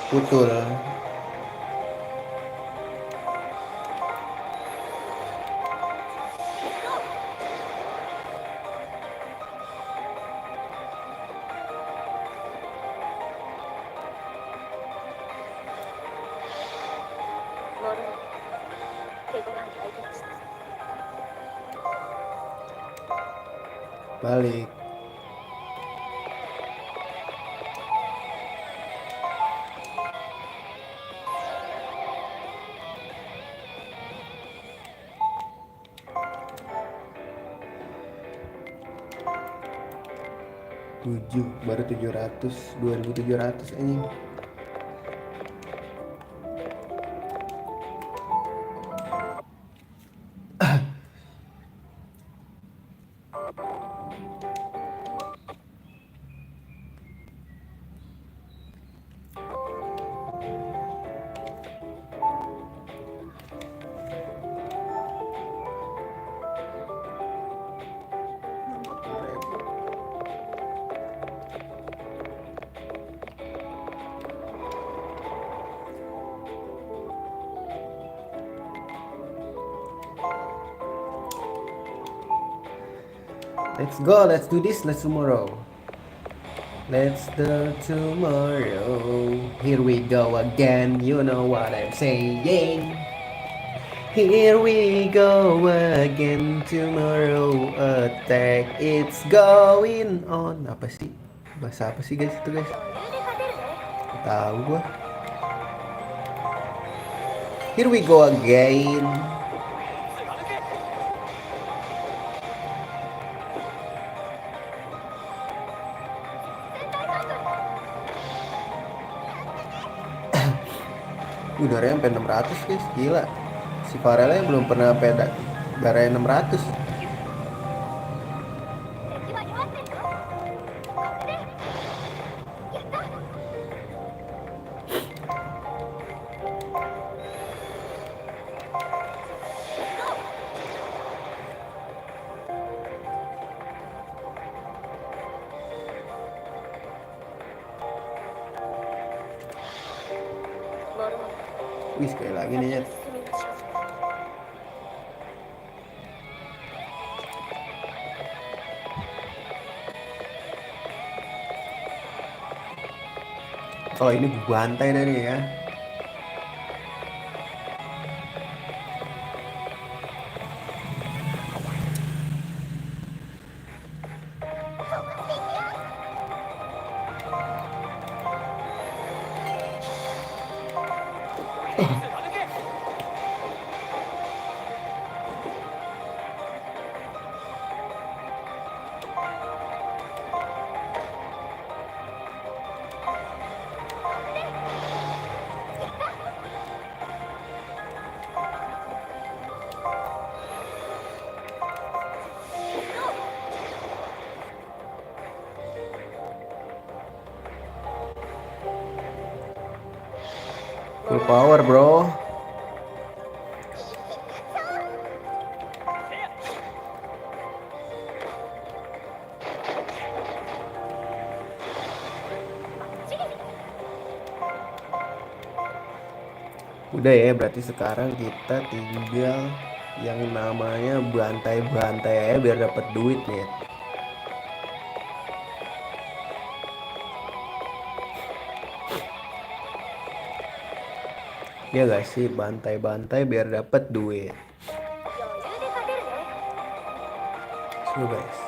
Putul. Balik. Baru 2.700 anjing. Let's go, let's do this, let's tomorrow. Let's do tomorrow. Here we go again, you know what I'm saying. Here we go again, tomorrow attack, it's going on. Apa sih? Bahasa apa sih guys itu guys? Nggak tahu gua. Here we go again. Darahnya sampai 600 guys, gila. Si Varela belum pernah sampai darahnya 600. Wih, sekali lagi nih ya. Kalau ini gue bantai dah nih ya. Full power bro. Udah ya, berarti sekarang kita tinggal yang namanya bantai-bantai aja biar dapat duit nih. Ya gak sih, bantai-bantai biar dapat duit. So guys.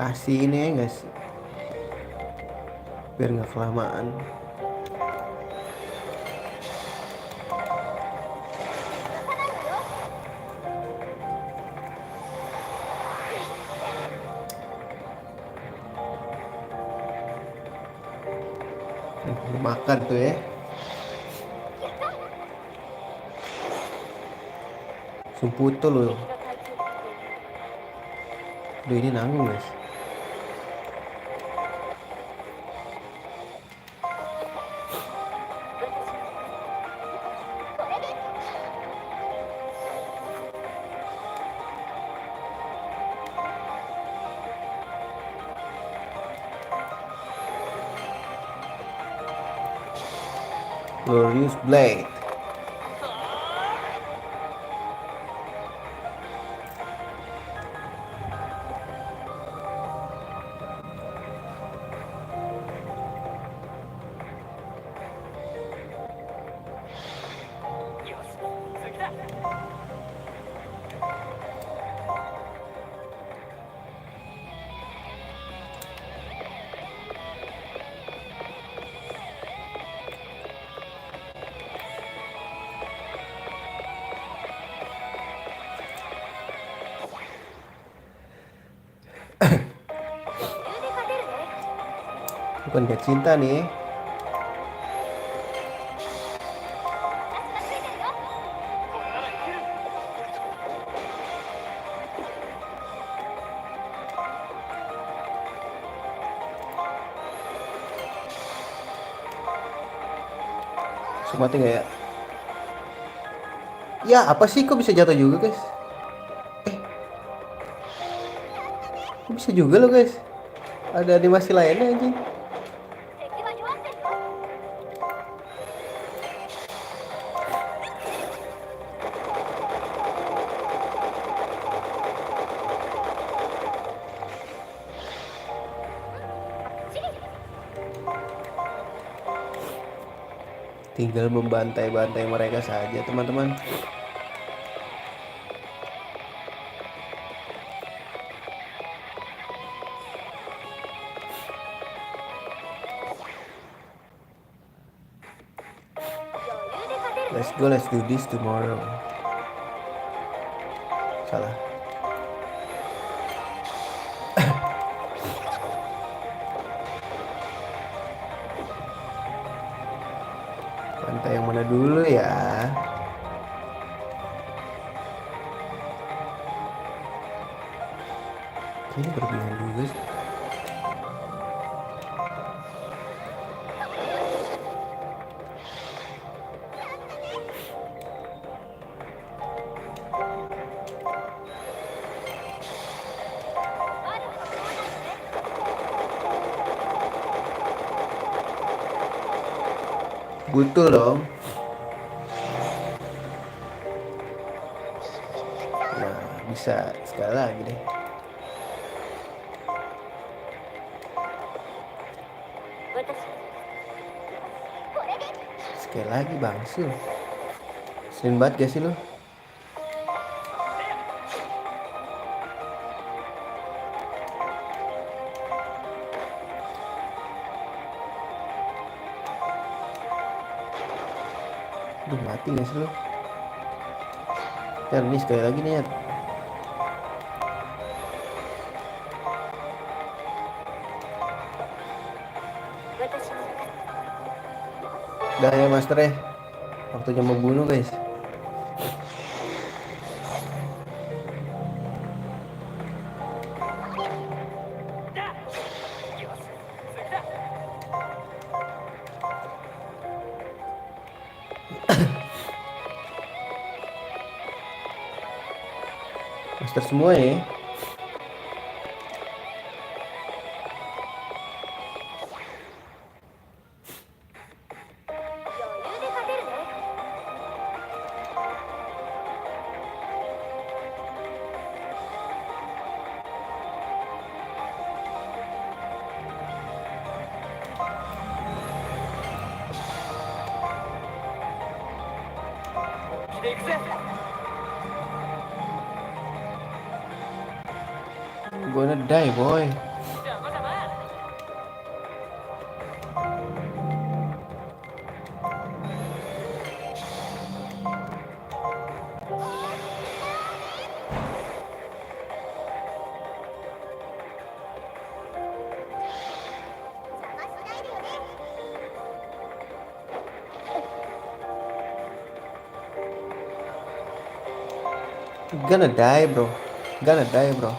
Kasih ini ya guys, biar nggak kelamaan. Makan tuh ya. Sumputo loh. Duh, ini nanggung guys. Glorious Blade. Bukan gak cinta nih. Mati nggak ya? Ya apa sih, kok bisa jatuh juga guys? Kok bisa juga loh guys? Ada animasi lainnya anjing. Tinggal membantai-bantai mereka saja teman-teman. Let's do this tomorrow. Salah. Pantai yang mana dulu ya? Ini berlebihan juga sih. Betul dong. Nah, bisa sekali lagi deh. Sekali lagi bangsu. Sering banget gak sih lo? Duh, mati gak sih lo? Ya ini sekali lagi nih ya. Udah ya master ya. Waktunya membunuh guys. Master semua ya. Gonna die boy. Gonna die bro. Gonna die bro.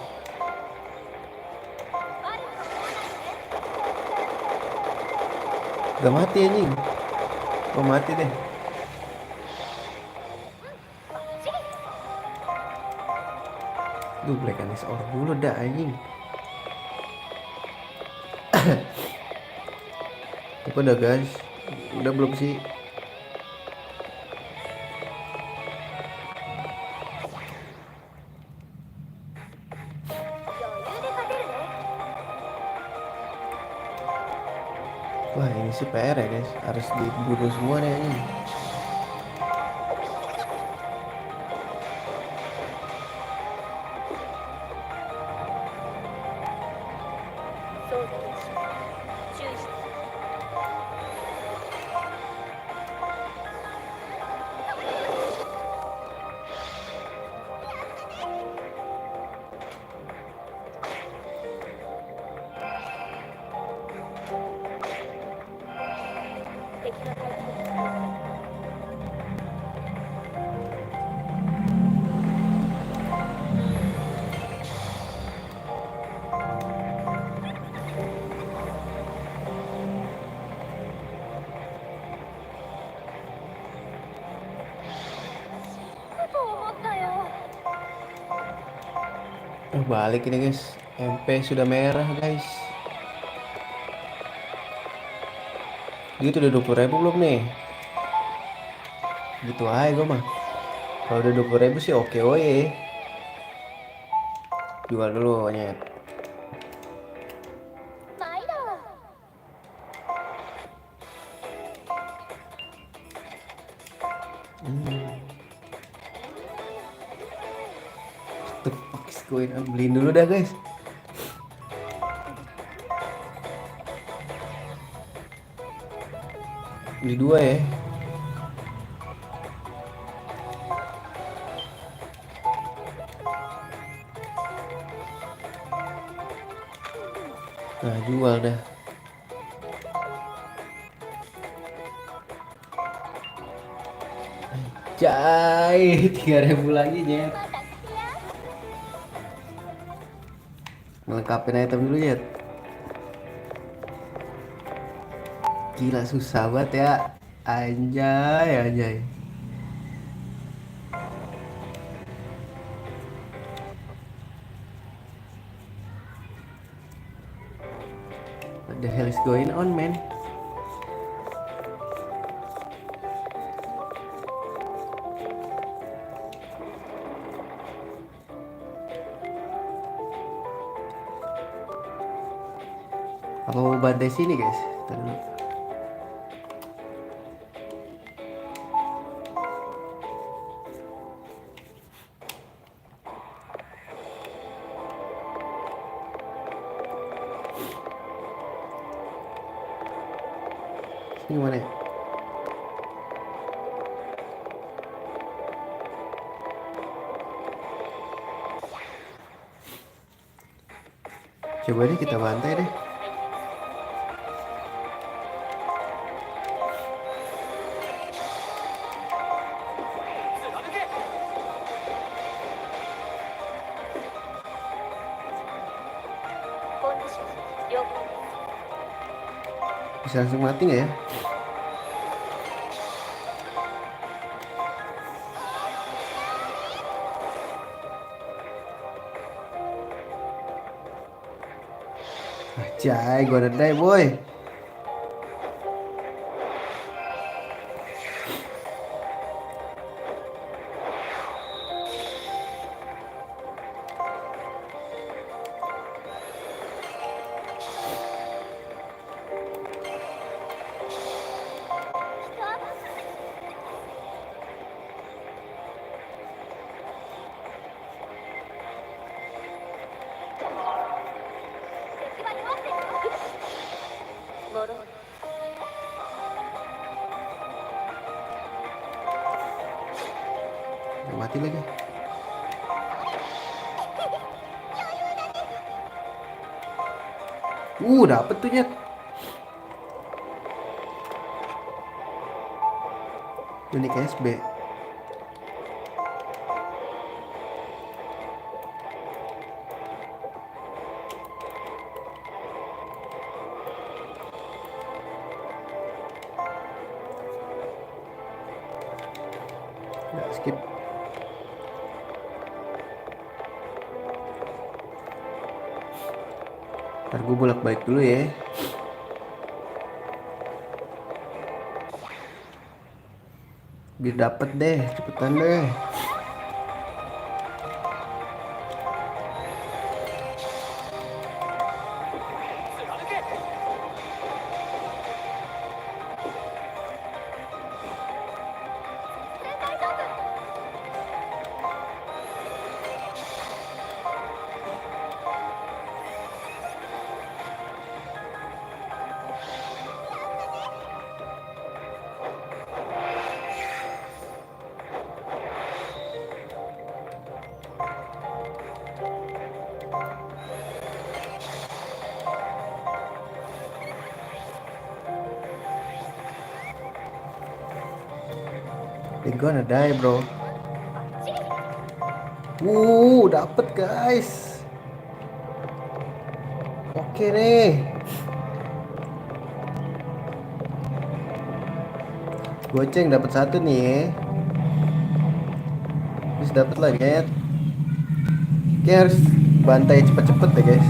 Gak mati anjing. Gak mati deh. Duh, Black Anis Or dulu dah anjing. Apa udah guys? Udah belum sih? Wah ini sih PR ya guys. Harus dibunuh semua deh ini. Balik ini guys. MP sudah merah guys. Gitu udah 20.000 belum nih? Gitu aja gue mah. Kalau udah 20.000 sih oke oye. Jual dulu nyet. 毎度 The fuck is going on? Beliin dulu dah guys. Beli 2 ya. Nah jual dah. Anjay, 3.000 lagi nyet. Melengkapin item dulu ya. Gila susah banget ya. Anjay, anjay. What the hell is going on, man? Apa mau bantai sini guys? Ntar dulu. Sini mana ya? Coba deh kita bantai deh. Bisa langsung mati nggak ya? Ajay, gua redai boy. Mati lagi. Dapet tuh nyet. Unik SB. Nggak skip. Ntar gue bolak-balik dulu ya. Biar dapet deh, cepetan deh. They gonna die, bro. Dapet guys. Oke nih. Goceng dapat satu nih. Terus dapat lah nyet. Oke, harus bantai cepet-cepet ya guys.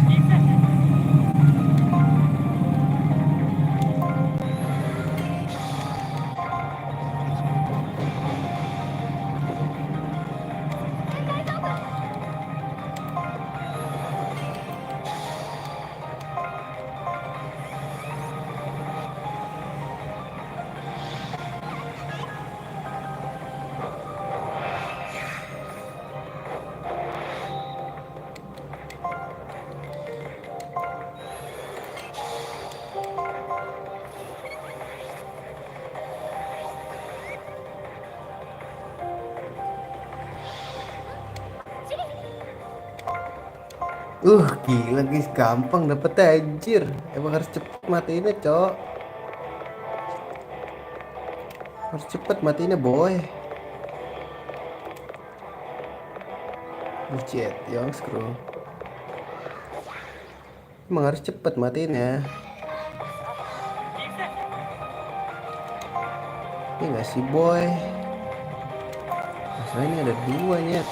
Gila guys, gampang dapetnya anjir. Emang harus cepet matiinnya, cok. Harus cepet matiinnya, boy. Bucet, yang screw. Emang harus cepet matiinnya. Ini nggak sih, boy? Masalahnya ada dua nyet.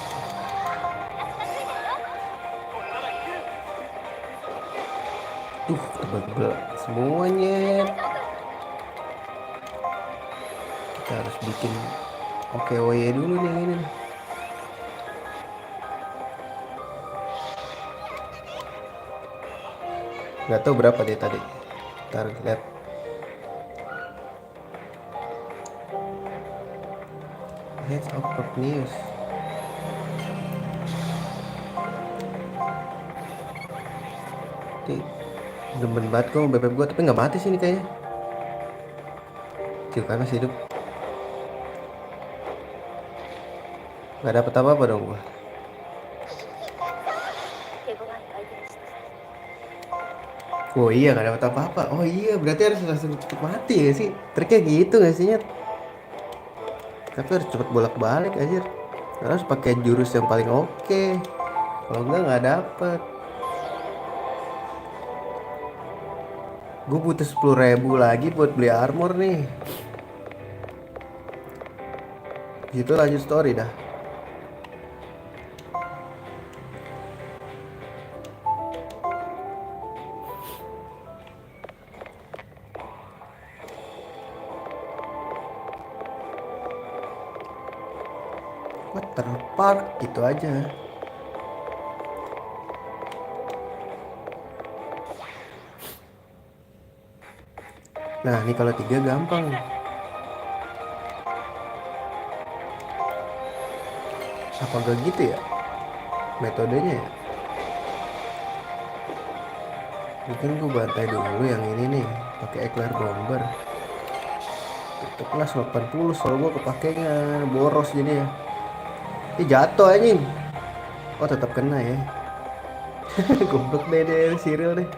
Tebel-tebel semuanya. Kita harus bikin OKWY dulu nih ini. Nggak tahu berapa dia tadi. Ntar lihat. Heads of News. Demen banget kok bebek gua, tapi nggak mati sih ini kayaknya. Cil kan masih hidup. Nggak dapet apa-apa dong gua. Oh iya, nggak dapet apa-apa. Oh iya, berarti harus langsung cepet mati ya sih. Triknya gitu nggak sih, Nyet? Tapi harus cepet bolak-balik aja. Harus pakai jurus yang paling oke. Kalau enggak nggak dapet. Gue butuh 10.000 lagi buat beli armor nih. Gitu lanjut story dah. Waterpark gitu aja. Nah, ini kalau 3 gampang. Apa gak gitu ya metodenya ya? Mungkin gue bantai dulu yang ini nih, pakai Eclair Bomber. Itu kelas 80, soal gue kepakainya boros jadi ya. Ini jatuh anjing. Oh, tetap kena ya. Goblok deh Cyril deh.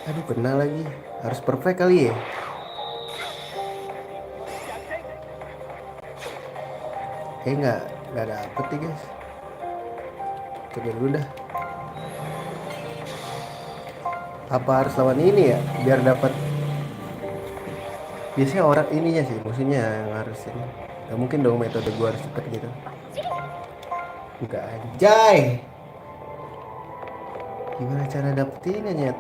Aduh, kena lagi. Harus perfect kali ya. Nggak dapet nih guys. Coba dulu dah. Apa harus lawan ini ya biar dapat? Biasanya orang ininya sih, musuhnya yang harus ini. Gak mungkin dong metode gua harus cepet gitu. Enggak, anjay. Gimana cara dapetinnya, Nyet?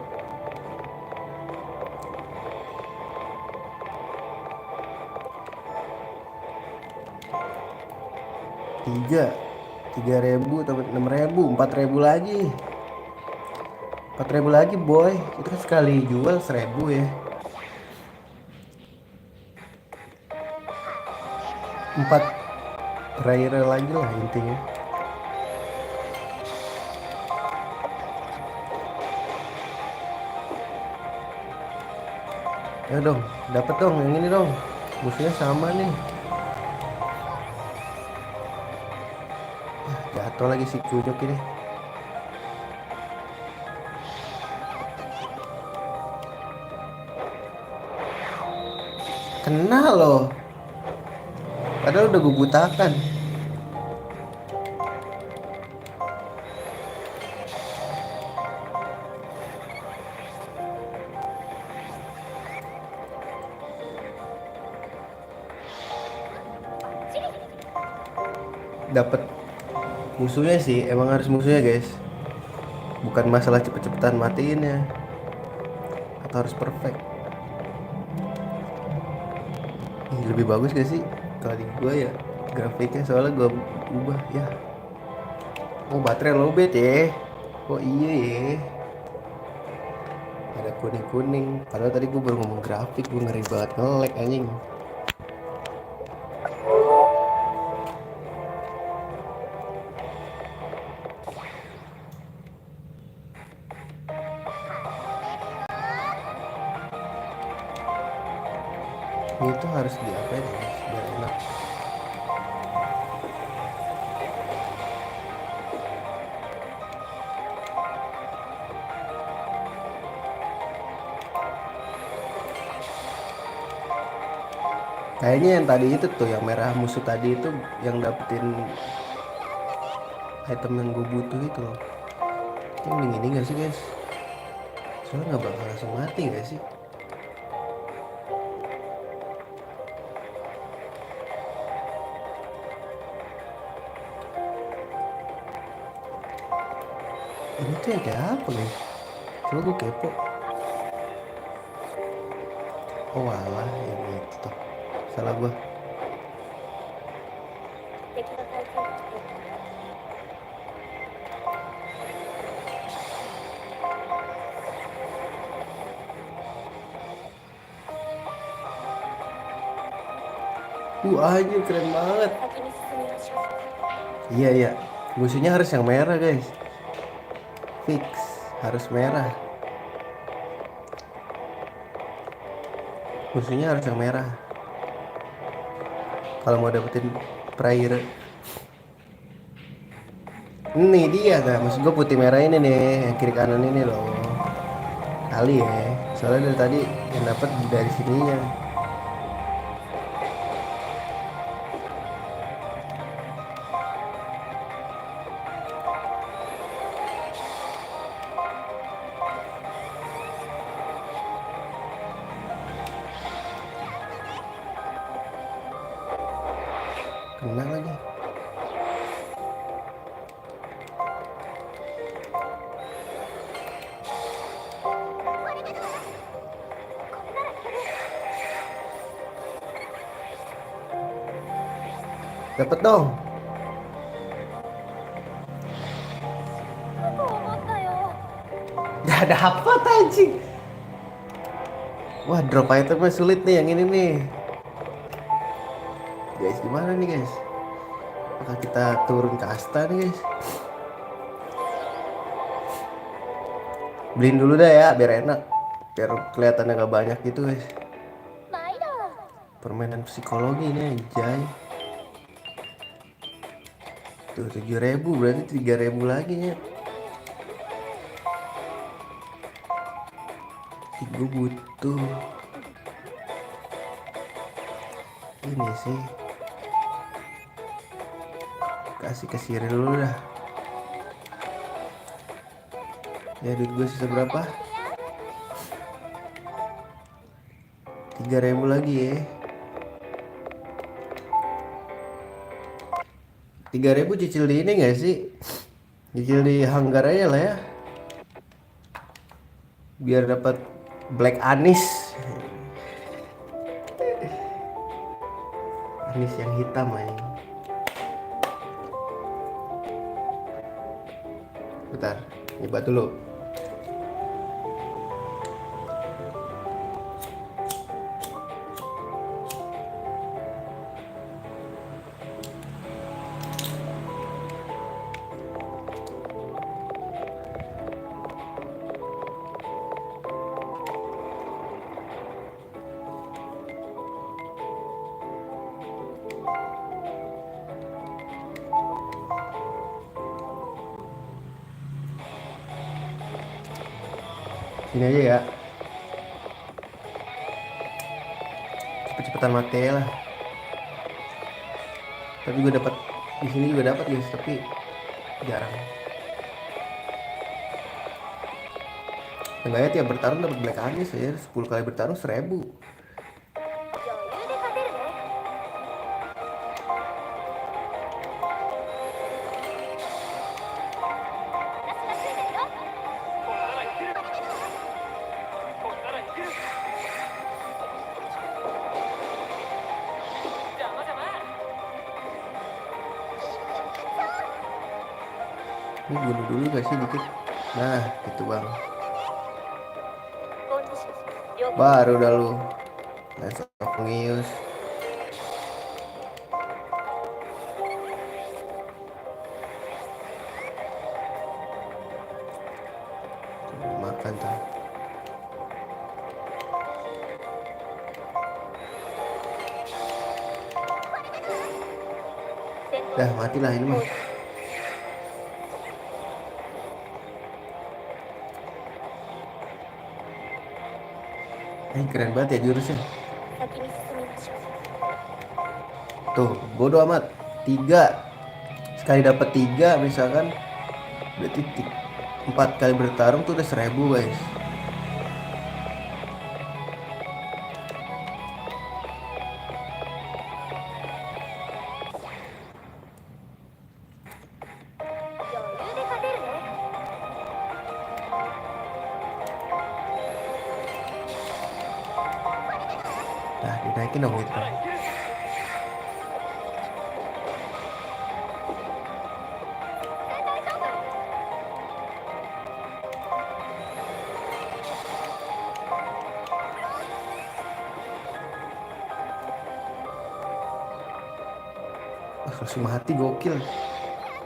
Tiga ribu, 6.000, 4.000 lagi. 4.000 lagi boy. Itu kan sekali jual 1.000 ya. 4 terakhir lagi lah intinya. Ya dong, dapat dong yang ini dong. Musuhnya sama nih. Jatuh lagi si kucuk ini. Kena loh. Padahal udah gue butakan. Dapat musuhnya sih, emang harus musuhnya guys. Bukan masalah cepet-cepetan matiinnya. Atau harus perfect. Lebih bagus gak sih kalau di gua ya grafiknya, soalnya gua ubah ya. Oh baterai lowbat ya. Oh iya ya. Ada kuning-kuning. Padahal tadi gua baru ngomong grafik, gua ngeri banget nge-lag anjing. Ini tuh harus diapain ya guys, biar enak. Kayaknya yang tadi itu tuh, yang merah musuh tadi itu yang dapetin item yang gue butuh itu loh. Yang ini gak sih guys? Soalnya gak bakal langsung mati gak sih? Ini tuh yang kayak apa guys? Coba gue kepo. Oh alah, yang itu tuh. Salah gue. 敵の体験を作る Anjir keren banget. 先に進みましょう Iya iya. Musuhnya harus yang merah guys. Fix harus merah. Musuhnya harus yang merah. Kalau mau dapetin prayer. Ini dia kan, maksud gue putih merah ini nih, yang kiri kanan ini loh. Kali ya. Soalnya dari tadi yang dapat dari sininya. Kena lagi. Dapat dong. 僕思ったよ Gak dapat anjing. Wah drop itemnya sulit nih yang ini nih. Guys gimana nih guys? Apakah kita turun ke asta nih guys? Beliin dulu dah ya biar enak. Biar kelihatannya gak banyak gitu guys. 毎度 Permainan psikologi ini anjay. Tuh 7.000 berarti 3.000 lagi ya. Gue butuh ini sih. Kasih ke Siri dulu dah. Ya duit gue sisa berapa? 3.000 lagi ya. 3.000 cicil di ini gak sih? Cicil di hanggar aja lah ya. Biar dapat black anis. Anis yang hitam aja. Bentar, nyebat dulu. Sini aja ya. cepet-cepetan mati lah. Tapi gue dapat di sini juga dapat guys, tapi jarang. Enggak ya, tiap bertarung dapat black anis ya. 10 kali bertarung 1000. 余裕で勝てるね。 Ini bunuh dulu gak sih dikit? Nah, gitu bang. Baru dah lu. Let's Ngeus. Makan tuh. Dah matilah ini mah. Keren banget ya jurusnya. 先に進みましょう。 Tuh, bodoh amat. 3. Sekali dapat 3 misalkan berarti 4 kali bertarung tuh udah 1000 guys. Nah, dinaikin dong gitu. Langsung mati gokil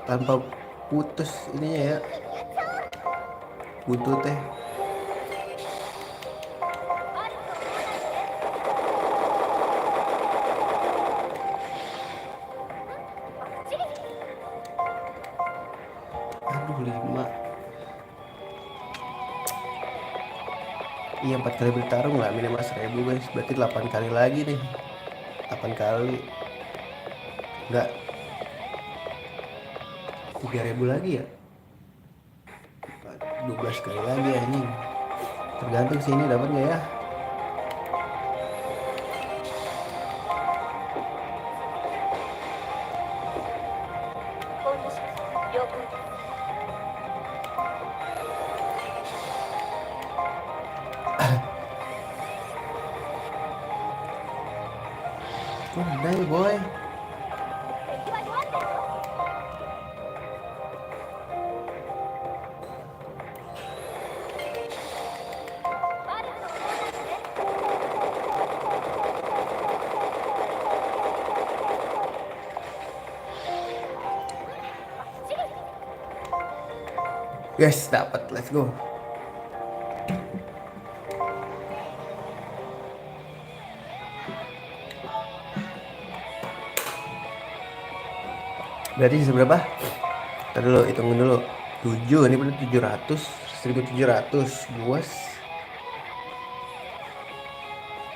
tanpa putus ininya ya buntutnya. Aduh 5. Iya 4 kali bertarung lah minimal 1000 guys, berarti 8 kali lagi nih. 8 kali enggak 3000 lagi ya, 12 kali lagi anjing. Tergantung sini dapat nggak ya. Oh, udah ya boy. Guys, dapat. Let's go. Berarti sisa berapa? Ntar dulu, hitungin dulu. 7, ini berarti 700. 1700 luas.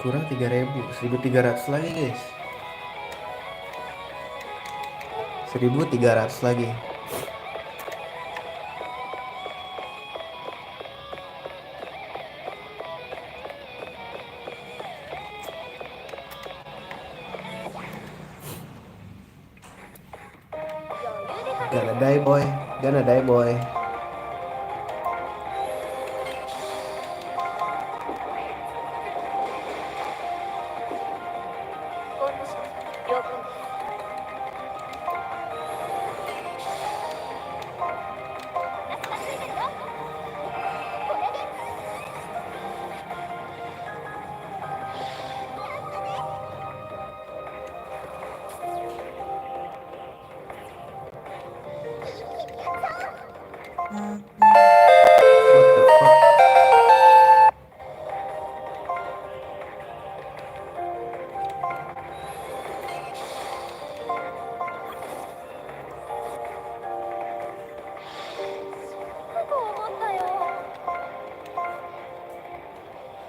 Kurang 3000, 1300 lagi guys. 1300 lagi. Gonna die boy, gonna die boy. What the fuck?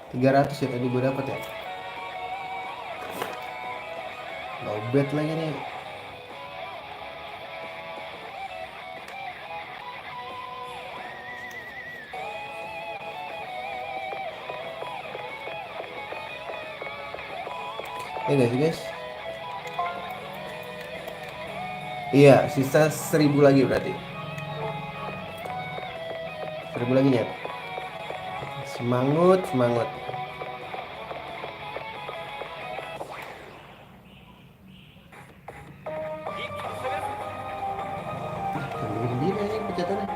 Tiga ratus ya tadi gue dapat ya. Lobet lagi nih. Guys, guys. Iya, sisa 1000 lagi berarti. 1000 lagi Nyet. Semangut, semangut. Gini aja pencetannya.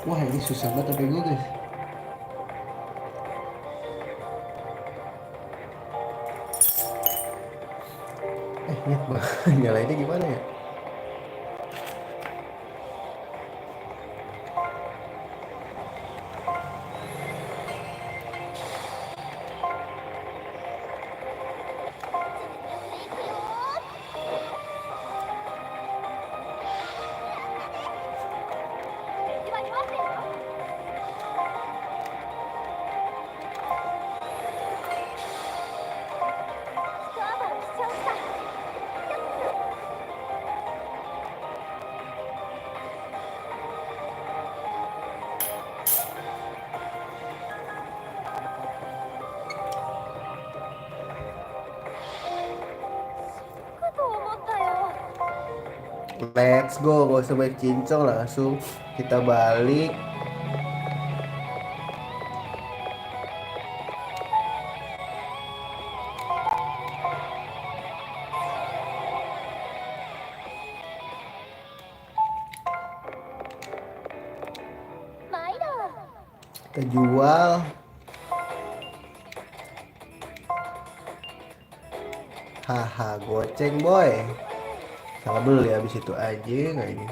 Wah, ini susah banget tapi gue guys. Nyet banget. Nyalainnya gimana ya? Let's go, gak usah banyak cincong, langsung kita balik. Kita jual. Haha, goceng boy. Salah beli habis itu aja kayaknya.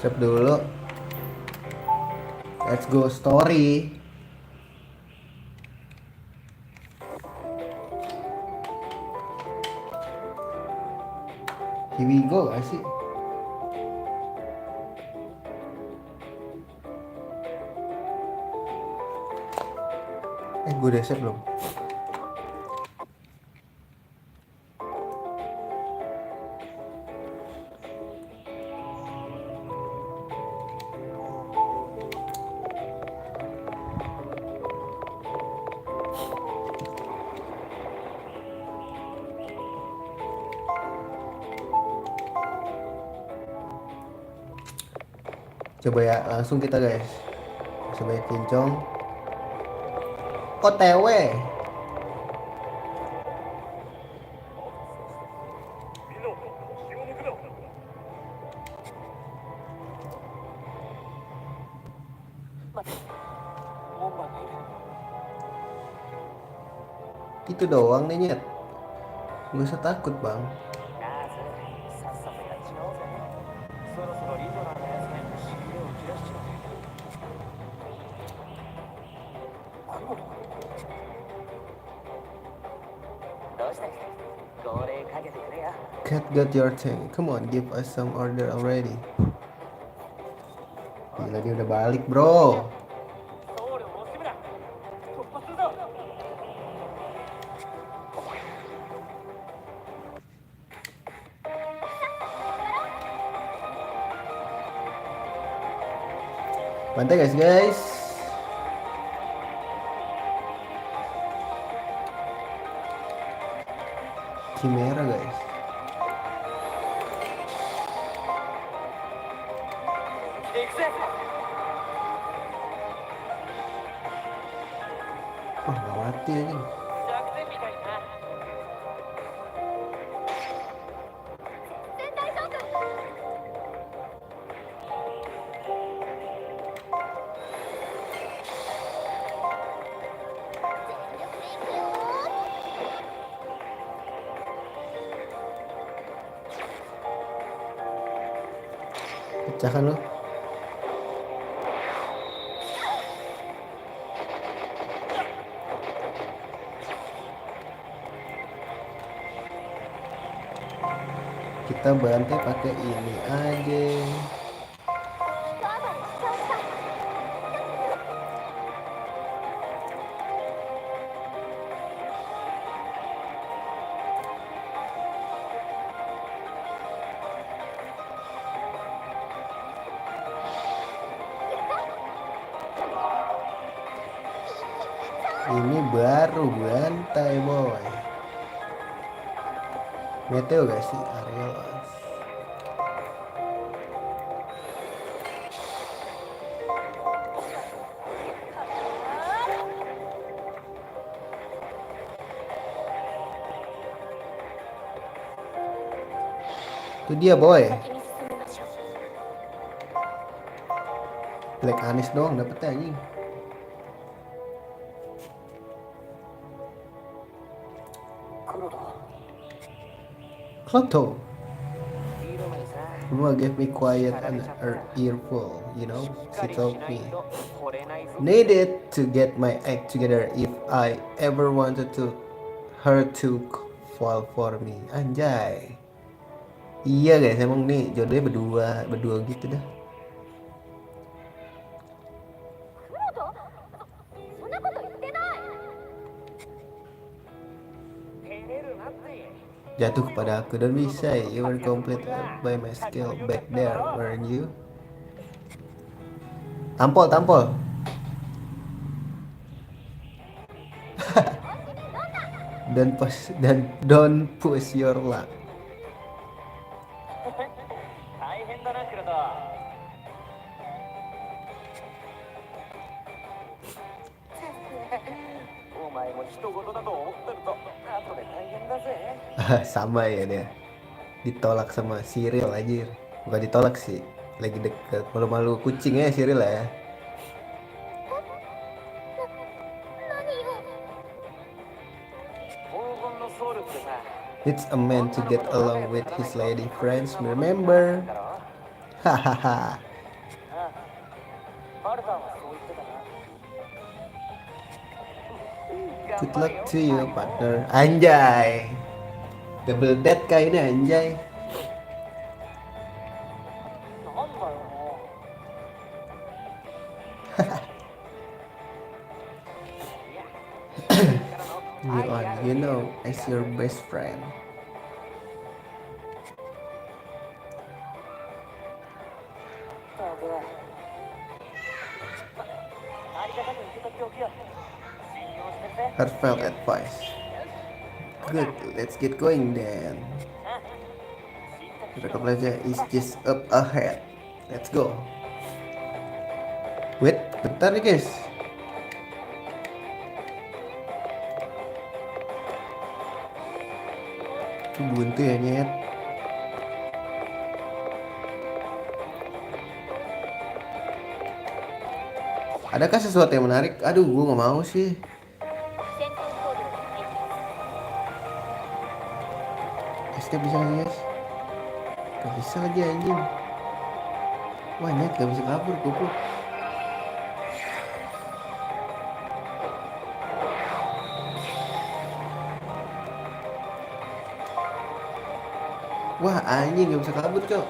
Save dulu. Let's go story. Here we go gak sih? Gue udah save belum? Coba ya, langsung kita guys. Coba kincong. OTW. Itu doang nih Nyet. Gak usah takut bang. Cat got your tank. Come on, give us some order already. Gila dia udah balik bro. Bantai guys. Chimera guys. Wah, nggak mati anjing. 全体将軍 Pecahkan lu. Kita bantai pakai ini aja. Ini baru bantai boy. Meteo gak sih Ariel? Itu dia boy. 先に進みましょう Black Anis doang dapetnya anjing. Kloto. Mama gave me quiet and her earful, you know. She told me needed to get my act together if I ever wanted to her to fall for me. Anjay. Iya guys, emang nih jodohnya berdua gitu dah. そんなこと言ってない Jatuh kepada aku, don't be shy. You were complete by my skill back there, weren't you? Tampol. Don't push your luck. 大変だなクロト。お前も人事だと思ってると後で大変だぜ。 Sama ya dia. Ditolak sama Cyril aja. Bukan ditolak sih. Lagi deket. Malu-malu kucing ya Cyril ya. 何よ 黄金のソウルってさ、 It's a man to get along with his lady friends. Remember? だろ？ Hahaha. アルタンはそう言ってたな。 Good luck to you, partner. Anjay. Double dead kah ini anjay. なんだよも You know, as your best friend. う。ありがたく受け取っておくよ。信用してくれ。 Heartfelt advice. Good, let's get going then. Rekam aja is just up ahead. Let's go. Wait, bentar nih guys. Buntu ya nyet. Adakah sesuatu yang menarik? Aduh, gue nggak mau sih. 戦闘コードを入ってます Escape bisa nggak guys? Gak bisa lagi anjing. Wah nyet gak bisa kabur goblok. Wah anjing gak bisa kabur cok.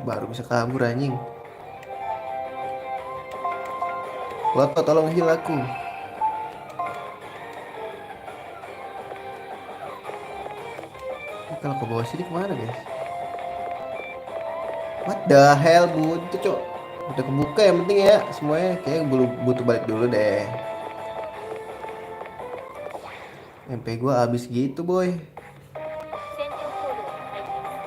Baru bisa kabur anjing. Loto tolong heal aku. Ini kalau ke bawah sini kemana guys? What the hell buntu cok. Udah kebuka yang penting ya semuanya. Kayaknya butuh balik dulu deh. MP gua habis gitu, boy. 戦場コールが入ります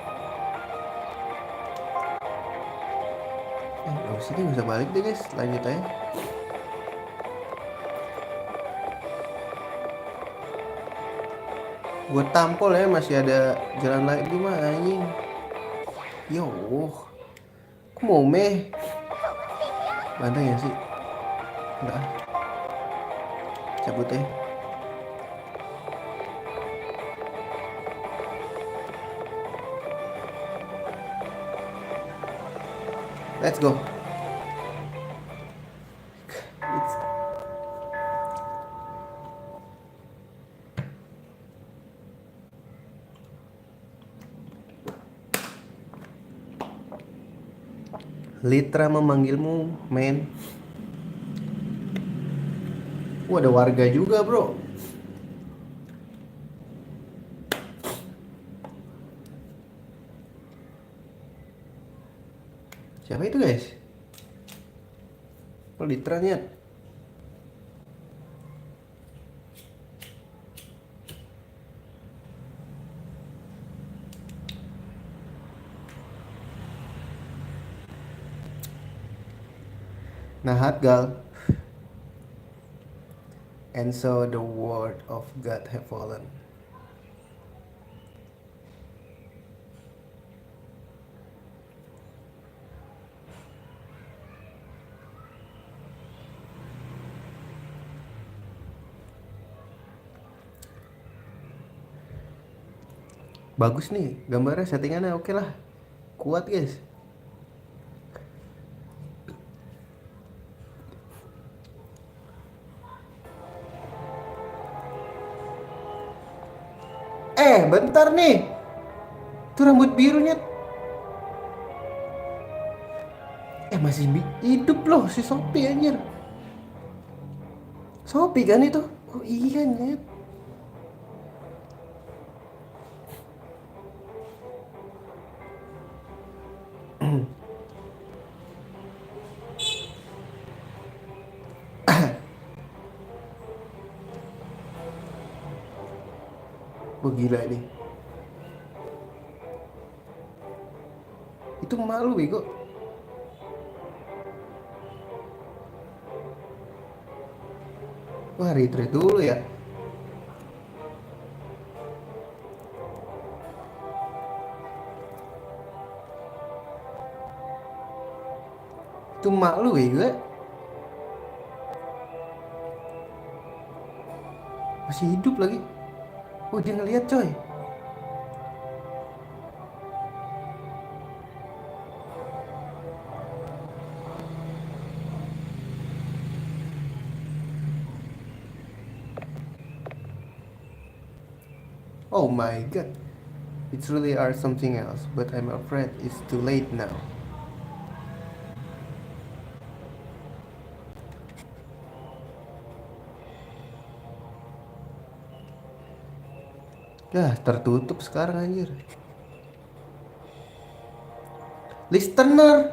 Gak usah deh, gak usah balik deh guys. Lanjut aja. Gue tampol ya, masih ada jalan lagi mah anjing. Yo, kok mau meh? Bantai ya sih? Enggak, cabut ya. Let's go. Litra memanggilmu, men. Ada warga juga, bro. Siapa itu, guys? Oh, Litra niat. Nahat gal. And so the word of God have fallen. Bagus nih gambarnya, settingannya oke lah. Kuat guys. Bentar nih. Tuh rambut birunya. Masih hidup loh si Sophie anjir. Sophie kan itu? Oh iya nyet. Wah gila ini. Itu malu bego. Wah retreat dulu ya. Itu malu bego. Masih hidup lagi. Oh dia ngeliat coy. Oh my god. It's really are something else, but I'm afraid it's too late now. Yah, tertutup sekarang anjir. Listener.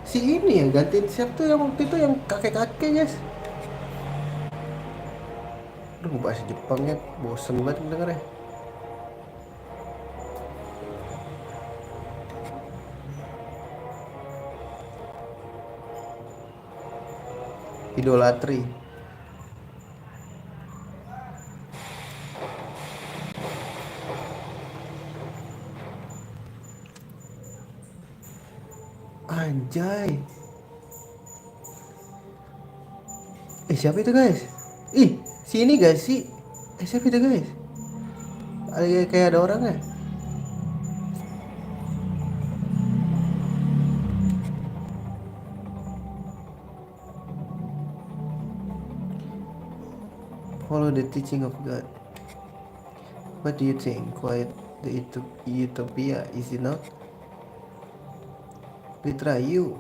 Si ini yang gantiin siapa tuh yang waktu itu yang kakek-kakek guys. Aduh bahasa Jepangnya bosen banget dengernya. Idolatri. Anjay. Siapa itu guys? Si ini guys sih. Siapa itu guys? Ada kayak ada orangnya. Follow the teaching of God. What do you think? Quite the utopia, is it not? Litra you.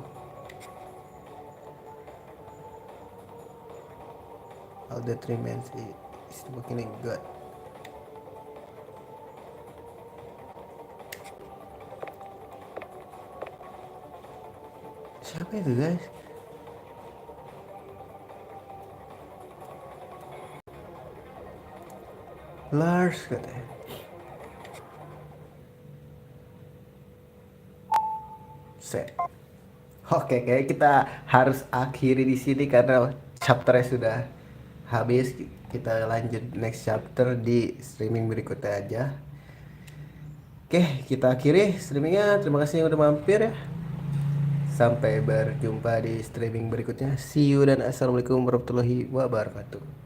All that remains is looking good. Siapa itu guys? Lars katanya. Set. Oke, kayak kita harus akhiri di sini karena chapternya sudah habis. Kita lanjut next chapter di streaming berikutnya aja. Oke, kita akhiri streamingnya. Terima kasih yang udah mampir ya. Sampai berjumpa di streaming berikutnya. See you dan assalamualaikum warahmatullahi wabarakatuh.